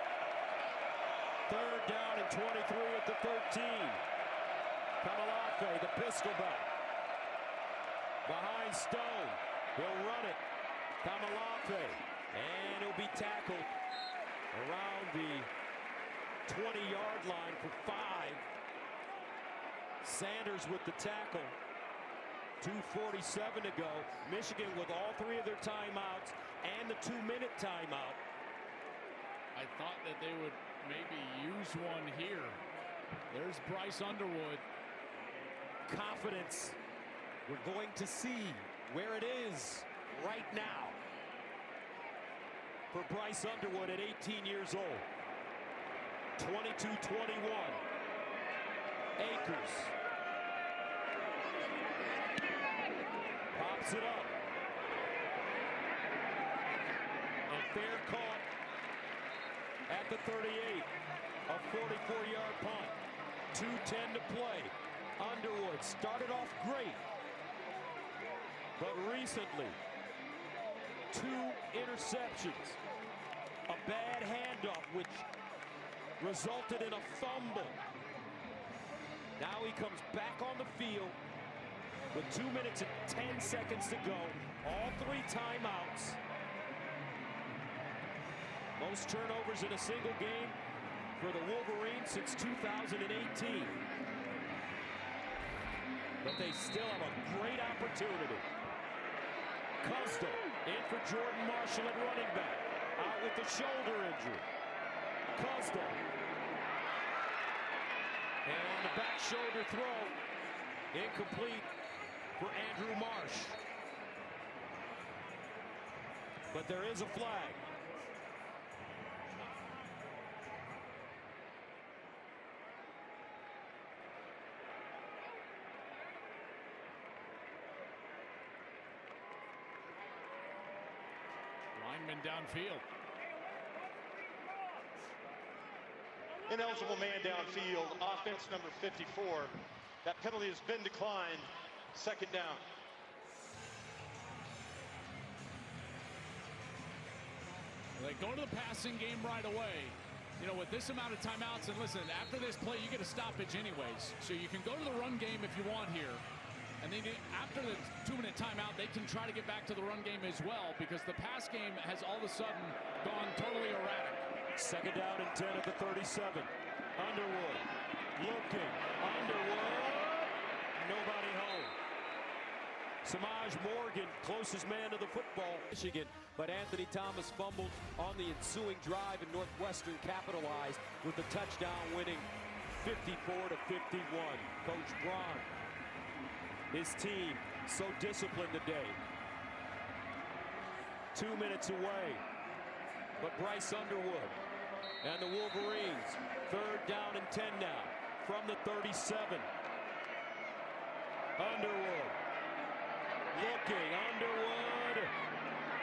3rd down and 23 at the 13. Kamalafe, the pistol back. Behind Stone. He'll run it. Kamalafe. And he'll be tackled around the 20-yard line for 5. Sanders with the tackle. 2:47 to go. Michigan with all 3 of their timeouts and the 2-minute timeout. I thought that they would maybe use one here. There's Bryce Underwood. Confidence. We're going to see where it is right now for Bryce Underwood at 18 years old. 22-21. Akers. Pops it up. And fair caught at the 38. A 44-yard punt. 2:10 to play. Underwood started off great, but recently 2 interceptions, a bad handoff which resulted in a fumble. Now he comes back on the field with 2 minutes and 10 seconds to go. All 3 timeouts. Most turnovers in a single game, for the Wolverines since 2018. But they still have a great opportunity. Costa in for Jordan Marshall at running back. Out with the shoulder injury. Costa. And the back shoulder throw. Incomplete for Andrew Marsh. But there is a flag. Lineman downfield. Ineligible man downfield, offense number 54. That penalty has been declined. Second down. They go to the passing game right away. You know, with this amount of timeouts, and listen, after this play, you get a stoppage anyways. So you can go to the run game if you want here. And then after the 2-minute timeout, they can try to get back to the run game as well, because the pass game has all of a sudden gone totally erratic. Second down and 10 at the 37. Underwood looking. Underwood. Nobody home. Samaj Morgan, closest man to the football. Michigan, but Anthony Thomas fumbled on the ensuing drive, and Northwestern capitalized with the touchdown, winning 54-51. Coach Braun, his team so disciplined today. 2 minutes away, but Bryce Underwood and the Wolverines, third down and 10 now from the 37. Underwood looking. Underwood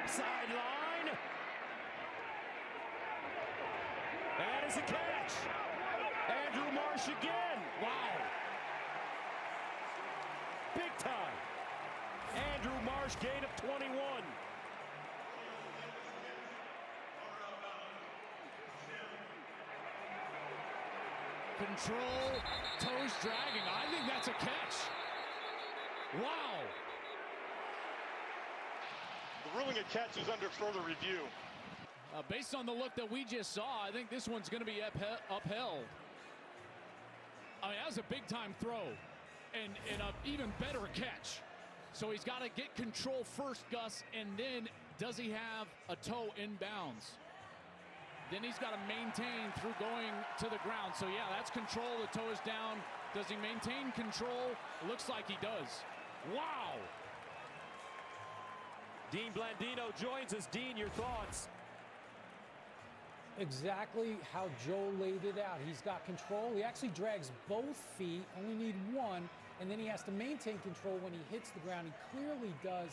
sideline, and it's a catch. Andrew Marsh again. Wow. Big time. Andrew Marsh, gain of 21. Control, toes dragging. I think that's a catch. Wow. The ruling of catch is under further review. Based on the look that we just saw, I think this one's going to be upheld. I mean, that was a big-time throw and an even better catch. So he's got to get control first, Gus, and then does he have a toe in bounds? Then he's got to maintain through going to the ground. So, yeah, that's control. The toe is down. Does he maintain control? Looks like he does. Wow. Dean Blandino joins us. Dean, your thoughts? Exactly how Joe laid it out. He's got control. He actually drags both feet, only need one, and then he has to maintain control when he hits the ground. He clearly does.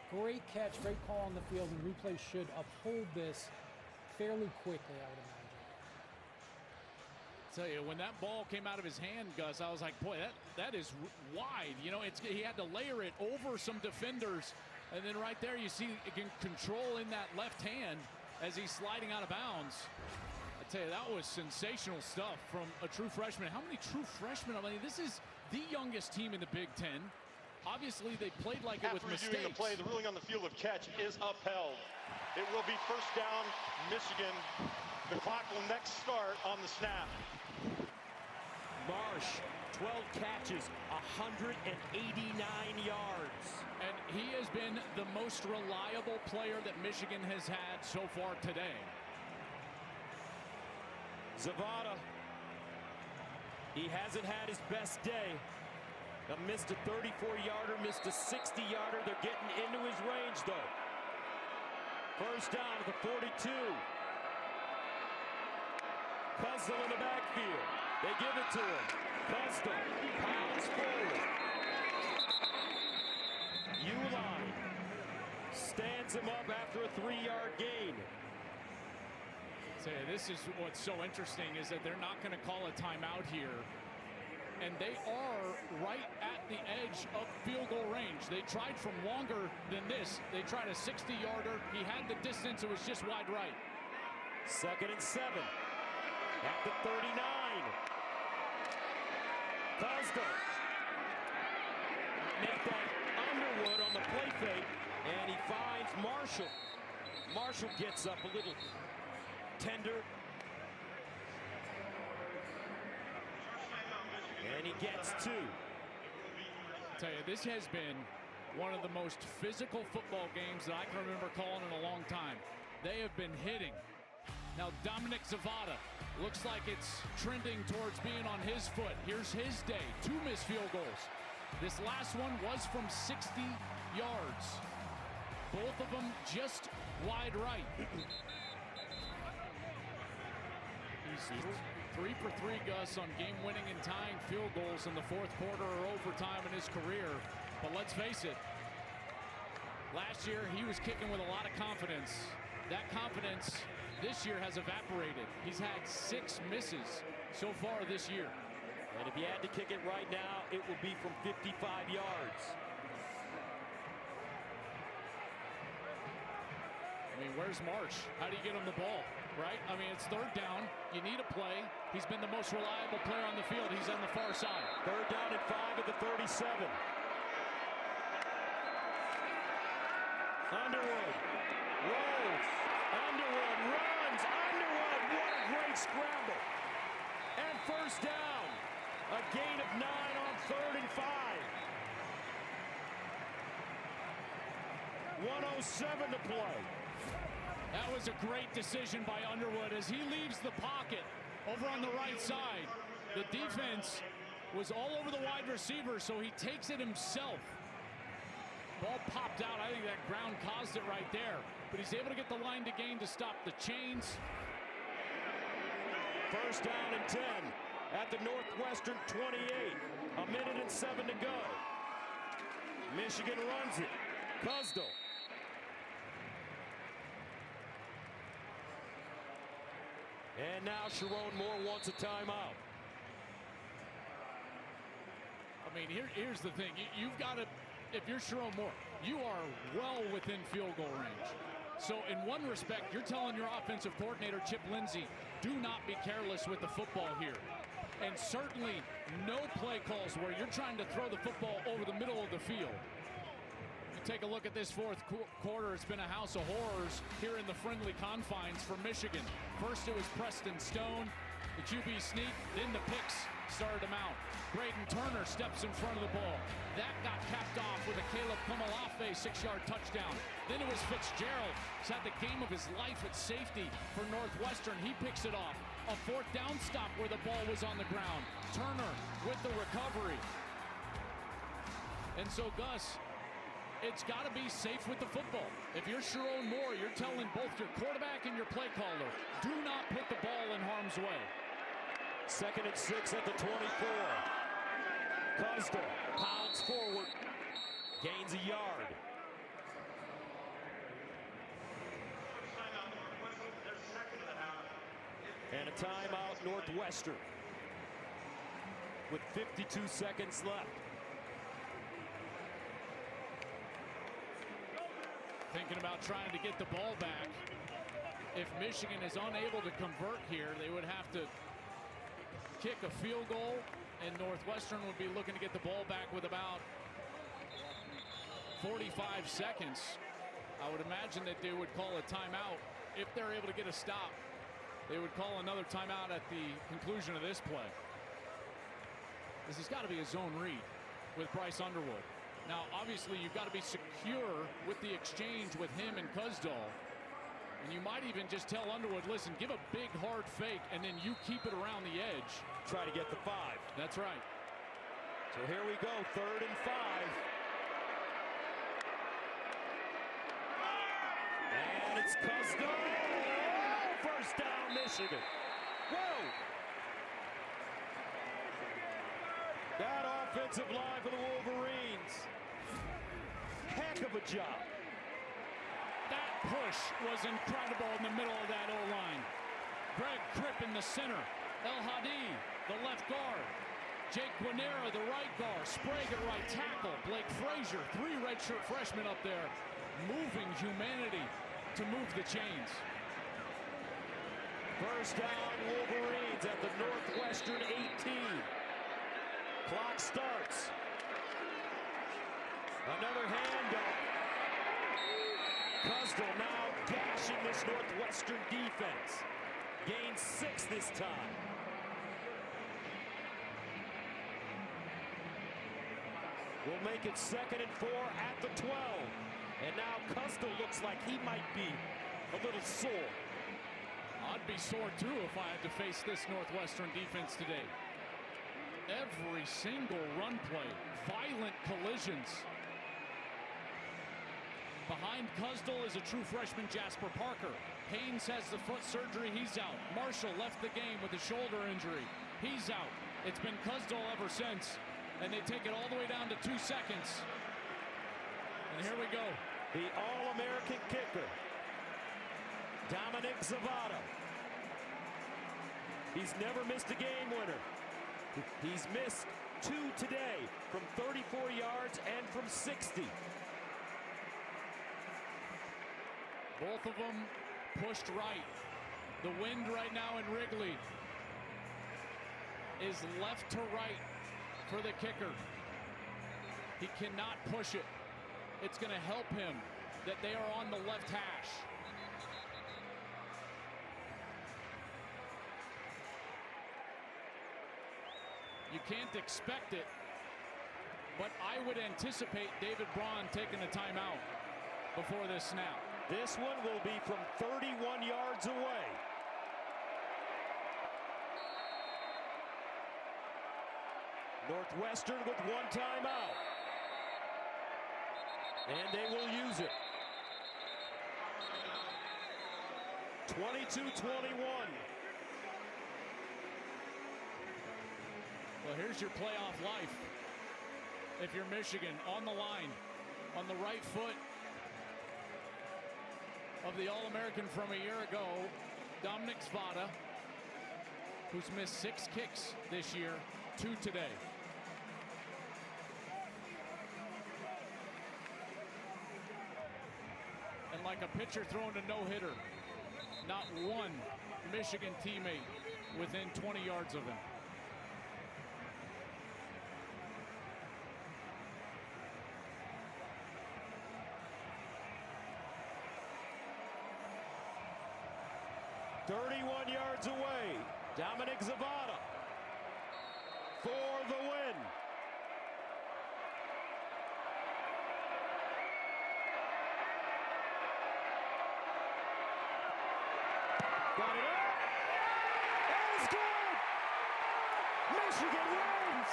Great catch, great call on the field, and replay should uphold this fairly quickly, I would imagine. Tell you, when that ball came out of his hand, Gus, I was like, boy, that is wide. You know, he had to layer it over some defenders, and then right there you see control in that left hand as he's sliding out of bounds. I tell you, that was sensational stuff from a true freshman. How many true freshmen? I mean, this is the youngest team in the Big Ten. Obviously, they played like it with mistakes. After reviewing the play, the ruling on the field of catch is upheld. It will be first down, Michigan. The clock will next start on the snap. Marsh, 12 catches, 189 yards. And he has been the most reliable player that Michigan has had so far today. Zavada, he hasn't had his best day. Missed a 34-yarder, missed a 60-yarder. They're getting into his range, though. First down at the 42. Costa in the backfield. They give it to him. Costa pounds forward. Uline stands him up after a 3-yard gain. Say, this is what's so interesting is that they're not going to call a timeout here. And they are right at the edge of field goal range. They tried from longer than this. They tried a 60-yarder. He had the distance. It was just wide right. 2nd and 7 at the 39. Costa. Make that Underwood on the play fake, and he finds Marshall. Marshall gets up a little tender. gets 2. I tell you, this has been one of the most physical football games that I can remember calling in a long time. They have been hitting. Now Dominic Zavada looks like it's trending towards being on his foot. Here's his day. 2 missed field goals. This last one was from 60 yards. Both of them just wide right. He's 3 for 3, Gus, on game-winning and tying field goals in the fourth quarter or overtime in his career. But let's face it, last year he was kicking with a lot of confidence. That confidence this year has evaporated. He's had 6 misses so far this year. And if he had to kick it right now, it would be from 55 yards. I mean, where's Marsh? How do you get him the ball, right? I mean, it's 3rd down. You need a play. He's been the most reliable player on the field. He's on the far side. 3rd down and 5 at the 37. Underwood rolls. Underwood runs. Underwood, what a great scramble. And 1st down. A gain of 9 on 3rd and 5. 1:07 to play. That was a great decision by Underwood as he leaves the pocket over on the right side. The defense was all over the wide receiver, so he takes it himself. Ball popped out. I think that ground caused it right there. But he's able to get the line to gain to stop the chains. 1st down and 10 at the Northwestern 28. 1:07 to go. Michigan runs it. Cusdell. And now Sharon Moore wants a timeout. I mean, here's the thing. You've got to, if you're Sharon Moore, you are well within field goal range. So in one respect, you're telling your offensive coordinator, Chip Lindsey, do not be careless with the football here. And certainly no play calls where you're trying to throw the football over the middle of the field. You take a look at this fourth quarter. It's been a house of horrors here in the friendly confines for Michigan. First it was Preston Stone, the QB sneak, then the picks started him out. Braden Turner steps in front of the ball. That got capped off with a Caleb Kumalafe 6-yard touchdown. Then it was Fitzgerald. He's had the game of his life at safety for Northwestern. He picks it off. A 4th down stop where the ball was on the ground. Turner with the recovery. And so, Gus, it's got to be safe with the football. If you're Sharon Moore, you're telling both your quarterback and your play caller, do not put the ball in harm's way. 2nd and 6 at the 24. Cusdell pounds forward, gains a yard. And a timeout, Northwestern, with 52 seconds left. Thinking about trying to get the ball back. If Michigan is unable to convert here, they would have to kick a field goal, and Northwestern would be looking to get the ball back with about 45 seconds. I would imagine that they would call a timeout. If they're able to get a stop, they would call another timeout at the conclusion of this play. This has got to be a zone read with Bryce Underwood. Now, obviously, you've got to be secure with the exchange with him and Cusdall. And you might even just tell Underwood, listen, give a big, hard fake, and then you keep it around the edge. Try to get the 5. That's right. So here we go, 3rd and 5. And it's Cusdall. Oh, 1st down, Michigan. Whoa! That offensive line for the Wolverines. Heck of a job. That push was incredible in the middle of that O-line. Greg Tripp in the center. El Hadi, the left guard. Jake Guanera, the right guard. Sprague at right tackle. Blake Frazier, 3 redshirt freshmen up there. Moving humanity to move the chains. 1st down, Wolverines at the Northwestern 18. Clock starts. Another handoff. Cusdall now gashing this Northwestern defense. Gains 6 this time. will make it 2nd and 4 at the 12. And now Custer looks like he might be a little sore. I'd be sore too if I had to face this Northwestern defense today. Every single run play, violent collisions. Behind Cusdell is a true freshman, Jasper Parker. Haynes has the foot surgery, he's out. Marshall left the game with a shoulder injury. He's out. It's been Cusdell ever since. And they take it all the way down to 2 seconds. And here we go. The All-American kicker, Dominic Zavada. He's never missed a game winner. He's missed 2 today from 34 yards and from 60. Both of them pushed right. The wind right now in Wrigley is left to right for the kicker. He cannot push it. It's going to help him that they are on the left hash. You can't expect it, but I would anticipate David Braun taking a timeout before this snap. This one will be from 31 yards away. Northwestern with 1 timeout. And they will use it. 22-21. Well, here's your playoff life. If you're Michigan, on the line, on the right foot of the All-American from a year ago, Dominic Zavada, who's missed 6 kicks this year, 2 today. And like a pitcher throwing a no-hitter, not one Michigan teammate within 20 yards of him. Yards away, Dominic Zavada for the win. Got it up. That is good. Michigan wins.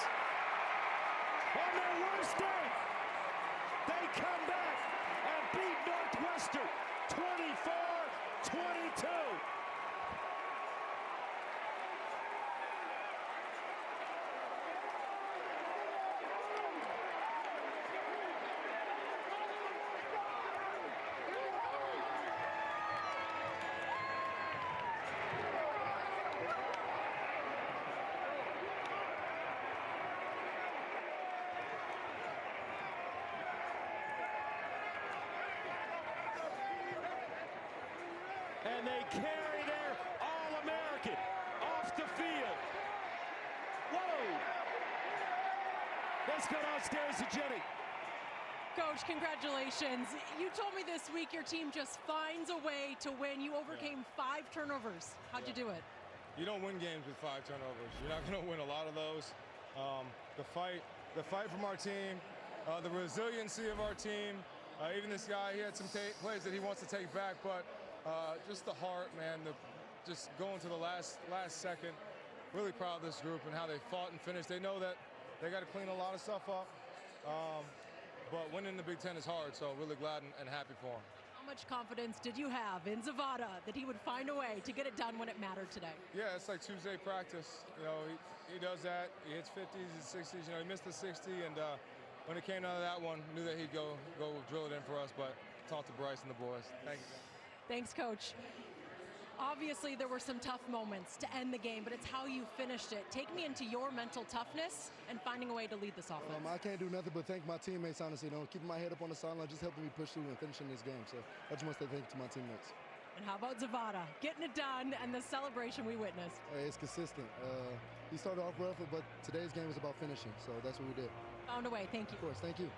On their worst day, they come back and beat Northwestern 24-22. And they carry their All-American off the field. Whoa! Let's go downstairs to Jenny. Coach, congratulations. You told me this week your team just finds a way to win. You overcame 5 turnovers. How'd you do it? You don't win games with 5 turnovers. You're not going to win a lot of those. The fight from our team, the resiliency of our team. Even this guy, he had some plays that he wants to take back, but just the heart, man, just going to the last second. Really proud of this group and how they fought and finished. They know that they got to clean a lot of stuff up, but winning the Big Ten is hard, so really glad and happy for them. How much confidence did you have in Zavada that he would find a way to get it done when it mattered today? Yeah, it's like Tuesday practice. You know, he does that. He hits 50s and 60s. You know, he missed the 60, and when it came down to that one, knew that he'd go drill it in for us, but talked to Bryce and the boys. Thank you. Thanks, Coach. Obviously, there were some tough moments to end the game, but it's how you finished it. Take me into your mental toughness and finding a way to lead this offense. I can't do nothing but thank my teammates, honestly. You know, keeping my head up on the sideline, just helping me push through and finishing this game. So I just want to say thank you to my teammates. And how about Zavada getting it done and the celebration we witnessed? It's consistent. He started off rough, but today's game was about finishing, so that's what we did. Found a way. Thank you. Of course. Thank you.